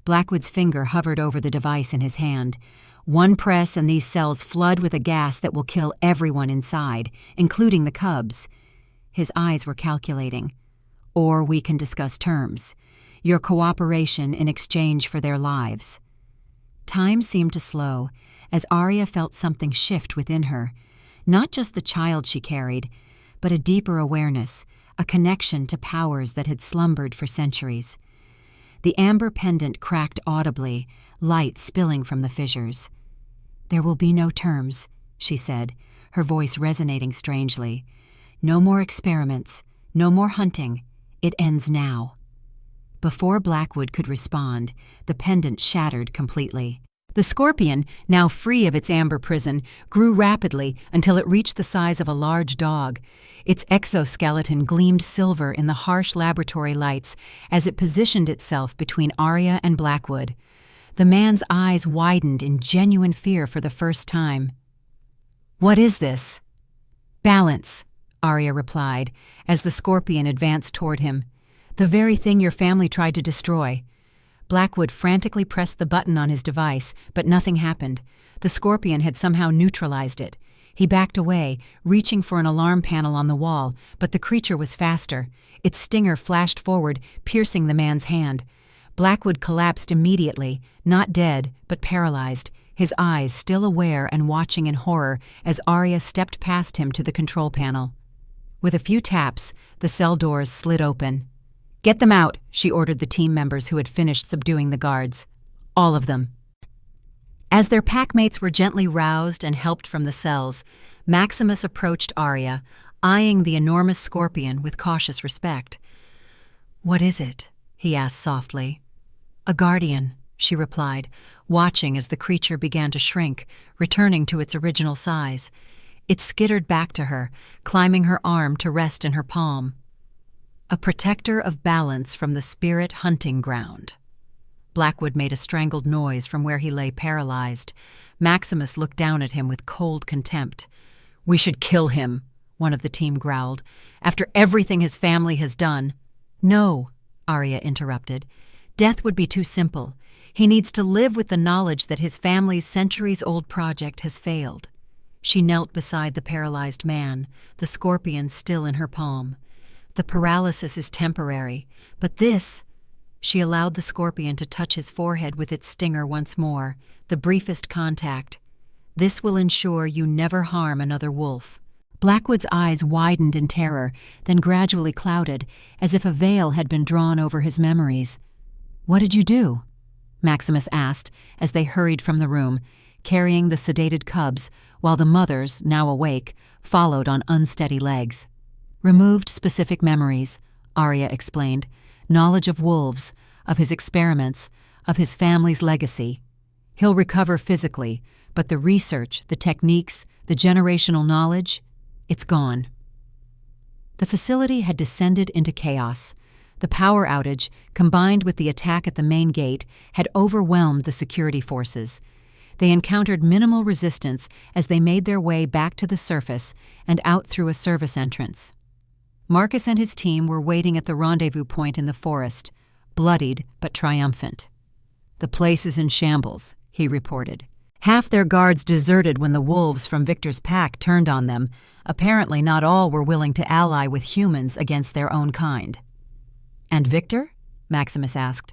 Blackwood's finger hovered over the device in his hand. "One press and these cells flood with a gas that will kill everyone inside, including the cubs." His eyes were calculating. "Or we can discuss terms. Your cooperation in exchange for their lives." Time seemed to slow, as Aria felt something shift within her. Not just the child she carried, but a deeper awareness, a connection to powers that had slumbered for centuries. The amber pendant cracked audibly, light spilling from the fissures. "There will be no terms," she said, her voice resonating strangely. "No more experiments, no more hunting. It ends now." Before Blackwood could respond, the pendant shattered completely. The scorpion, now free of its amber prison, grew rapidly until it reached the size of a large dog. Its exoskeleton gleamed silver in the harsh laboratory lights as it positioned itself between Aria and Blackwood. The man's eyes widened in genuine fear for the first time. "What is this?" "Balance," Aria replied, as the scorpion advanced toward him. "The very thing your family tried to destroy." Blackwood frantically pressed the button on his device, but nothing happened. The scorpion had somehow neutralized it. He backed away, reaching for an alarm panel on the wall, but the creature was faster. Its stinger flashed forward, piercing the man's hand. Blackwood collapsed immediately, not dead, but paralyzed, his eyes still aware and watching in horror as Aria stepped past him to the control panel. With a few taps, the cell doors slid open. "Get them out," she ordered the team members who had finished subduing the guards. All of them. As their packmates were gently roused and helped from the cells, Maximus approached Aria, eyeing the enormous scorpion with cautious respect. "What is it?" he asked softly. "A guardian," she replied, watching as the creature began to shrink, returning to its original size. It skittered back to her, climbing her arm to rest in her palm. "A protector of balance from the spirit hunting ground." Blackwood made a strangled noise from where he lay paralyzed. Maximus looked down at him with cold contempt. "We should kill him," one of the team growled, "after everything his family has done." "No," Aria interrupted. "Death would be too simple. He needs to live with the knowledge that his family's centuries-old project has failed." She knelt beside the paralyzed man, the scorpion still in her palm. "The paralysis is temporary, but this—" She allowed the scorpion to touch his forehead with its stinger once more, the briefest contact. "This will ensure you never harm another wolf." Blackwood's eyes widened in terror, then gradually clouded, as if a veil had been drawn over his memories. "What did you do?" Maximus asked as they hurried from the room, carrying the sedated cubs, while the mothers, now awake, followed on unsteady legs. "Removed specific memories," Aria explained. "Knowledge of wolves, of his experiments, of his family's legacy. He'll recover physically, but the research, the techniques, the generational knowledge, it's gone." The facility had descended into chaos. The power outage, combined with the attack at the main gate, had overwhelmed the security forces. They encountered minimal resistance as they made their way back to the surface and out through a service entrance. Marcus and his team were waiting at the rendezvous point in the forest, bloodied but triumphant. "The place is in shambles," he reported. "Half their guards deserted when the wolves from Victor's pack turned on them. Apparently not all were willing to ally with humans against their own kind." "And Victor?" Maximus asked.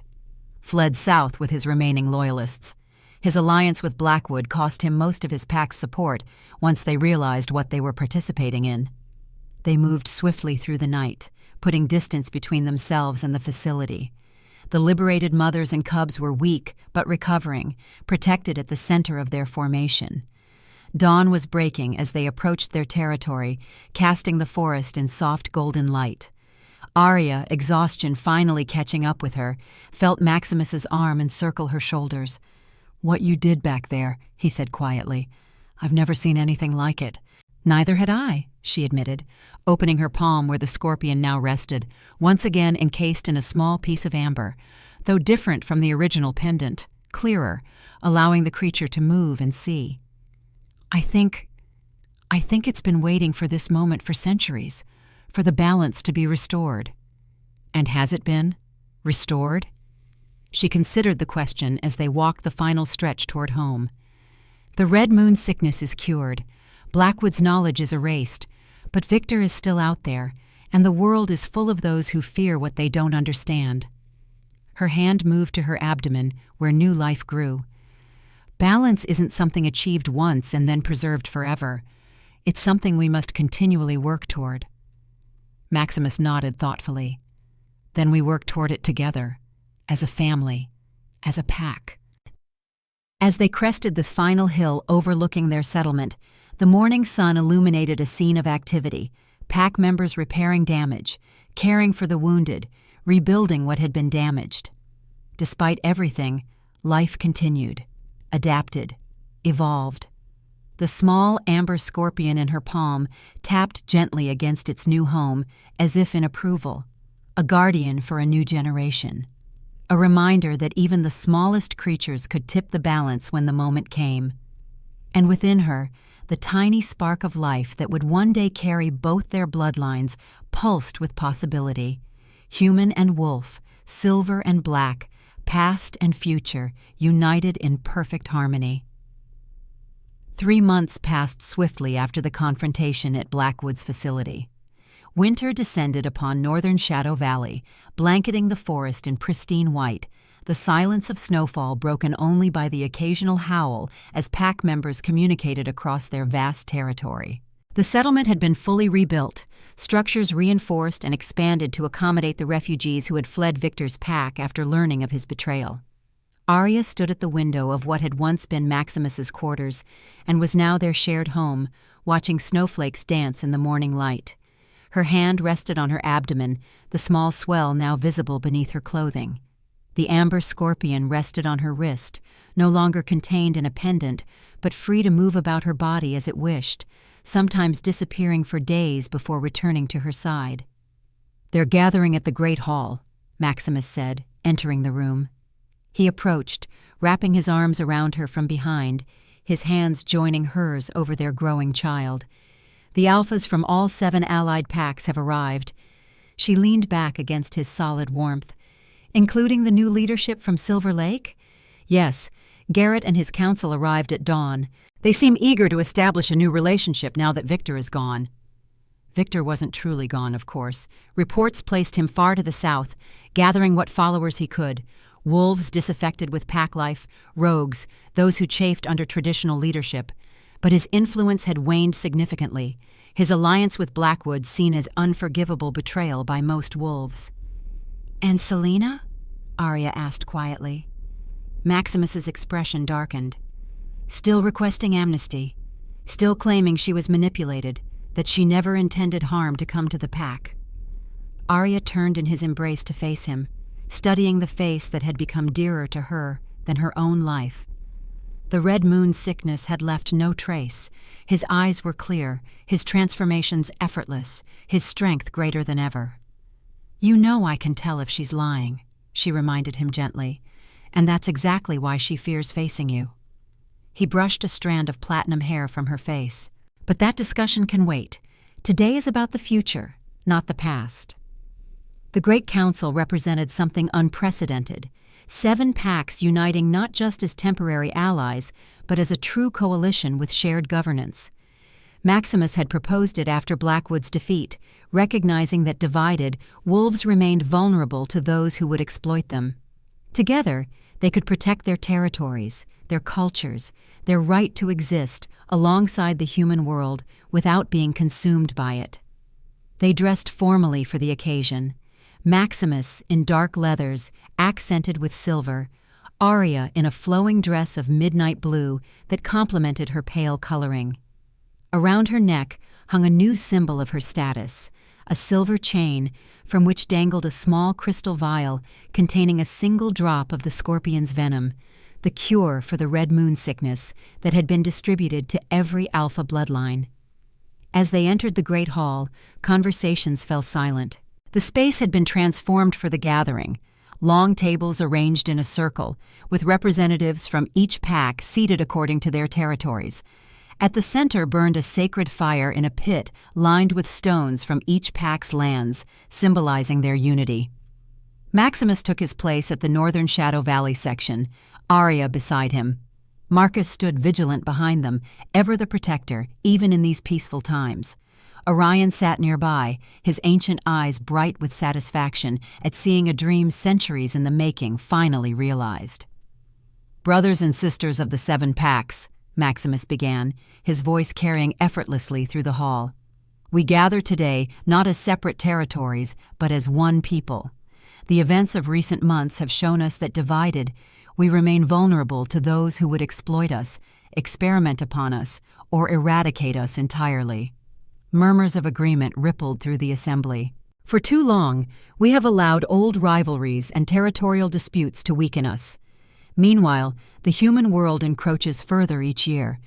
"Fled south with his remaining loyalists. His alliance with Blackwood cost him most of his pack's support once they realized what they were participating in. They moved swiftly through the night, putting distance between themselves and the facility. The liberated mothers and cubs were weak but recovering, protected at the center of their formation. Dawn was breaking as they approached their territory, casting the forest in soft golden light. Aria, exhaustion finally catching up with her, felt Maximus's arm encircle her shoulders. "What you did back there," he said quietly. "I've never seen anything like it." "Neither had I," she admitted, opening her palm where the scorpion now rested, once again encased in a small piece of amber, though different from the original pendant, clearer, allowing the creature to move and see. I think it's been waiting for this moment for centuries, for the balance to be restored." "And has it been? Restored?" She considered the question as they walked the final stretch toward home. "The Red Moon sickness is cured. Blackwood's knowledge is erased, but Victor is still out there, and the world is full of those who fear what they don't understand." Her hand moved to her abdomen, where new life grew. "Balance isn't something achieved once and then preserved forever. It's something we must continually work toward." Maximus nodded thoughtfully. "Then we work toward it together, as a family, as a pack." As they crested the final hill overlooking their settlement, the morning sun illuminated a scene of activity, pack members repairing damage, caring for the wounded, rebuilding what had been damaged. Despite everything, life continued, adapted, evolved. The small amber scorpion in her palm tapped gently against its new home as if in approval, a guardian for a new generation. A reminder that even the smallest creatures could tip the balance when the moment came. And within her, the tiny spark of life that would one day carry both their bloodlines pulsed with possibility. Human and wolf, silver and black, past and future, united in perfect harmony. 3 months passed swiftly after the confrontation at Blackwood's facility. Winter descended upon northern Shadow Valley, blanketing the forest in pristine white, the silence of snowfall broken only by the occasional howl as pack members communicated across their vast territory. The settlement had been fully rebuilt, structures reinforced and expanded to accommodate the refugees who had fled Victor's pack after learning of his betrayal. Aria stood at the window of what had once been Maximus's quarters and was now their shared home, watching snowflakes dance in the morning light. Her hand rested on her abdomen, the small swell now visible beneath her clothing. The amber scorpion rested on her wrist, no longer contained in a pendant, but free to move about her body as it wished, sometimes disappearing for days before returning to her side. "They're gathering at the Great Hall," Maximus said, entering the room. He approached, wrapping his arms around her from behind, his hands joining hers over their growing child. "The alphas from all 7 allied packs have arrived." She leaned back against his solid warmth. "Including the new leadership from Silver Lake?" "Yes, Garrett and his council arrived at dawn. They seem eager to establish a new relationship now that Victor is gone." Victor wasn't truly gone, of course. Reports placed him far to the south, gathering what followers he could. Wolves disaffected with pack life, rogues, those who chafed under traditional leadership. But his influence had waned significantly, his alliance with Blackwood seen as unforgivable betrayal by most wolves. "And Selena?" Aria asked quietly. Maximus's expression darkened. "Still requesting amnesty, still claiming she was manipulated, that she never intended harm to come to the pack." Aria turned in his embrace to face him, studying the face that had become dearer to her than her own life. The Red Moon sickness had left no trace. His eyes were clear, his transformations effortless, his strength greater than ever. "You know I can tell if she's lying," she reminded him gently, "and that's exactly why she fears facing you." He brushed a strand of platinum hair from her face. "But that discussion can wait. Today is about the future, not the past." The Great Council represented something unprecedented. 7 packs uniting not just as temporary allies, but as a true coalition with shared governance. Maximus had proposed it after Blackwood's defeat, recognizing that divided, wolves remained vulnerable to those who would exploit them. Together, they could protect their territories, their cultures, their right to exist alongside the human world without being consumed by it. They dressed formally for the occasion. Maximus in dark leathers, accented with silver, Aria in a flowing dress of midnight blue that complemented her pale coloring. Around her neck hung a new symbol of her status, a silver chain from which dangled a small crystal vial containing a single drop of the scorpion's venom, the cure for the red moon sickness that had been distributed to every alpha bloodline. As they entered the great hall, conversations fell silent. The space had been transformed for the gathering, long tables arranged in a circle, with representatives from each pack seated according to their territories. At the center burned a sacred fire in a pit lined with stones from each pack's lands, symbolizing their unity. Maximus took his place at the northern Shadow Valley section, Aria beside him. Marcus stood vigilant behind them, ever the protector, even in these peaceful times. Orion sat nearby, his ancient eyes bright with satisfaction at seeing a dream centuries in the making finally realized. "Brothers and sisters of the 7 packs," Maximus began, his voice carrying effortlessly through the hall. "We gather today not as separate territories, but as one people. The events of recent months have shown us that divided, we remain vulnerable to those who would exploit us, experiment upon us, or eradicate us entirely." Murmurs of agreement rippled through the assembly. "For too long, we have allowed old rivalries and territorial disputes to weaken us. Meanwhile, the human world encroaches further each year.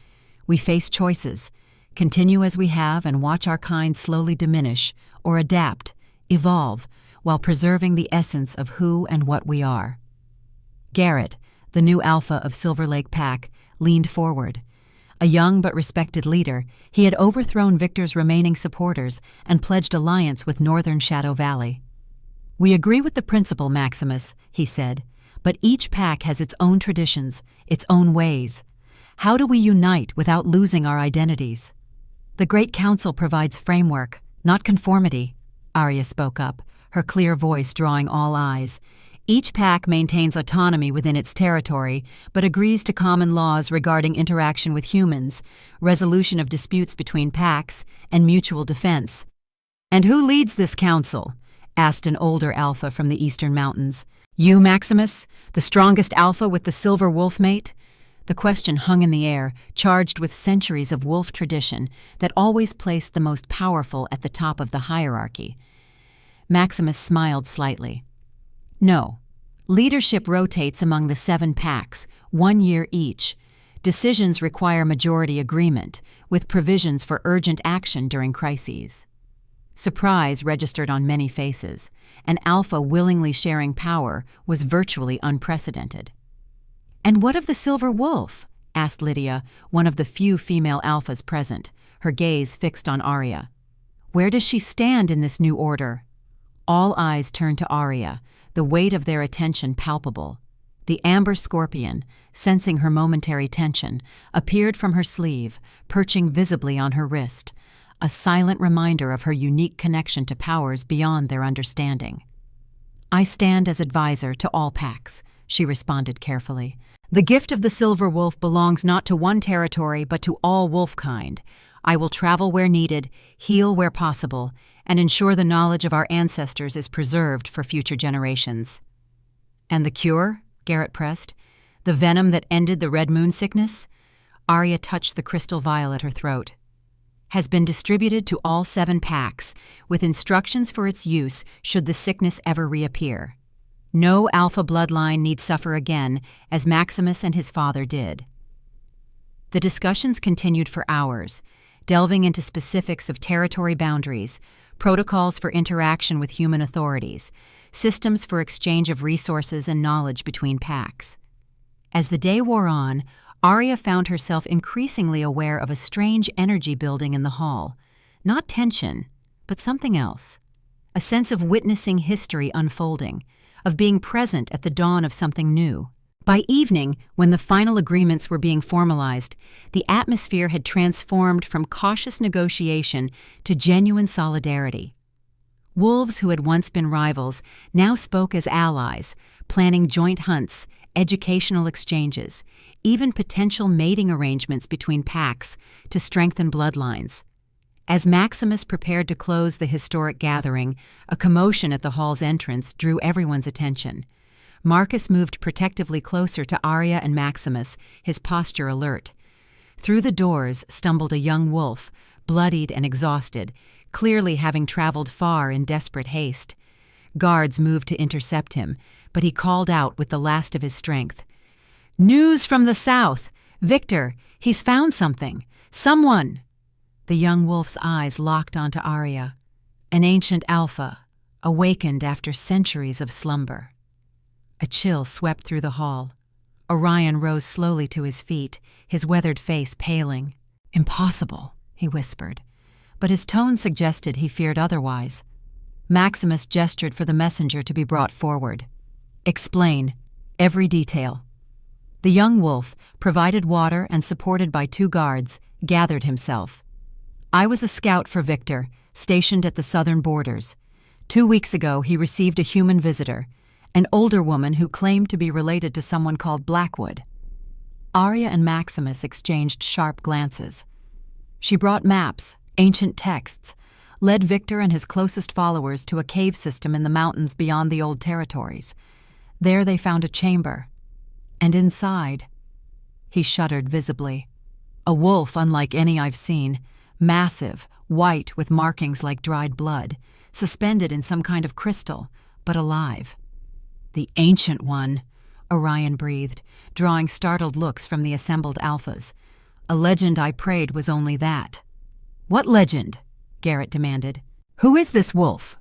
We face choices, continue as we have and watch our kind slowly diminish, or adapt, evolve, while preserving the essence of who and what we are." Garrett, the new alpha of Silver Lake Pack, leaned forward. A young but respected leader, he had overthrown Victor's remaining supporters and pledged alliance with Northern Shadow Valley. "We agree with the principle, Maximus," he said, "but each pack has its own traditions, its own ways. How do we unite without losing our identities?" "The Great Council provides framework, not conformity," Aria spoke up, her clear voice drawing all eyes. "Each pack maintains autonomy within its territory, but agrees to common laws regarding interaction with humans, resolution of disputes between packs, and mutual defense." "And who leads this council?" asked an older alpha from the eastern mountains. "You, Maximus, the strongest alpha with the silver wolf mate?" The question hung in the air, charged with centuries of wolf tradition that always placed the most powerful at the top of the hierarchy. Maximus smiled slightly. "No. Leadership rotates among the 7 packs, 1 year each. Decisions require majority agreement, with provisions for urgent action during crises." Surprise registered on many faces. An alpha willingly sharing power was virtually unprecedented. "And what of the Silver Wolf?" asked Lydia, one of the few female alphas present, her gaze fixed on Aria. "Where does she stand in this new order?" All eyes turned to Aria, the weight of their attention palpable. The amber scorpion, sensing her momentary tension, appeared from her sleeve, perching visibly on her wrist, a silent reminder of her unique connection to powers beyond their understanding. "I stand as advisor to all packs," she responded carefully. "The gift of the Silver Wolf belongs not to one territory but to all wolfkind. I will travel where needed, heal where possible, and ensure the knowledge of our ancestors is preserved for future generations." "And the cure?" Garrett pressed. "The venom that ended the red moon sickness?" Aria touched the crystal vial at her throat. "Has been distributed to all 7 packs, with instructions for its use should the sickness ever reappear. No alpha bloodline need suffer again, as Maximus and his father did." The discussions continued for hours, delving into specifics of territory boundaries, protocols for interaction with human authorities, systems for exchange of resources and knowledge between packs. As the day wore on, Aria found herself increasingly aware of a strange energy building in the hall. Not tension, but something else. A sense of witnessing history unfolding, of being present at the dawn of something new. By evening, when the final agreements were being formalized, the atmosphere had transformed from cautious negotiation to genuine solidarity. Wolves who had once been rivals now spoke as allies, planning joint hunts, educational exchanges, even potential mating arrangements between packs to strengthen bloodlines. As Maximus prepared to close the historic gathering, a commotion at the hall's entrance drew everyone's attention. Marcus moved protectively closer to Aria and Maximus, his posture alert. Through the doors stumbled a young wolf, bloodied and exhausted, clearly having traveled far in desperate haste. Guards moved to intercept him, but he called out with the last of his strength. "News from the south! Victor, he's found something! Someone!" The young wolf's eyes locked onto Aria. An ancient alpha, awakened after centuries of slumber. A chill swept through the hall. Orion rose slowly to his feet, his weathered face paling. "Impossible," he whispered, but his tone suggested he feared otherwise. Maximus gestured for the messenger to be brought forward. "Explain. Every detail." The young wolf, provided water and supported by 2 guards, gathered himself. "I was a scout for Victor, stationed at the southern borders. 2 weeks ago he received a human visitor, an older woman who claimed to be related to someone called Blackwood." Aria and Maximus exchanged sharp glances. She brought maps, ancient texts, led Victor and his closest followers to a cave system in the mountains beyond the old territories. There they found a chamber. And inside, he shuddered visibly. A wolf unlike any I've seen, massive, white with markings like dried blood, suspended in some kind of crystal, but alive. "The Ancient One," Orion breathed, drawing startled looks from the assembled alphas. "A legend I prayed was only that." "What legend?" Garrett demanded. "Who is this wolf?"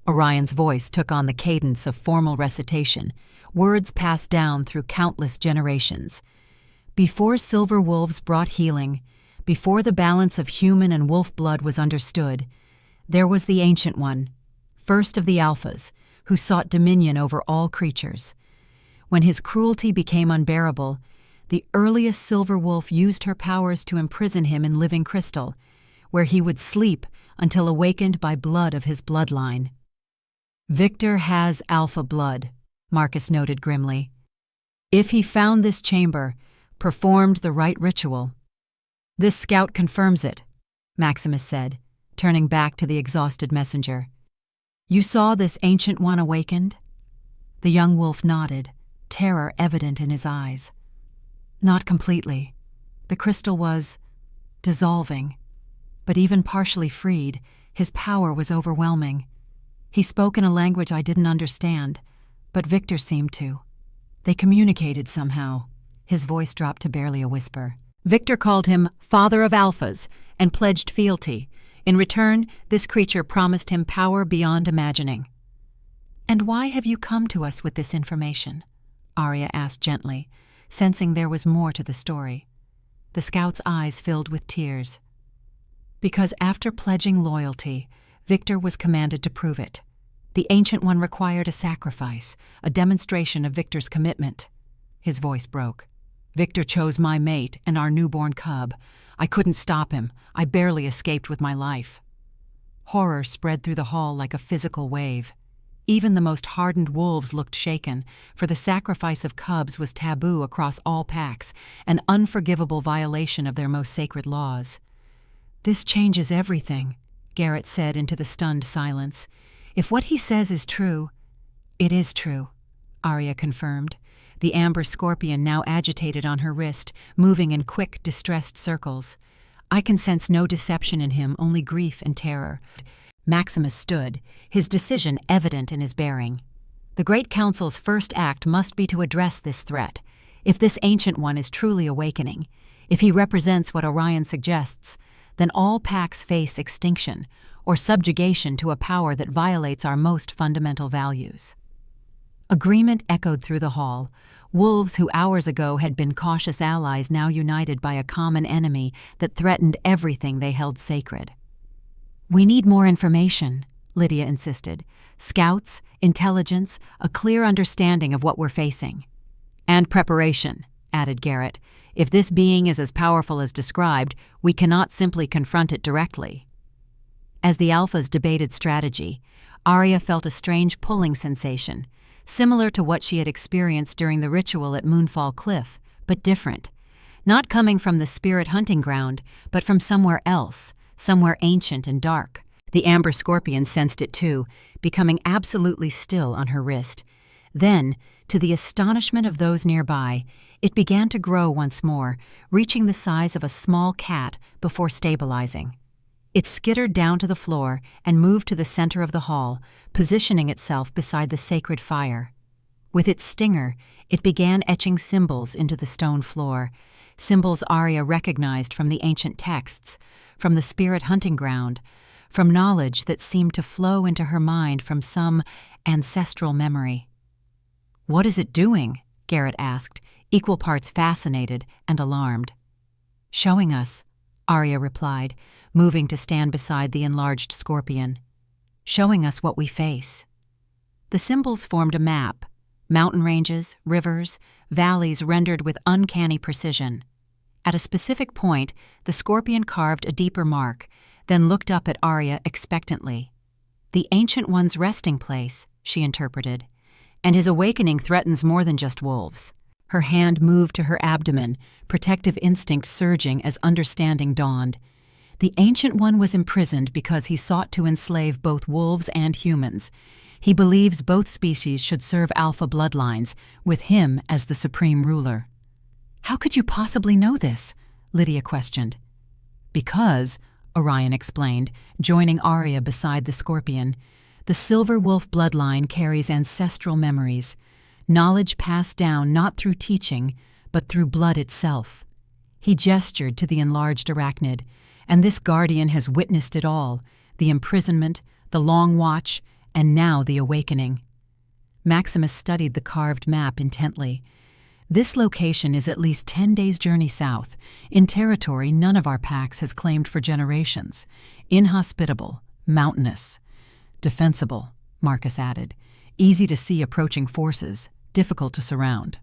Orion's voice took on the cadence of formal recitation, words passed down through countless generations. Before silver wolves brought healing, before the balance of human and wolf blood was understood, there was the Ancient One, first of the alphas, who sought dominion over all creatures. When his cruelty became unbearable, the earliest silver wolf used her powers to imprison him in living crystal, where he would sleep until awakened by blood of his bloodline. "Victor has alpha blood," Marcus noted grimly. "If he found this chamber, performed the right ritual." "This scout confirms it," Maximus said, turning back to the exhausted messenger. "You saw this Ancient One awakened?" The young wolf nodded, terror evident in his eyes. "Not completely. The crystal was dissolving. But even partially freed, his power was overwhelming. He spoke in a language I didn't understand, but Victor seemed to. They communicated somehow." His voice dropped to barely a whisper. "Victor called him Father of Alphas and pledged fealty. In return, this creature promised him power beyond imagining." "And why have you come to us with this information?" Aria asked gently, sensing there was more to the story. The scout's eyes filled with tears. "Because after pledging loyalty, Victor was commanded to prove it. The Ancient One required a sacrifice, a demonstration of Victor's commitment." His voice broke. "Victor chose my mate and our newborn cub. I couldn't stop him. I barely escaped with my life." Horror spread through the hall like a physical wave. Even the most hardened wolves looked shaken, for the sacrifice of cubs was taboo across all packs, an unforgivable violation of their most sacred laws. "This changes everything," Garrett said into the stunned silence. "If what he says is true—" "It is true," Aria confirmed, the amber scorpion now agitated on her wrist, moving in quick, distressed circles. "I can sense no deception in him, only grief and terror." Maximus stood, his decision evident in his bearing. The Great Council's first act must be to address this threat. If this Ancient One is truly awakening, if he represents what Orion suggests, then all packs face extinction, or subjugation to a power that violates our most fundamental values. Agreement echoed through the hall. Wolves who hours ago had been cautious allies now united by a common enemy that threatened everything they held sacred. "We need more information," Lydia insisted. "Scouts, intelligence, a clear understanding of what we're facing." "And preparation," added Garrett. "If this being is as powerful as described, we cannot simply confront it directly." As the alphas debated strategy, Aria felt a strange pulling sensation, similar to what she had experienced during the ritual at Moonfall Cliff, but different. Not coming from the spirit hunting ground, but from somewhere else, somewhere ancient and dark. The amber scorpion sensed it too, becoming absolutely still on her wrist. Then, to the astonishment of those nearby, it began to grow once more, reaching the size of a small cat before stabilizing. It skittered down to the floor and moved to the center of the hall, positioning itself beside the sacred fire. With its stinger, it began etching symbols into the stone floor, symbols Aria recognized from the ancient texts, from the spirit hunting ground, from knowledge that seemed to flow into her mind from some ancestral memory. "What is it doing?" Garrett asked, equal parts fascinated and alarmed. "Showing us," Aria replied, moving to stand beside the enlarged scorpion. "Showing us what we face." The symbols formed a map, mountain ranges, rivers, valleys rendered with uncanny precision. At a specific point, the scorpion carved a deeper mark, then looked up at Aria expectantly. "The Ancient One's resting place," she interpreted. "And his awakening threatens more than just wolves." Her hand moved to her abdomen, protective instinct surging as understanding dawned. The Ancient One was imprisoned because he sought to enslave both wolves and humans. He believes both species should serve alpha bloodlines, with him as the supreme ruler. "How could you possibly know this?" Lydia questioned. "Because," Orion explained, joining Aria beside the scorpion, "the silver wolf bloodline carries ancestral memories, knowledge passed down not through teaching, but through blood itself." He gestured to the enlarged arachnid, "And this guardian has witnessed it all, the imprisonment, the long watch, and now the awakening." Maximus studied the carved map intently. "This location is at least 10 days' journey south, in territory none of our packs has claimed for generations. Inhospitable, mountainous. Defensible," Marcus added. "Easy to see approaching forces, difficult to surround."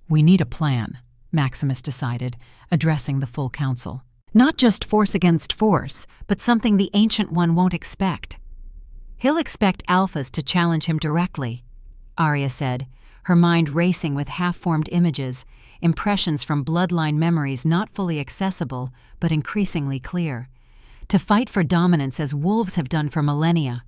"We need a plan," Maximus decided, addressing the full council. "Not just force against force, but something the Ancient One won't expect." "He'll expect alphas to challenge him directly," Aria said, her mind racing with half-formed images, impressions from bloodline memories not fully accessible but increasingly clear. "To fight for dominance as wolves have done for millennia."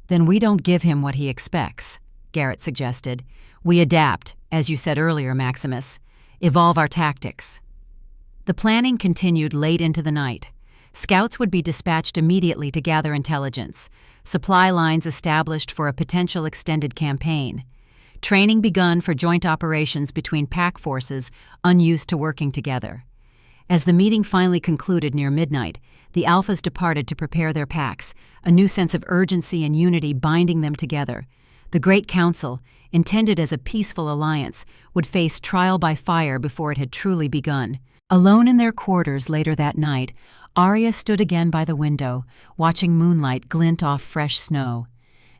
"Then we don't give him what he expects," Garrett suggested. "We adapt, as you said earlier, Maximus. Evolve our tactics." The planning continued late into the night. Scouts would be dispatched immediately to gather intelligence, supply lines established for a potential extended campaign. Training begun for joint operations between pack forces unused to working together. As the meeting finally concluded near midnight, the alphas departed to prepare their packs, a new sense of urgency and unity binding them together. The Great Council, intended as a peaceful alliance, would face trial by fire before it had truly begun. Alone in their quarters later that night, Aria stood again by the window, watching moonlight glint off fresh snow.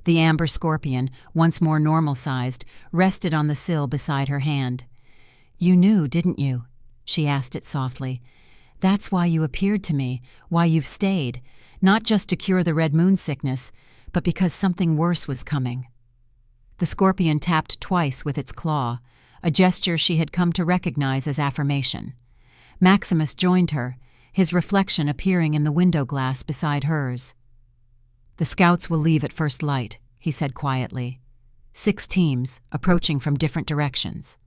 The amber scorpion, once more normal-sized, rested on the sill beside her hand. "You knew, didn't you?" she asked it softly. "That's why you appeared to me, why you've stayed, not just to cure the red moon sickness, but because something worse was coming." The scorpion tapped twice with its claw, a gesture she had come to recognize as affirmation. Maximus joined her, his reflection appearing in the window glass beside hers. "The scouts will leave at first light," he said quietly. 6 teams, approaching from different directions.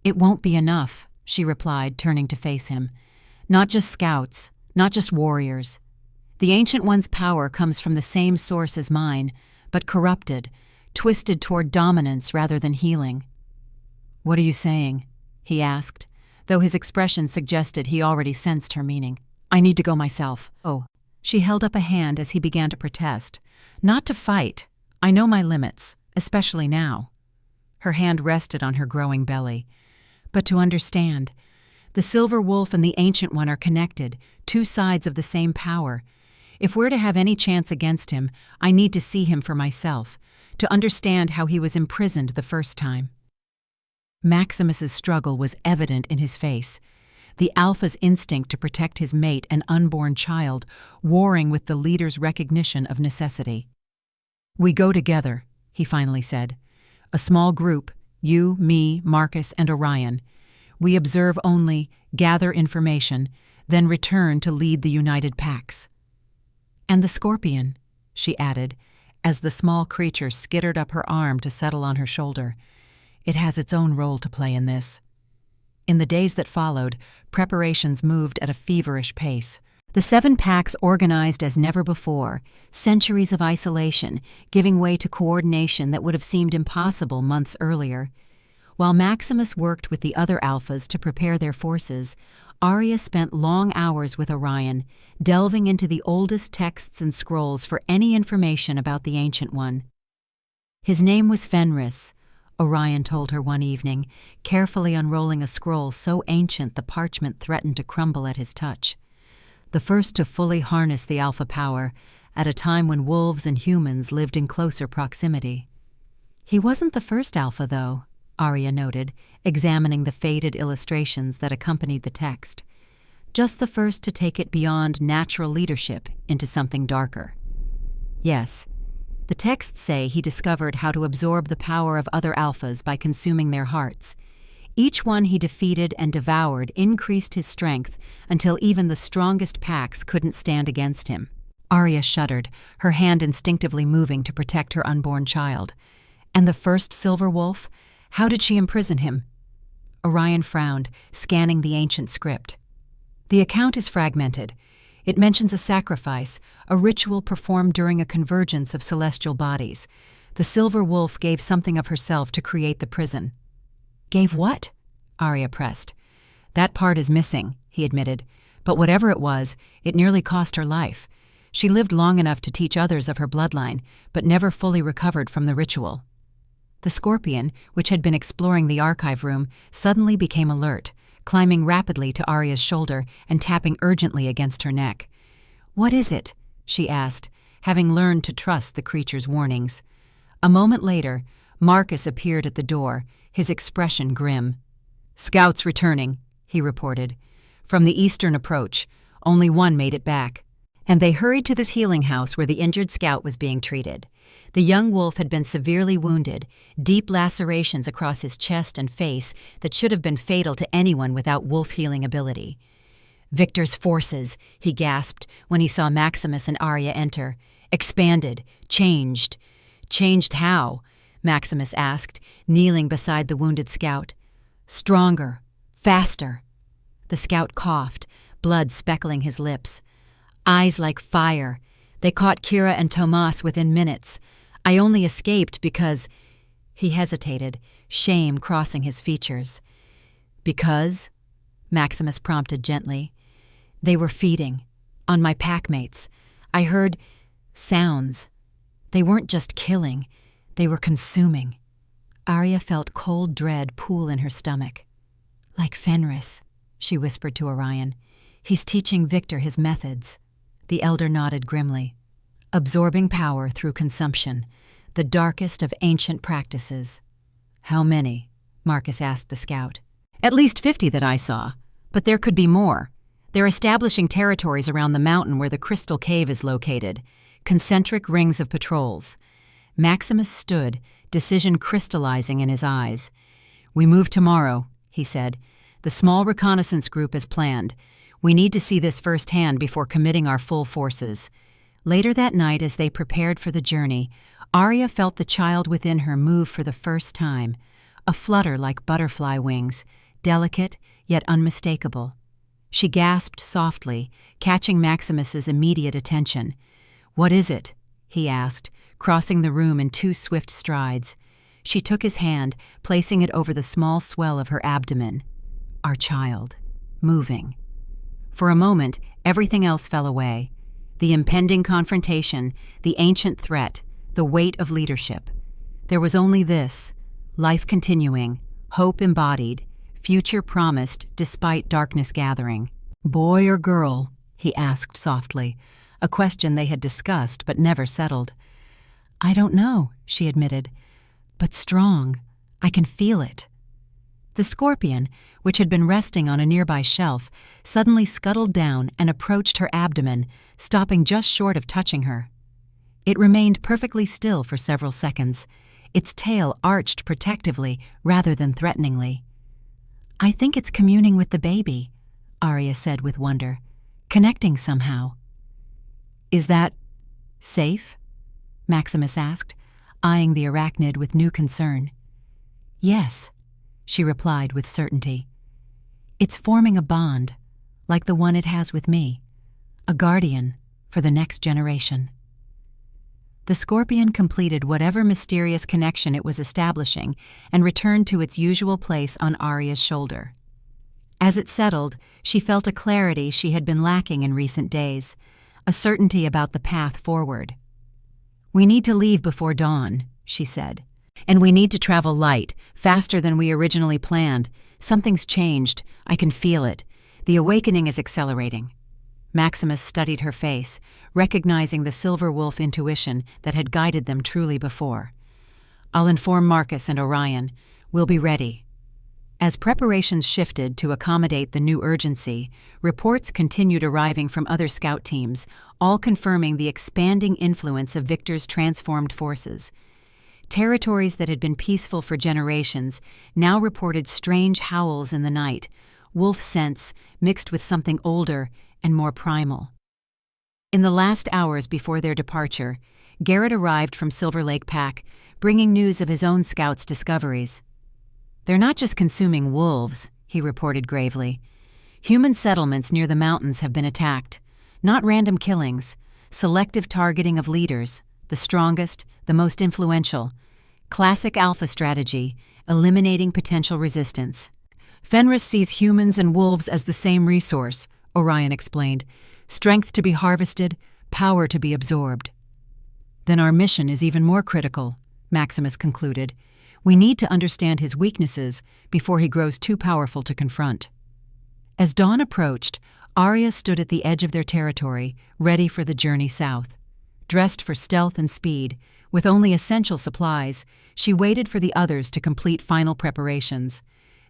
"It won't be enough," she replied, turning to face him. "Not just scouts, not just warriors. The Ancient One's power comes from the same source as mine, but corrupted, twisted toward dominance rather than healing." "What are you saying?" he asked, though his expression suggested he already sensed her meaning. "I need to go myself." "Oh." She held up a hand as he began to protest. "Not to fight. I know my limits, especially now." Her hand rested on her growing belly. "But to understand. The Silver Wolf and the Ancient One are connected, 2 sides of the same power. If we're to have any chance against him, I need to see him for myself, to understand how he was imprisoned the first time." Maximus's struggle was evident in his face. the alpha's instinct to protect his mate and unborn child, warring with the leader's recognition of necessity. "We go together," he finally said. "A small group, you, me, Marcus, and Orion. We observe only, gather information, then return to lead the united packs." "And the scorpion," she added, as the small creature skittered up her arm to settle on her shoulder. "It has its own role to play in this." In the days that followed, preparations moved at a feverish pace. The 7 packs organized as never before, centuries of isolation giving way to coordination that would have seemed impossible months earlier. While Maximus worked with the other alphas to prepare their forces, Aria spent long hours with Orion, delving into the oldest texts and scrolls for any information about the Ancient One. "His name was Fenris," Orion told her one evening, carefully unrolling a scroll so ancient the parchment threatened to crumble at his touch. "The first to fully harness the alpha power, at a time when wolves and humans lived in closer proximity." "He wasn't the first alpha, though," Aria noted, examining the faded illustrations that accompanied the text. "Just the first to take it beyond natural leadership into something darker." "Yes. The texts say he discovered how to absorb the power of other alphas by consuming their hearts. Each one he defeated and devoured increased his strength until even the strongest packs couldn't stand against him." Aria shuddered, her hand instinctively moving to protect her unborn child. "And the first silver wolf? How did she imprison him?" Orion frowned, scanning the ancient script. "The account is fragmented. It mentions a sacrifice, a ritual performed during a convergence of celestial bodies. The silver wolf gave something of herself to create the prison." "Gave what?" Aria pressed. "That part is missing," he admitted. "But whatever it was, it nearly cost her life. She lived long enough to teach others of her bloodline, but never fully recovered from the ritual." The scorpion, which had been exploring the archive room, suddenly became alert, climbing rapidly to Aria's shoulder and tapping urgently against her neck. "What is it?" she asked, having learned to trust the creature's warnings. A moment later, Marcus appeared at the door, his expression grim. "Scouts returning," he reported. "From the eastern approach. Only one made it back." And they hurried to this healing house where the injured scout was being treated. The young wolf had been severely wounded, deep lacerations across his chest and face that should have been fatal to anyone without wolf healing ability. "Victor's forces," he gasped when he saw Maximus and Aria enter. "Expanded, changed." "Changed how?" Maximus asked, kneeling beside the wounded scout. "Stronger, faster." The scout coughed, blood speckling his lips. "Eyes like fire. They caught Kira and Tomas within minutes. I only escaped because—" He hesitated, shame crossing his features. "Because?" Maximus prompted gently. "They were feeding. On my packmates. I heard sounds. They weren't just killing. They were consuming." Aria felt cold dread pool in her stomach. "Like Fenris," she whispered to Orion. "He's teaching Victor his methods." The elder nodded grimly. "Absorbing power through consumption, the darkest of ancient practices." "How many?" Marcus asked the scout. "At least 50 that I saw, but there could be more. They're establishing territories around the mountain where the crystal cave is located, concentric rings of patrols." Maximus stood, decision crystallizing in his eyes. "We move tomorrow," he said. "The small reconnaissance group is planned. We need to see this firsthand before committing our full forces." Later that night, as they prepared for the journey, Aria felt the child within her move for the first time, a flutter like butterfly wings, delicate yet unmistakable. She gasped softly, catching Maximus's immediate attention. "What is it?" he asked, crossing the room in 2 swift strides. She took his hand, placing it over the small swell of her abdomen. "Our child. Moving." For a moment, everything else fell away. The impending confrontation, the ancient threat, the weight of leadership. There was only this, life continuing, hope embodied, future promised despite darkness gathering. "Boy or girl?" he asked softly, a question they had discussed but never settled. "I don't know," she admitted, "but strong. I can feel it." The scorpion, which had been resting on a nearby shelf, suddenly scuttled down and approached her abdomen, stopping just short of touching her. It remained perfectly still for several seconds, its tail arched protectively rather than threateningly. "I think it's communing with the baby," Aria said with wonder, "connecting somehow." "Is that safe?" Maximus asked, eyeing the arachnid with new concern. "Yes," she replied with certainty. "It's forming a bond, like the one it has with me, a guardian for the next generation." The scorpion completed whatever mysterious connection it was establishing and returned to its usual place on Aria's shoulder. As it settled, she felt a clarity she had been lacking in recent days, a certainty about the path forward. "We need to leave before dawn," she said. "And we need to travel light, faster than we originally planned. Something's changed. I can feel it. The awakening is accelerating." Maximus studied her face, recognizing the silver wolf intuition that had guided them truly before. "I'll inform Marcus and Orion. We'll be ready." As preparations shifted to accommodate the new urgency, reports continued arriving from other scout teams, all confirming the expanding influence of Victor's transformed forces. Territories that had been peaceful for generations now reported strange howls in the night, wolf scents mixed with something older and more primal. In the last hours before their departure, Garrett arrived from Silver Lake Pack, bringing news of his own scouts' discoveries. "They're not just consuming wolves," he reported gravely. "Human settlements near the mountains have been attacked. Not random killings, selective targeting of leaders, the strongest, the most influential. Classic alpha strategy, eliminating potential resistance." "Fenris sees humans and wolves as the same resource," Orion explained. "Strength to be harvested, power to be absorbed." "Then our mission is even more critical," Maximus concluded. "We need to understand his weaknesses before he grows too powerful to confront." As dawn approached, Aria stood at the edge of their territory, ready for the journey south. Dressed for stealth and speed, with only essential supplies, she waited for the others to complete final preparations.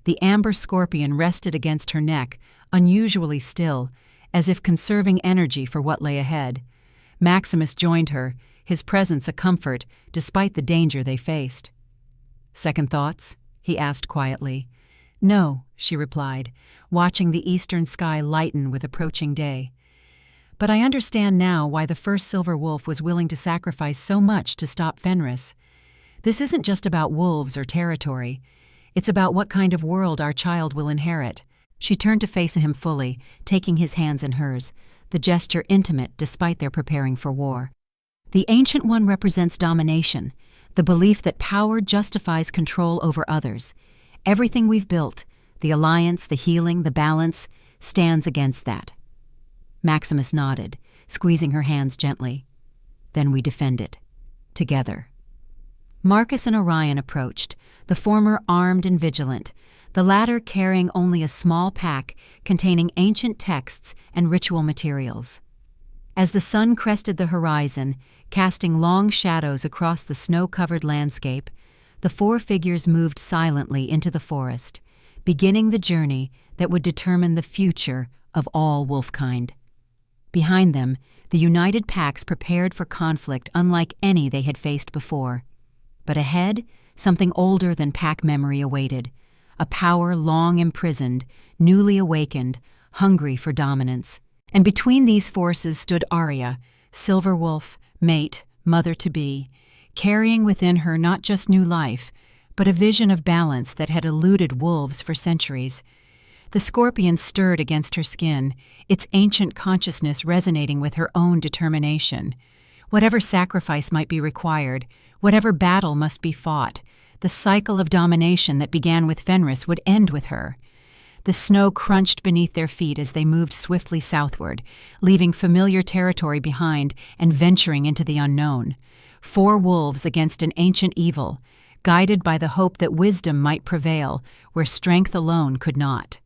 The amber scorpion rested against her neck, unusually still, as if conserving energy for what lay ahead. Maximus joined her, his presence a comfort despite the danger they faced. "Second thoughts?" he asked quietly. "No," she replied, watching the eastern sky lighten with approaching day. "But I understand now why the first silver wolf was willing to sacrifice so much to stop Fenris. This isn't just about wolves or territory. It's about what kind of world our child will inherit." She turned to face him fully, taking his hands in hers, the gesture intimate despite their preparing for war. "The Ancient One represents domination, the belief that power justifies control over others. Everything we've built, the alliance, the healing, the balance, stands against that." Maximus nodded, squeezing her hands gently. "Then we defend it. Together." Marcus and Orion approached, the former armed and vigilant, the latter carrying only a small pack containing ancient texts and ritual materials. As the sun crested the horizon, casting long shadows across the snow-covered landscape, the four figures moved silently into the forest, beginning the journey that would determine the future of all wolfkind. Behind them, the united packs prepared for conflict unlike any they had faced before. But ahead, something older than pack memory awaited, a power long imprisoned, newly awakened, hungry for dominance. And between these forces stood Aria, silver wolf, mate, mother-to-be, carrying within her not just new life, but a vision of balance that had eluded wolves for centuries. The scorpion stirred against her skin, its ancient consciousness resonating with her own determination. Whatever sacrifice might be required, whatever battle must be fought, the cycle of domination that began with Fenris would end with her. The snow crunched beneath their feet as they moved swiftly southward, leaving familiar territory behind and venturing into the unknown. 4 wolves against an ancient evil, guided by the hope that wisdom might prevail where strength alone could not.